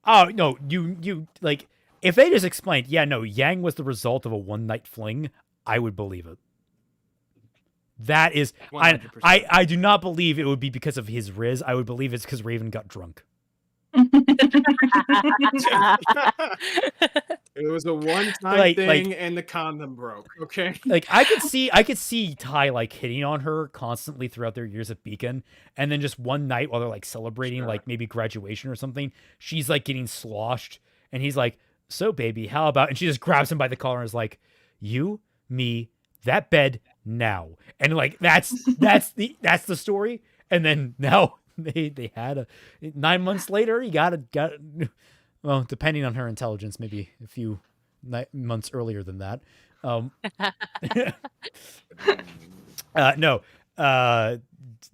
Oh, no, you like, if they just explained, Yang was the result of a one-night fling, I would believe it. That is, I do not believe it would be because of his Riz. I would believe it's because Raven got drunk. It was a one-time thing, and the condom broke. Okay. Like I could see Tai like hitting on her constantly throughout their years at Beacon, and then just one night while they're like celebrating like maybe graduation or something, she's like getting sloshed, and he's like, "So baby, how about?" And she just grabs him by the collar and is like, "You, me, that bed now." And like that's the story. And then now they had 9 months later, he got well, depending on her intelligence, maybe a few months earlier than that. No,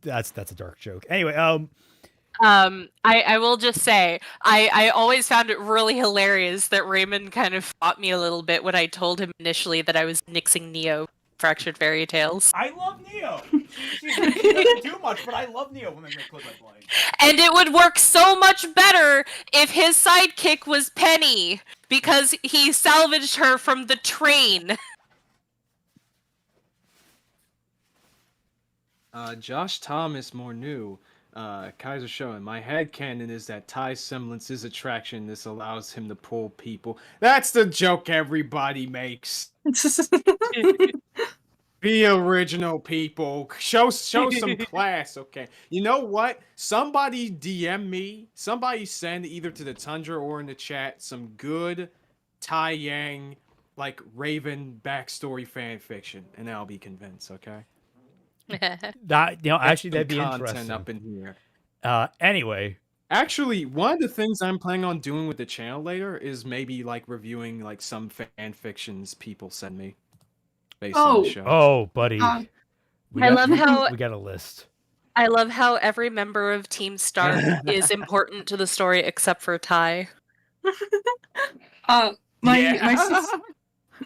that's a dark joke. Anyway, I will just say, I always found it really hilarious that Raymond kind of fought me a little bit when I told him initially that I was nixing Neo Fractured Fairy Tales. I love Neo. She doesn't do much, but I love Neo when they make clip like mine. And it would work so much better if his sidekick was Penny, because he salvaged her from the train. Josh Thomas, more new. Kaiser showing. My headcanon is that Ty's semblance is attraction. This allows him to pull people. That's the joke everybody makes. Be original, people. Show some class, okay? You know what? Somebody DM me. Somebody send either to the Tundra or in the chat some good Tai Yang, like Raven backstory fan fiction, and I'll be convinced, okay? That actually that'd be content interesting. up in here. Anyway, actually, one of the things I'm planning on doing with the channel later is maybe like reviewing like some fan fictions people send me based on the show. Oh, buddy, I love how we got a list. I love how every member of Team Stark is important to the story except for Ty.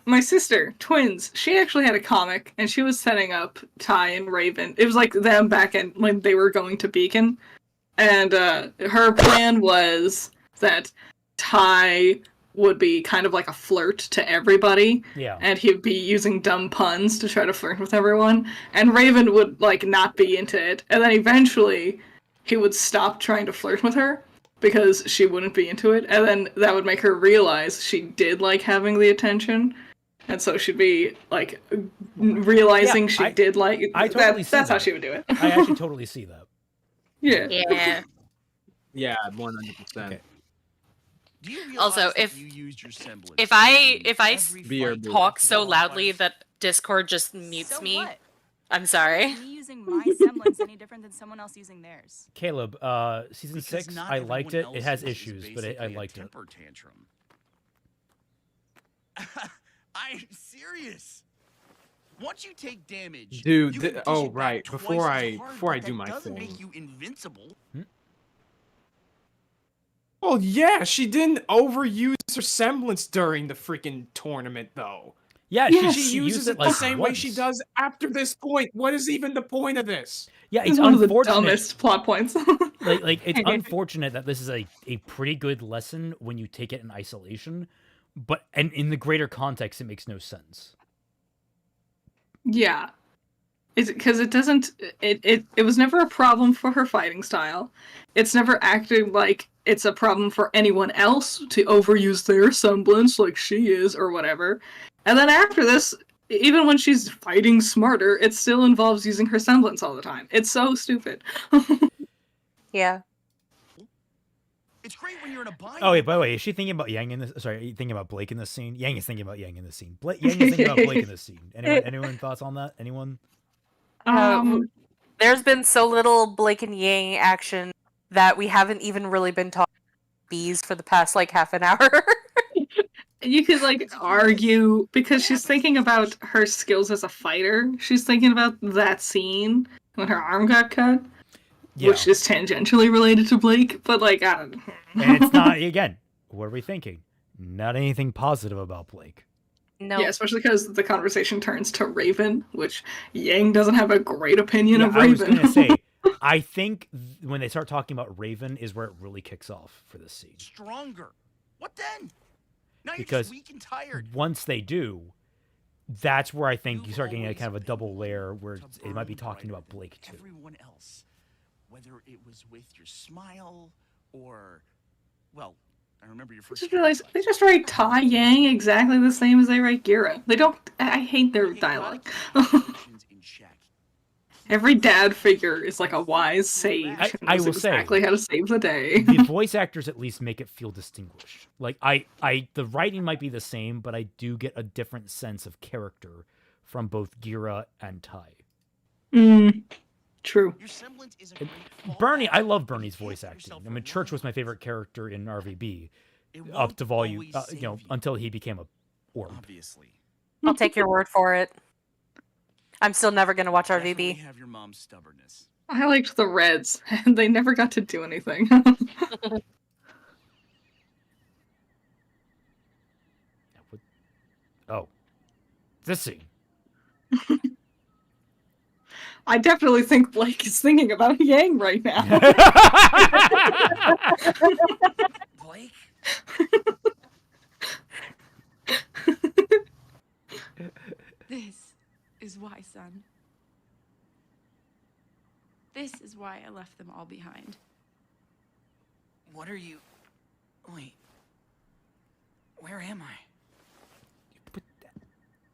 My sister, twins, she actually had a comic, and she was setting up Ty and Raven. It was like them back when they were going to Beacon. And her plan was that Ty would be kind of like a flirt to everybody. Yeah. And he'd be using dumb puns to try to flirt with everyone. And Raven would, like, not be into it. And then eventually, he would stop trying to flirt with her because she wouldn't be into it. And then that would make her realize she did like having the attention. And so she'd be, like, realizing she did like it. I totally see that's how that. she would do it. I actually totally see that. Yeah. Yeah. Yeah, 100%. Okay. Do you realize Also, that you used your semblance if I BRB. talk so loudly that Discord just mutes me, I'm sorry. Me using my semblance any different than someone else using theirs? Caleb, season 6, not I liked it. everyone It has else's is issues, but I basically a liked it. temper tantrum. I'm serious. Once you take damage, Dude, you can dish oh it back right. twice Before as I hard, but do that my doesn't thing. make you invincible. Well, yeah, she didn't overuse her semblance during the freaking tournament, though. Yeah, she uses it like the same way she once. does after this point. What is even the point of this? Yeah, it's one of the unfortunate. dumbest plot points. like it's unfortunate that this is a pretty good lesson when you take it in isolation, and in the greater context, it makes no sense. Yeah. Because it doesn't. It was never a problem for her fighting style. It's never acted like it's a problem for anyone else to overuse their semblance like she is or whatever. And then after this, even when she's fighting smarter, it still involves using her semblance all the time. It's so stupid. Yeah. It's great when you're in a bind. Oh wait, by the way, is she thinking about Yang in this? Sorry, are you thinking about Blake in this scene? Yang is thinking about Yang in this scene. Yang is thinking about Blake in this scene. Anyone thoughts on that? Anyone? There's been so little Blake and Yang action that we haven't even really been talking bees for the past like half an hour. You could like argue because she's thinking about her skills as a fighter. She's thinking about that scene when her arm got cut, which is tangentially related to Blake. But like, I don't know. And it's not again. What are we thinking? Not anything positive about Blake. No. Yeah, especially because the conversation turns to Raven, which Yang doesn't have a great opinion of I was Raven. gonna say, I think when they start talking about Raven is where it really kicks off for this scene. Stronger. What then? Now you're Because just weak and tired. once they do, that's where I think you start getting a kind of a double layer where it might be talking about Blake too. Everyone else, whether it was with your smile or, well, I remember your I first. just realized they just write Tai Yang exactly the same as they write Gira. They don't. I hate their dialogue. Every dad figure is like a wise sage. I will exactly say how to save the day. the voice actors at least make it feel distinguished. Like the writing might be the same, but I do get a different sense of character from both Gira and Tai. True. Bernie, I love Bernie's voice acting. I mean, Church was my favorite character in RWBY up to volume, until he became a orb. Obviously. I'll take your word for it. I'm still never gonna watch RWBY. Have your mom's stubbornness. I liked the Reds, and they never got to do anything. Oh, this scene. I definitely think Blake is thinking about Yang right now. Blake? This is why, son. This is why I left them all behind. What are you... Wait. Where am I?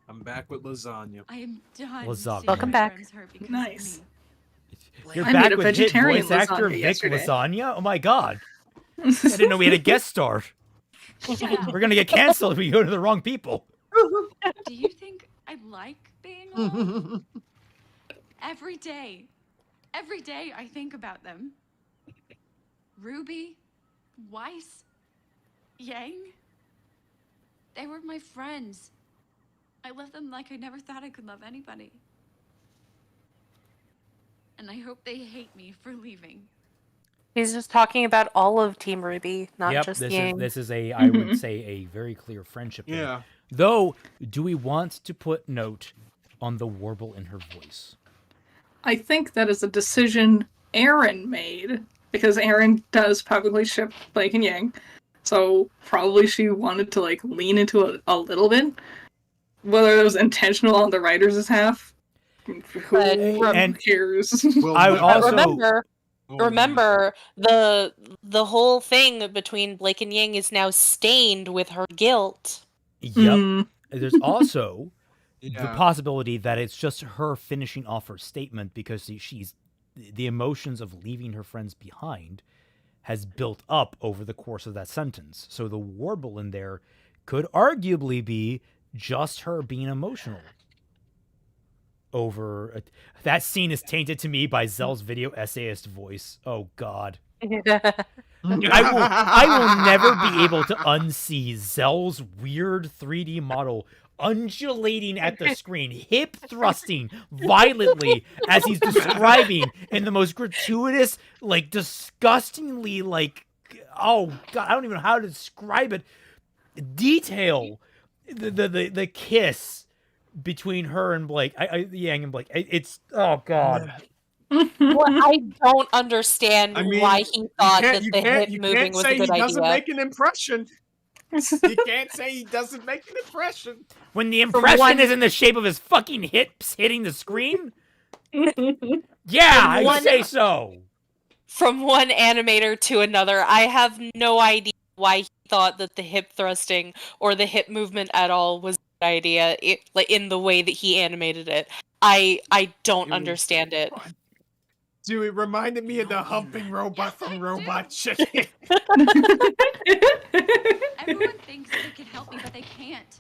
I'm back with lasagna. I am done. Lasagna. Welcome back. Nice. You're I back made a with hit vegetarian voice actor lasagna Vic yesterday. Lasagna? Oh my god. I didn't know we had a guest star. We're gonna get canceled if we go to the wrong people. Do you think I like being alone? Every day I think about them. RWBY, Weiss, Yang. They were my friends. I love them like I never thought I could love anybody. And I hope they hate me for leaving. He's just talking about all of Team RWBY, not Yep, just this Yang. is a I would say a very clear friendship thing. Yeah. Though, do we want to put note on the warble in her voice? I think that is a decision Aaron made, because Aaron does publicly ship Blake and Yang, so probably she wanted to like lean into it a little bit. Whether it was intentional on the writer's half, who cares? Well, I would also remember the whole thing between Blake and Yang is now stained with her guilt. Yep. There's also the Yeah. possibility that it's just her finishing off her statement because she's the emotions of leaving her friends behind has built up over the course of that sentence. So the warble in there could arguably be just her being emotional over that scene is tainted to me by Zell's video essayist voice. Oh god. I will never be able to unsee Zell's weird 3D model undulating at the screen, hip thrusting violently as he's describing in the most gratuitous, like disgustingly, like, oh god, I don't even know how to describe it. Detail the kiss between her and Blake, Yang and Blake. It's oh god. Well, I don't understand why he thought that the hip moving was a good he doesn't idea. make an impression. You can't say he doesn't make an impression. When the impression is in the shape of his fucking hips hitting the screen? Yeah, I say so. From one animator to another, I have no idea why he thought that the hip thrusting or the hip movement at all was a good idea, like in the way that he animated it. I don't understand it. Dude, it reminded me of the humping robot from Robot Chicken. Everyone thinks they can help me, but they can't.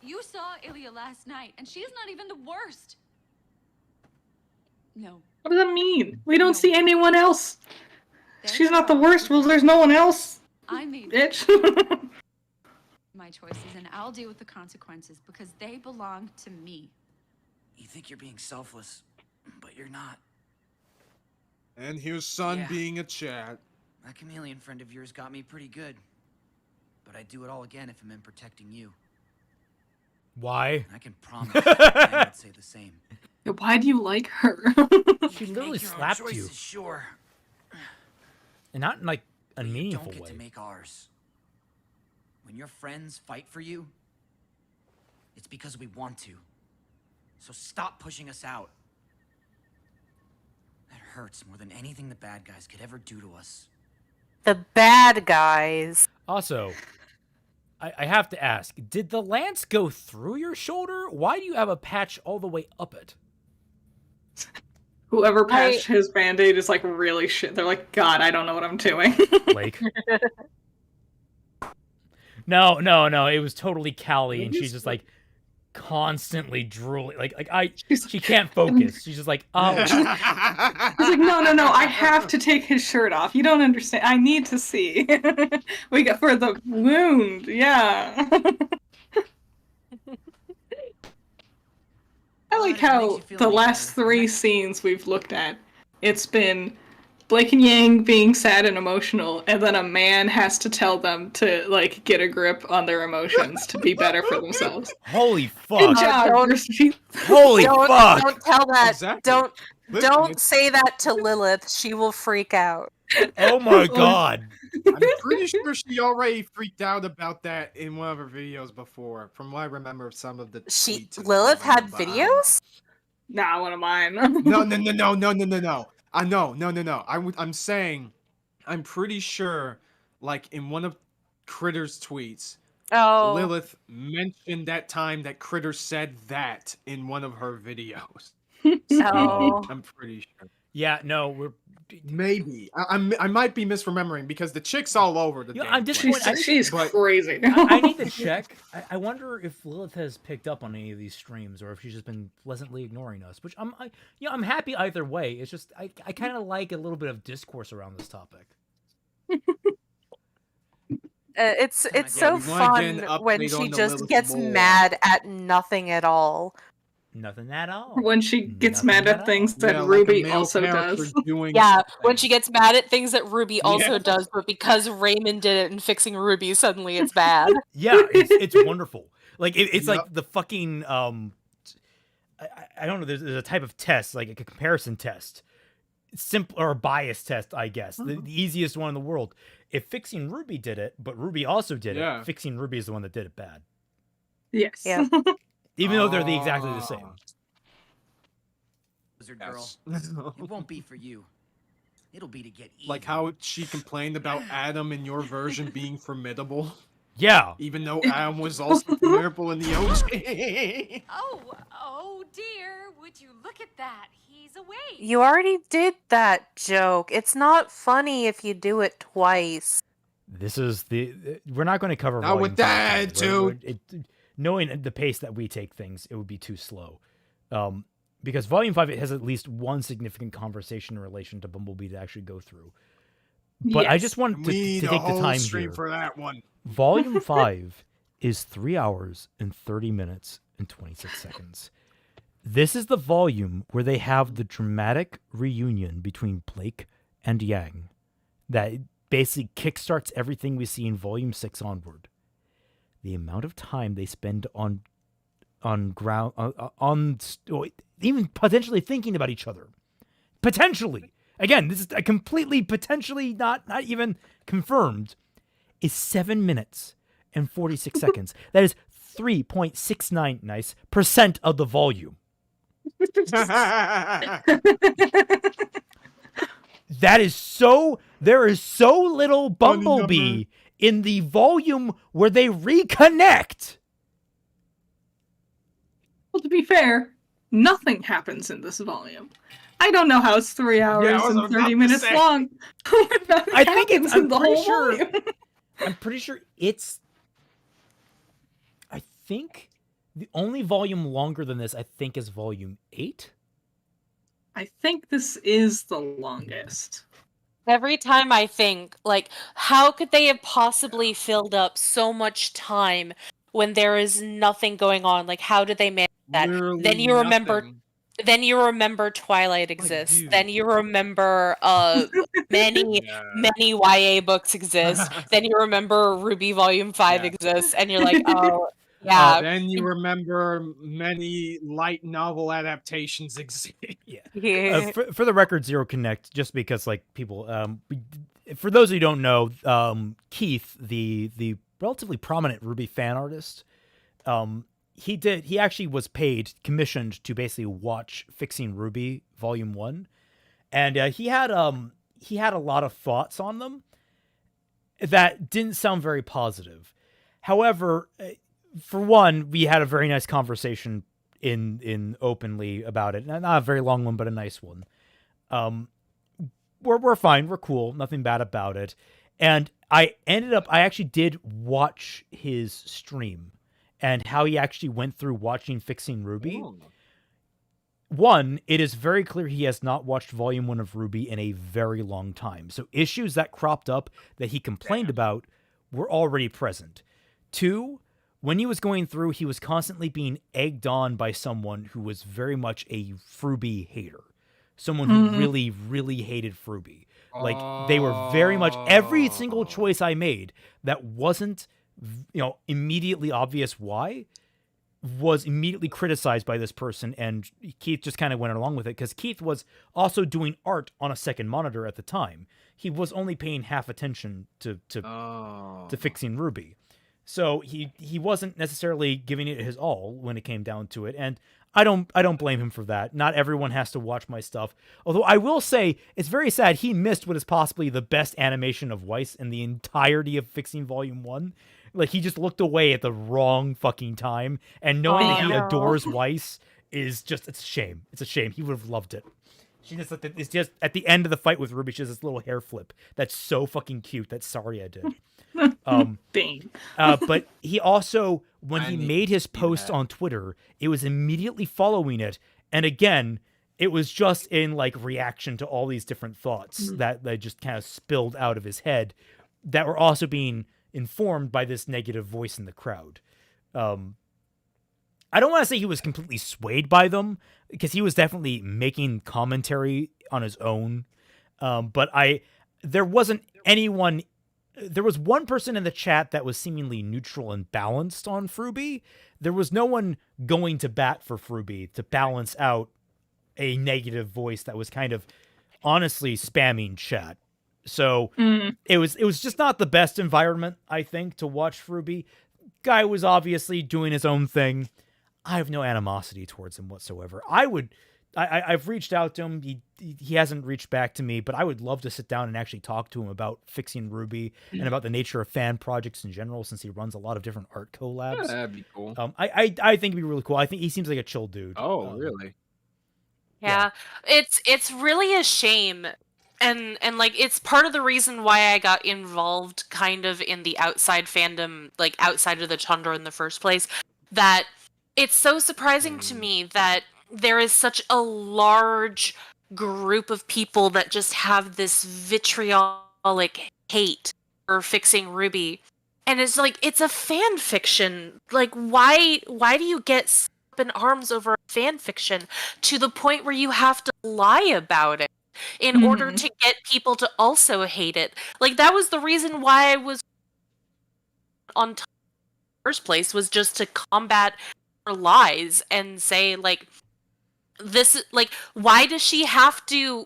You saw Ilya last night, and she's not even the worst. No. What does that mean? We don't see anyone else. She's not the worst. Well, there's no one else. I made Bitch. my choices, and I'll deal with the consequences because they belong to me. You think you're being selfless, but you're not. And here's Son being a chat. That chameleon friend of yours got me pretty good. But I'd do it all again if I'm in protecting you. Why? I can promise I would say the same. Why do you like her? She literally slapped you. Sure. And not in like a But you meaningful don't get way. to make ours. When your friends fight for you, it's because we want to. So stop pushing us out. That hurts more than anything the bad guys could ever do to us. The bad guys. Also, I have to ask, did the lance go through your shoulder? Why do you have a patch all the way up it? Whoever patched his band-aid is like really shit. They're like, God, I don't know what I'm doing. Blake. No, it was totally Callie, and she's just like constantly drooling. She can't focus. She's just like, oh. He's like, no, I have to take his shirt off. You don't understand. I need to see. We got for the wound, yeah. I like how the last 3 scenes we've looked at, it's been Blake and Yang being sad and emotional, and then a man has to tell them to like get a grip on their emotions to be better for themselves. Holy fuck. Good job. Holy fuck. Don't tell that. Exactly. Don't say that to Lilith. She will freak out. Oh my god. I'm pretty sure she already freaked out about that in one of her videos before, from what I remember of some of the tweets. Lilith had videos? Nah, one of mine. No. I'm saying, I'm pretty sure, like in one of Critter's tweets, Lilith mentioned that time that Critter said that in one of her videos. Oh. I'm pretty sure. Yeah, no, we're maybe I might be misremembering because the chick's all over the. I'm disappointed. She's crazy. I need to check. I wonder if Lilith has picked up on any of these streams or if she's just been pleasantly ignoring us. Which I'm happy either way. It's just I kind of like a little bit of discourse around this topic. It's so fun when she just gets mad at nothing at all. Nothing at all. When she gets mad at things that RWBY also does. Yeah, when she gets mad at things that RWBY also does, but because Raymond did it and fixing RWBY, suddenly it's bad. Yeah, it's wonderful. Like it's like the fucking I don't know. There's a type of test, like a comparison test, simple or a bias test, I guess. The easiest one in the world. If fixing RWBY did it, but RWBY also did it, fixing RWBY is the one that did it bad. Yes. Yeah. Even though they're exactly the same. Wizard girl, it won't be for you. It'll be to get even. Like how she complained about Adam in your version being formidable. Yeah. Even though Adam was also formidable in the OG. Oh dear, would you look at that? He's awake. You already did that joke. It's not funny if you do it twice. This is we're not going to cover Not with that, dude. Knowing the pace that we take things, it would be too slow. Because Volume 5 it has at least one significant conversation in relation to Bumblebee to actually go through. But I just want to take the time here. For that one. Volume 5 is 3 hours and 30 minutes and 26 seconds. This is the volume where they have the dramatic reunion between Blake and Yang that basically kickstarts everything we see in Volume 6 onward. The amount of time they spend on even potentially thinking about each other. Potentially. Again, this is a completely potentially not even confirmed. Is 7 minutes and 46 seconds. That is 3.69% of the volume. That is so. There is so little Bumblebee in the volume where they reconnect. Well, to be fair, nothing happens in this volume. I don't know how it's 3 hours and 30 minutes long. I think it's. I'm pretty sure it's. I think the only volume longer than this, I think, is Volume 8. I think this is the longest. Every time I think, like, how could they have possibly filled up so much time when there is nothing going on? Like, how did they manage that? Then you remember Twilight exists. Then you remember many YA books exist. Then you remember RWBY Volume 5 exists, and you're like, oh, yeah. Then you remember many light novel adaptations exist. Yeah. For the record, Zero Connect, just because like people, for those who don't know, Keith, the relatively prominent RWBY fan artist, he actually was commissioned to basically watch Fixing RWBY Volume 1, and he had a lot of thoughts on them that didn't sound very positive. However, for one, we had a very nice conversation in openly about it. Not a very long one, but a nice one. We're fine. We're cool. Nothing bad about it. And I actually did watch his stream and how he actually went through watching Fixing RWBY. Oh. One, it is very clear he has not watched Volume 1 of RWBY in a very long time. So issues that cropped up that he complained about were already present. Two, when he was going through, he was constantly being egged on by someone who was very much a FRWBY hater. Someone who really, really hated FRWBY. Like, they were very much, every single choice I made that wasn't, immediately obvious why, was immediately criticized by this person, and Keith just kind of went along with it, because Keith was also doing art on a second monitor at the time. He was only paying half attention to Fixing RWBY. So he wasn't necessarily giving it his all when it came down to it, and I don't blame him for that. Not everyone has to watch my stuff. Although I will say it's very sad he missed what is possibly the best animation of Weiss in the entirety of Fixing Volume 1. Like, he just looked away at the wrong fucking time, and knowing that he adores Weiss is just, it's a shame. It's a shame. He would have loved it. She just, it's just at the end of the fight with RWBY, she has this little hair flip that's so fucking cute. That's sorry I did. But he also, when he made his post on Twitter, it was immediately following it, and again, it was just in like reaction to all these different thoughts that just kind of spilled out of his head that were also being informed by this negative voice in the crowd. I don't want to say he was completely swayed by them, because he was definitely making commentary on his own. But there wasn't anyone. There was one person in the chat that was seemingly neutral and balanced on FRWBY. There was no one going to bat for FRWBY to balance out a negative voice that was kind of honestly spamming chat. So it was just not the best environment, I think, to watch FRWBY. Guy was obviously doing his own thing. I have no animosity towards him whatsoever. I've reached out to him. He hasn't reached back to me, but I would love to sit down and actually talk to him about Fixing RWBY and about the nature of fan projects in general, since he runs a lot of different art collabs. Yeah, that'd be cool. I think it'd be really cool. I think he seems like a chill dude. Oh, really? Yeah. It's really a shame. And like, it's part of the reason why I got involved kind of in the outside fandom, like outside of the Tundra in the first place, that it's so surprising to me that there is such a large group of people that just have this vitriolic hate for Fixing RWBY. And it's like, it's a fan fiction. Like, why do you get up in arms over a fan fiction to the point where you have to lie about it in order to get people to also hate it? Like, that was the reason why I was on time in the first place, was just to combat her lies and say, like, this, like, why does she have to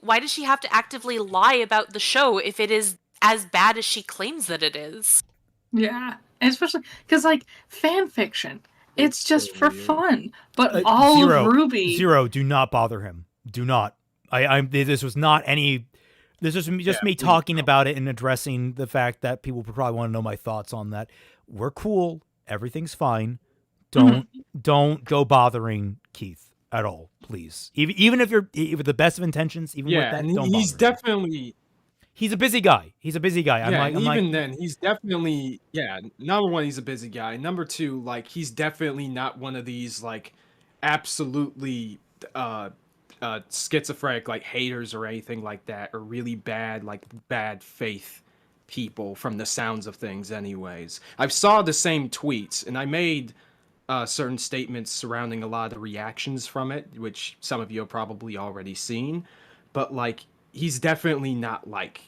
actively lie about the show if it is as bad as she claims that it is? Yeah, especially because, like, fan fiction, it's just for fun. But all of RWBY, Zero, do not bother him. Do not. This was not any. This was just me talking about it and addressing the fact that people would probably want to know my thoughts on that. We're cool. Everything's fine. Don't go bothering Keith at all, please. Even if you're with the best of intentions, even with that, don't he's bother him. definitely. He's a busy guy. He's a busy guy. Then he's definitely number one, he's a busy guy. Number two, like, he's definitely not one of these like absolutely schizophrenic like haters or anything like that, or really bad faith people from the sounds of things. Anyways, I've saw the same tweets and I made certain statements surrounding a lot of the reactions from it, which some of you have probably already seen, but like, he's definitely not like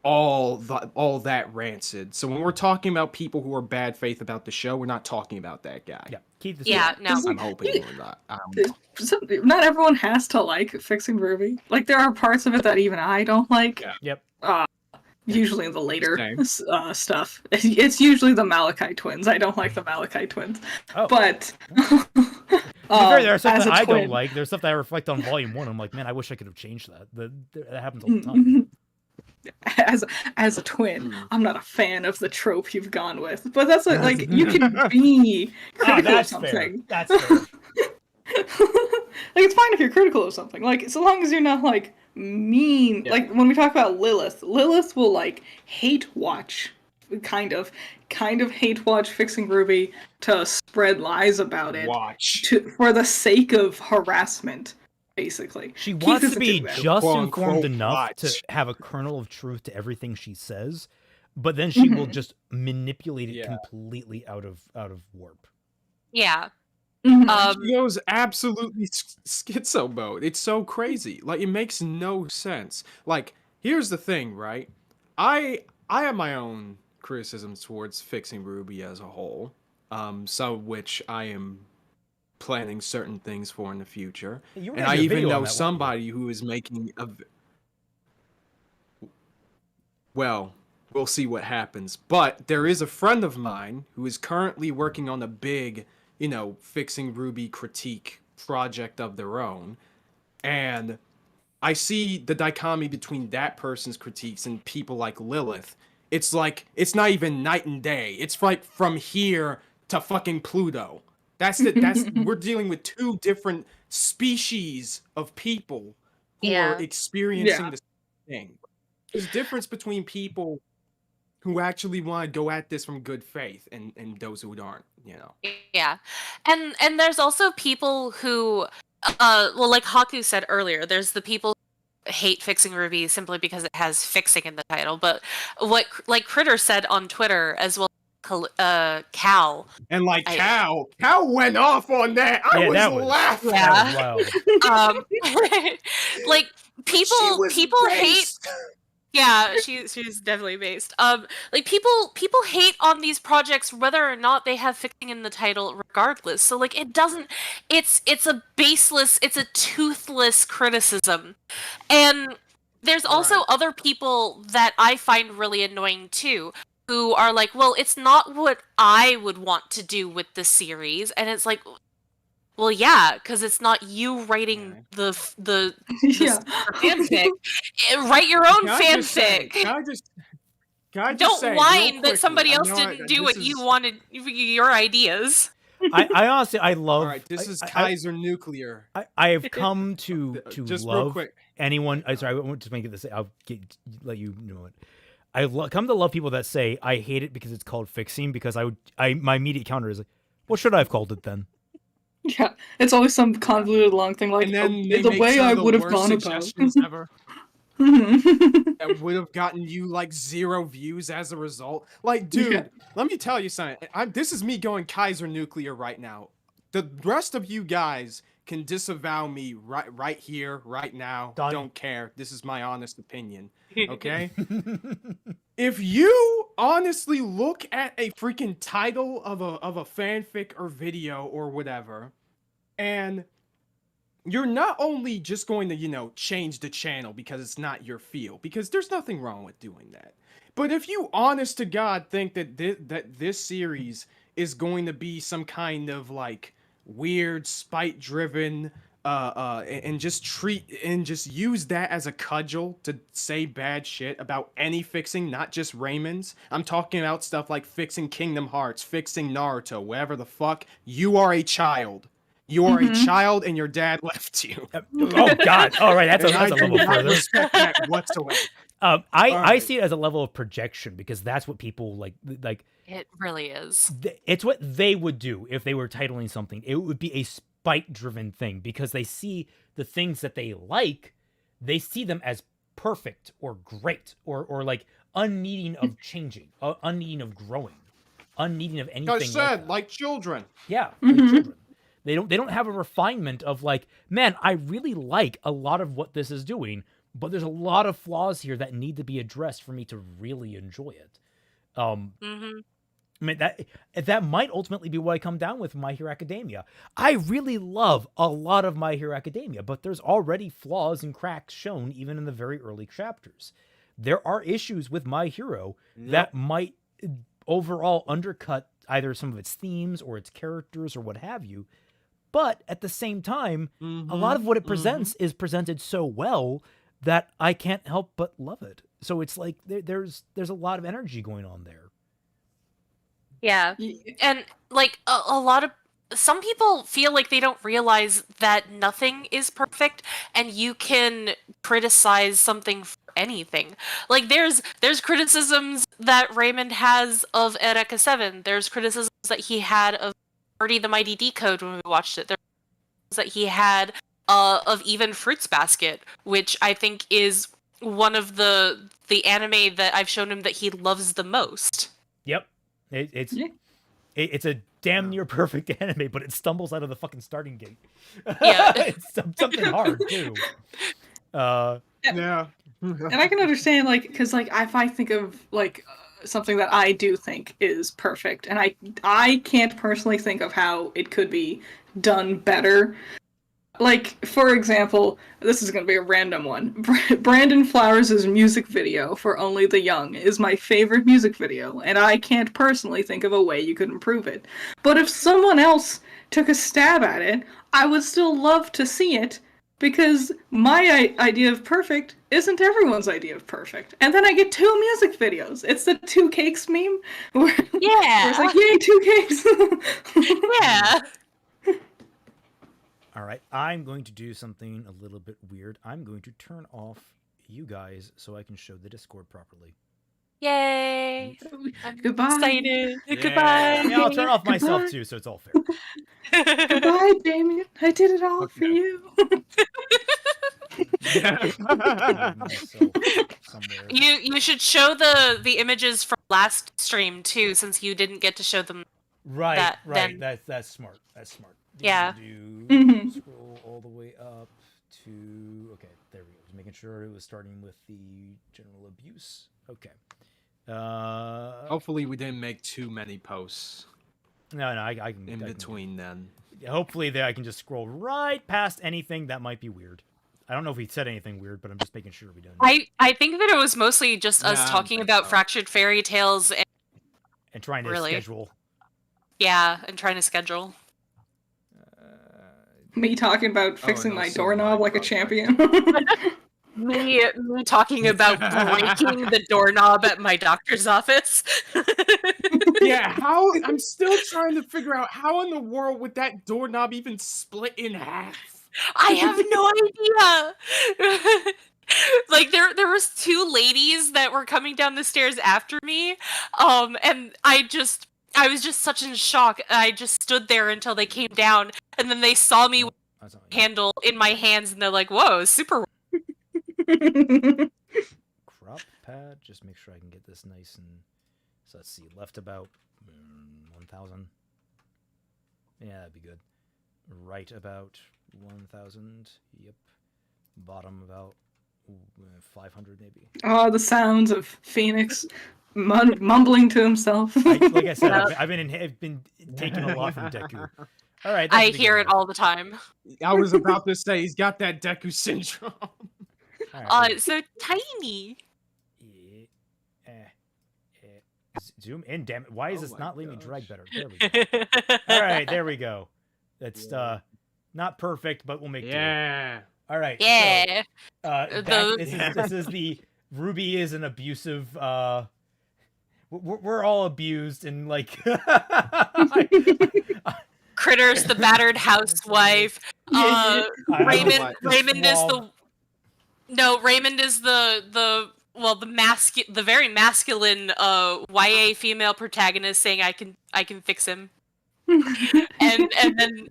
all that rancid. So when we're talking about people who are bad faith about the show, we're not talking about that guy. Yeah, keep this. Yeah, no. I'm hoping we're not. Not everyone has to like Fixing RWBY. Like, there are parts of it that even I don't like. Yep. Usually the later stuff. It's usually the Malachi twins. I don't like the Malachi twins. But to be fair, there's stuff that I don't like. There's stuff that I reflect on Volume 1. I'm like, man, I wish I could have changed that. That happens all the time. As a twin, I'm not a fan of the trope you've gone with. But that's like you can be critical of something. That's fair. Like, it's fine if you're critical of something. Like, so long as you're not like mean. Yeah. Like, when we talk about Lilith will like hate watch, kind of hate watch Fixing RWBY to spread lies about it. For the sake of harassment, basically. She wants to be just informed enough to have a kernel of truth to everything she says, but then she will just manipulate it completely out of warp. Yeah. She goes absolutely schizo mode. It's so crazy. Like, it makes no sense. Like, here's the thing, right? I have my own criticisms towards Fixing RWBY as a whole, some of which I am planning certain things for in the future. And I even know somebody who is making a... Well, we'll see what happens. But there is a friend of mine who is currently working on a big, fixing RWBY critique project of their own. And I see the dichotomy between that person's critiques and people like Lilith. It's like, it's not even night and day. It's like from here to fucking Pluto. We're dealing with two different species of people who are experiencing the same thing. There's a difference between people who actually want to go at this from good faith and those who aren't, Yeah. And there's also people who, like Haku said earlier, there's the people who hate fixing RWBY simply because it has fixing in the title. But what, like Critter said on Twitter, as well as Cal. And Cal went off on that. I was laughing. Yeah. Like people hate. Yeah, she's definitely based. Like people hate on these projects whether or not they have fixing in the title, regardless. So like it's a baseless, it's a toothless criticism, and there's also other people that I find really annoying too, who are like, well, it's not what I would want to do with the series, and it's like, well, yeah, because it's not you writing the fanfic. Write your own fanfic. Don't whine that somebody else didn't do what you wanted, your ideas. I honestly, I love. All right, this is Kaiser Nuclear. I have come to just love real quick. anyone. Sorry, I won't just make it this. I'll let you know it. I come to love people that say I hate it because it's called fixing, because my immediate counter is like, what should I have called it then? Yeah, it's always some convoluted long thing like the way I would have gone about. Ever. That would have gotten you 0 views as a result. Dude, let me tell you something. This is me going Kaiser Nuclear right now. The rest of you guys can disavow me right here, right now. Done. Don't care. This is my honest opinion. Okay? If you honestly look at a freaking title of a fanfic or video or whatever, and you're not only just going to, change the channel because it's not your feel, because there's nothing wrong with doing that. But if you honest to God think that this series is going to be some kind of weird spite-driven and just use that as a cudgel to say bad shit about any fixing, not just Raymond's. I'm talking about stuff like fixing Kingdom Hearts, fixing Naruto, whatever the fuck. You are a child. You are a child, and your dad left you. Oh God! All right, that's a level further. Respect that whatsoever. I see it as a level of projection, because that's what people like. It really is. It's what they would do if they were titling something. It would be a spite-driven thing, because they see the things that they like, they see them as perfect or great or unneeding of changing, unneeding of growing, unneeding of anything. I said like children. Yeah, like children. They don't have a refinement of man, I really like a lot of what this is doing, but there's a lot of flaws here that need to be addressed for me to really enjoy it. I mean, that might ultimately be what I come down with My Hero Academia. I really love a lot of My Hero Academia, but there's already flaws and cracks shown even in the very early chapters. There are issues with My Hero that might overall undercut either some of its themes or its characters or what have you. But at the same time, a lot of what it presents is presented so well that I can't help but love it. So it's there's a lot of energy going on there. Yeah. And a lot of some people feel like they don't realize that nothing is perfect, and you can criticize something for anything. There's criticisms that Raymond has of Eureka 7. There's criticisms that he had of Birdie the Mighty Decode when we watched it. There's that he had of even Fruits Basket, which I think is one of the anime that I've shown him that he loves the most. Yep. It's a damn near perfect anime, but it stumbles out of the fucking starting gate. Yeah. It's something hard too. Yeah. And I can understand, because if I think of something that I do think is perfect, and I can't personally think of how it could be done better. Like, for example, this is going to be a random one. Brandon Flowers' music video for Only the Young is my favorite music video, and I can't personally think of a way you could improve it. But if someone else took a stab at it, I would still love to see it, because my idea of perfect isn't everyone's idea of perfect. And then I get 2 music videos. It's the 2 cakes meme. Where it's like, yay, 2 cakes! Yeah. All right, I'm going to do something a little bit weird. I'm going to turn off you guys so I can show the Discord properly. Yay! I'm Goodbye. excited. Yeah. Goodbye. Yeah, I'll turn off myself Goodbye. too, so it's all fair. Goodbye, Damien. I did it all for you. You should show the images from last stream too, since you didn't get to show them. Right, then. That's smart. That's smart. Yeah. Scroll all the way up to. Okay, there we go. Just making sure it was starting with the general abuse. Okay. Hopefully we didn't make too many posts. No, I can. In between then. Hopefully I can just scroll right past anything that might be weird. I don't know if we said anything weird, but I'm just making sure we don't. I think that it was mostly just us talking about fractured fairy tales and trying to schedule. Yeah, and trying to schedule. Me talking about fixing my doorknob like a champion. me talking about breaking the doorknob at my doctor's office. Yeah, how? I'm still trying to figure out how in the world would that doorknob even split in half? I have no idea. Like there was 2 ladies that were coming down the stairs after me, and I was just such in shock. I just stood there until they came down, and then they saw me with the handle in my hands, and they're like, "Whoa, super." Crop pad. Just make sure I can get this nice and. So let's see. Left about 1,000. Yeah, that'd be good. Right about 1,000. Yep. Bottom about 500 maybe. Oh, the sounds of Phoenix mumbling to himself. Like I said, I've been taking a lot from Deku. All right. I hear it all the time. I was about to say he's got that Deku syndrome. Right, it's so tiny. Zoom in, damn it. Why is this not letting me drag better? There we go. All right, there we go. That's not perfect, but we'll make do. All right. Yeah. So, this is the RWBY is an abusive. We're all abused and like. Critter's the battered housewife. Raymond is the. No, Raymond is the very masculine YA female protagonist saying I can fix him. and then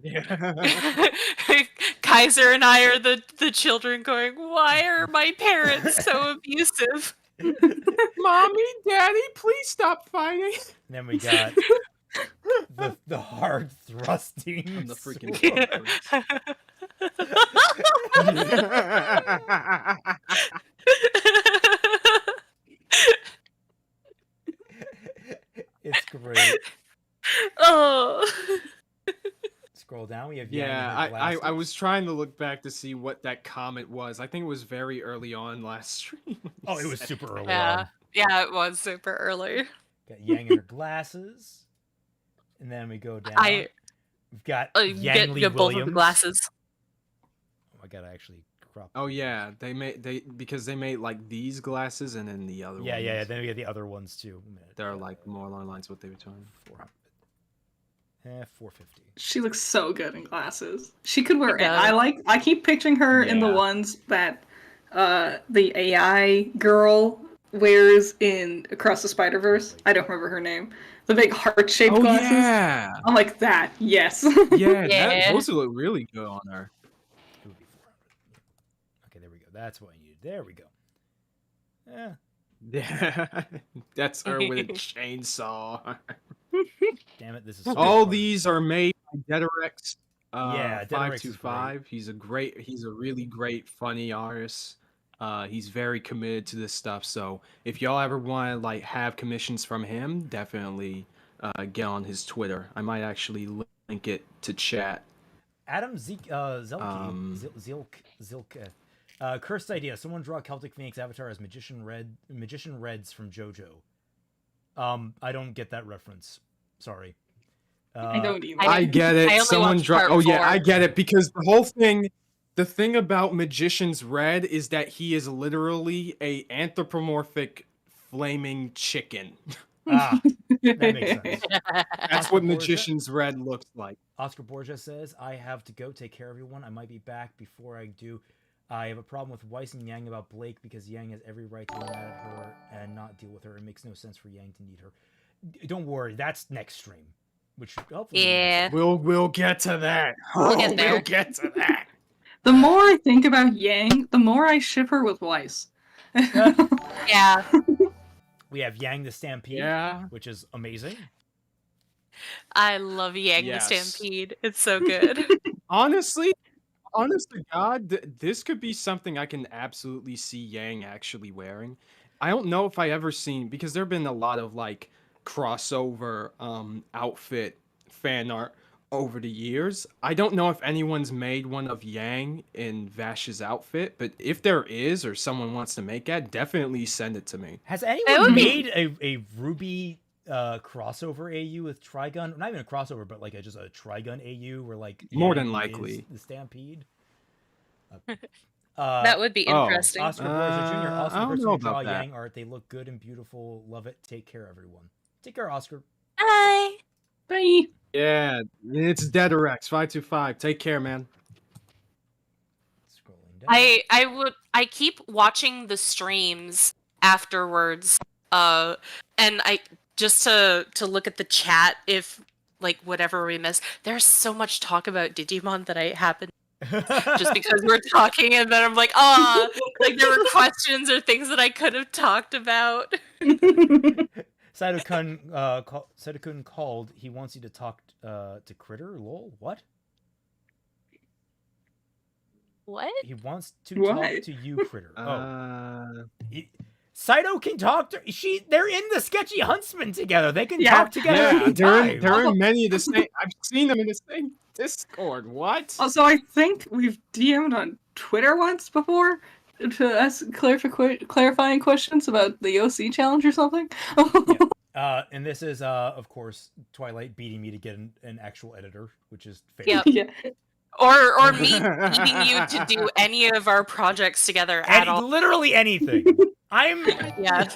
Kaiser and I are the children going, why are my parents so abusive? Mommy, Daddy, please stop fighting. And then we got the hard thrusting and the freaking It's great. Oh. Scroll down. We have I was trying to look back to see what that comment was. I think it was very early on last stream. Oh, it was super early. Yeah, yeah, it was super early. Got Yang in her glasses, and then we go down. We've got Yang Lee both Williams. of the glasses. Oh, I gotta actually crop. Oh yeah, they made like these glasses and then the other ones. Yeah. Then we got the other ones too. They're like more along lines what they were trying. 400. 450. She looks so good in glasses. She could wear it. I keep picturing her in the ones that the AI girl wears in Across the Spider-Verse. I don't remember her name. The big heart-shaped glasses. Yeah. I'm like that. Yes. Yeah, those look really good on her. It would be 400. Okay, there we go. That's what I needed. There we go. Yeah. That's her with a chainsaw. Damn it, this is all these are made by Dedorex. Yeah, 525. He's a really great, funny artist. He's very committed to this stuff. So if y'all ever want to like have commissions from him, definitely get on his Twitter. I might actually link it to chat. Adam Zilk. Cursed idea. Someone draw Celtic Phoenix avatar as Magician Reds from JoJo. I don't get that reference. Sorry. I don't either. I get it. Someone draw. Oh yeah, 4. I get it because the thing about Magician's Red is that he is literally a anthropomorphic flaming chicken. That makes sense. That's what Magician's Red looks like. Oscar Borgia says, I have to go take care of everyone. I might be back before I do. I have a problem with Weiss and Yang about Blake because Yang has every right to be mad at her and not deal with her. It makes no sense for Yang to need her. Don't worry, that's next stream. Which hopefully we'll get to that. We'll get there. We'll get to that. The more I think about Yang, the more I ship her with Weiss. Yeah. We have Yang the Stampede, which is amazing. I love Yang the Stampede. It's so good. Honestly, honest to God, this could be something I can absolutely see Yang actually wearing. I don't know if I ever seen, because there have been a lot of like crossover outfit fan art over the years. I don't know if anyone's made one of Yang in Vash's outfit, but if there is or someone wants to make that, definitely send it to me. Has anyone made a RWBY crossover AU with Trigun? Not even a crossover, but like just a Trigun AU where like more Yang than likely the Stampede. That would be interesting. Oscar Borgia Jr. I Also don't person know who draw about that. Yang art. They look good and beautiful. Love it. Take care, everyone. Take care, Oscar. Bye. Bye. Yeah, it's Deaderex 525. Take care, man. Scrolling down. I keep watching the streams afterwards, and I just to look at the chat if like whatever we miss. There's so much talk about Digimon that I happen just because we're talking, and then I'm like, like there were questions or things that I could have talked about. Saito-kun called. He wants you to talk to Critter. Lol. What? What? He wants to talk to you, Critter. Saito can talk to they're in the Sketchy Huntsman together. They can talk together. Yeah, they're in many of the same. I've seen them in the same Discord. What? Also, I think we've DM'd on Twitter once before to ask clarifying questions about the OC challenge or something. And this is, of course, Twilight beating me to get an actual editor, which is fair. Yep. Yeah. Or me needing you to do any of our projects together at all. Literally anything. Yeah.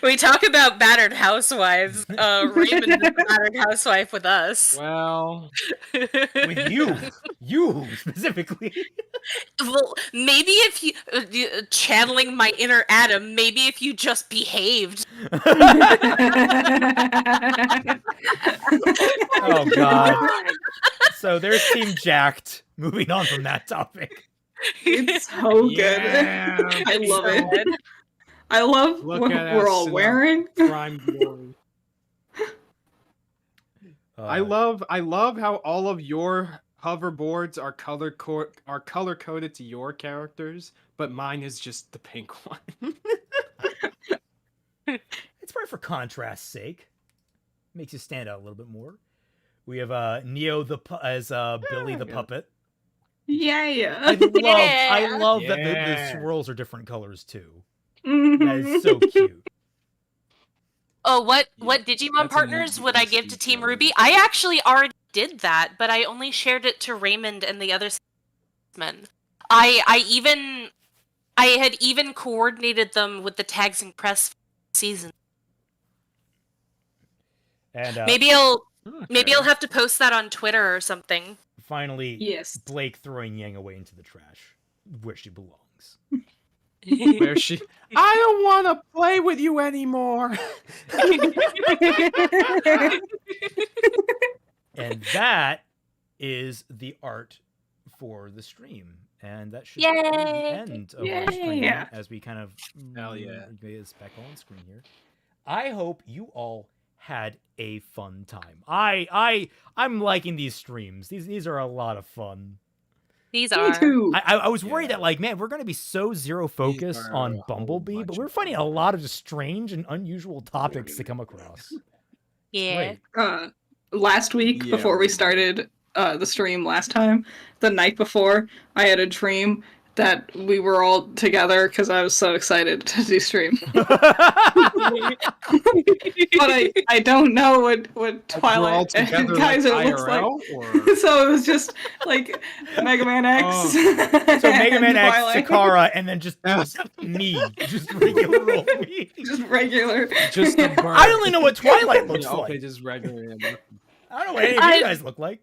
We talk about battered housewives. Raymond is a battered housewife with us. Well, with you specifically. Well, maybe if you channeling my inner Adam, maybe if you just behaved. Oh God. So there's Team Jacked. Moving on from that topic. It's so good. Yeah, I love it. I love what we're all wearing. Prime glory. I love how all of your hoverboards are color coded to your characters, but mine is just the pink one. It's probably for contrast's sake. Makes you stand out a little bit more. We have Neo as Billy the puppet. Yeah. I love that the swirls are different colors too. That is so cute. Oh, what Digimon partners would I give to Team RWBY? I actually already did that, but I only shared it to Raymond and the other men. I had even coordinated them with the tags and press season. And maybe I'll have to post that on Twitter or something. Finally, yes. Blake throwing Yang away into the trash, where she belongs. Where she? I don't want to play with you anymore. And that is the art for the stream, and that should be Yay! the end of our stream as we kind of get this back on screen here. I hope you all had a fun time. I'm liking these streams. These are a lot of fun. These are. Me too. I was worried that like, man, we're gonna be so zero focused on Bumblebee, but we're finding a lot of just strange and unusual topics to come across. Yeah. Last week before we started the stream last time, the night before, I had a dream that we were all together because I was so excited to do stream. But I don't know what Twilight and Kaiser looks like. Or... So it was just like Mega Man X. Oh. So Mega Man X, Sakara, and then just me. Just regular old me. Just regular. Just a bird. I only know what Twilight looks like. Okay, just regular. I don't know what any of you guys look like.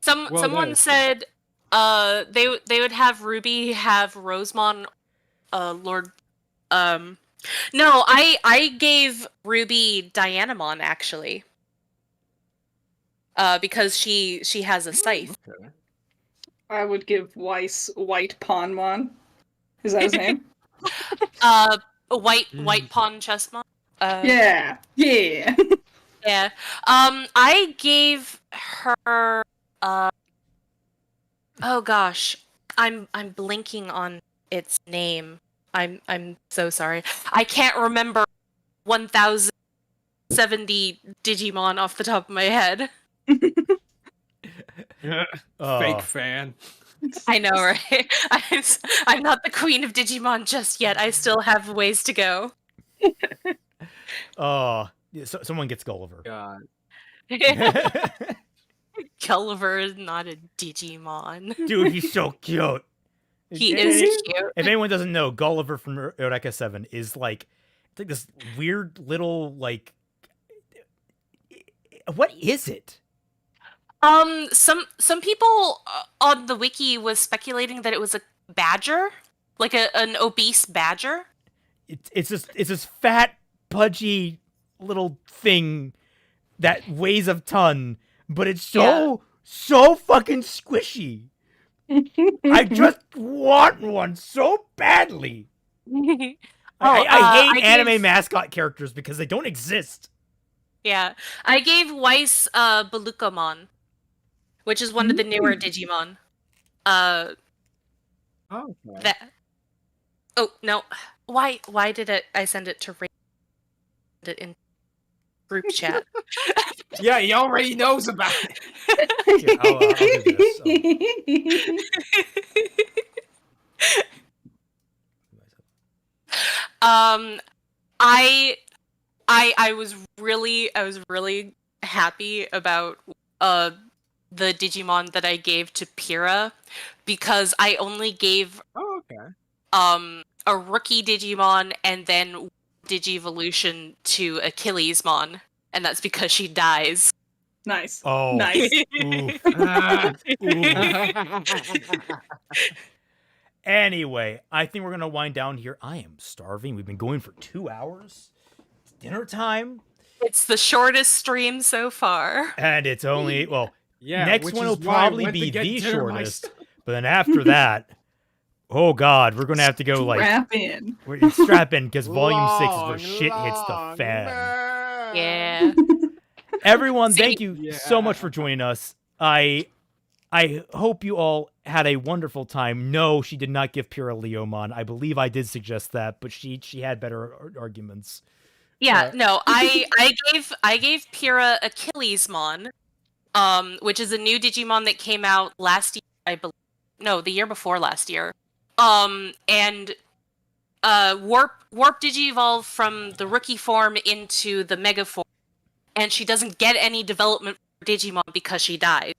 Someone said they would have RWBY have Rosemon Lord no, I gave RWBY Dianamon actually. Because she has a scythe. Okay. I would give Weiss White Pawnmon. Is that his name? White Pawn Chessmon. Yeah. Yeah. Yeah. I gave her oh gosh. I'm blinking on its name. I'm so sorry. I can't remember 1070 Digimon off the top of my head. Fake fan. I know, right? I'm not the queen of Digimon just yet. I still have ways to go. Oh, someone gets Gulliver. God. Gulliver is not a Digimon. Dude, he's so cute. He is cute. If anyone doesn't know, Gulliver from Eureka 7 is like this weird little like. What is it? Some people on the wiki was speculating that it was a badger, like an obese badger. It's this fat, pudgy little thing that weighs a ton, but it's so fucking squishy. I just want one so badly. I hate anime mascot characters because they don't exist. Yeah, I gave Weiss Belucomon, which is one of the newer Digimon. Okay. That. Oh no! Why did I send it to it in group chat? Yeah, he already knows about it. Here, I'll do this. I was really happy about the Digimon that I gave to Pyrrha because I only gave a rookie Digimon and then Digivolution to Achillesmon, and that's because she dies. Nice. Oh. Nice. Anyway, I think we're going to wind down here. I am starving. We've been going for 2 hours. It's dinner time. It's the shortest stream so far. And it's only, well, yeah, next one will probably be the shortest. But then after that, oh God, we're going to have to go like... Strap in, because Volume 6 is where shit hits the fan. Yeah. Everyone, thank you so much for joining us. I hope you all had a wonderful time. No, she did not give Pyrrha Leomon. I believe I did suggest that, but she had better arguments. Yeah, no, I gave Pyrrha Achillesmon, which is a new Digimon that came out last year, I believe. No, the year before last year. And Warp Digivolve from the rookie form into the Mega form, and she doesn't get any development for Digimon because she died.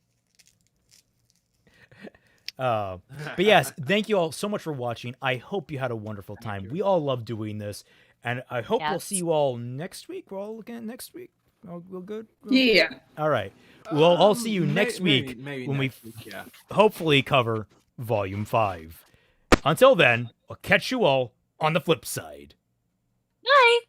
But yes, thank you all so much for watching. I hope you had a wonderful time. We all love doing this, and I hope we'll see you all next week. We're all looking at next week. We're good? Yeah. All right. We'll all see you next week when we hopefully cover Volume 5. Until then, I'll catch you all on the flip side. Bye!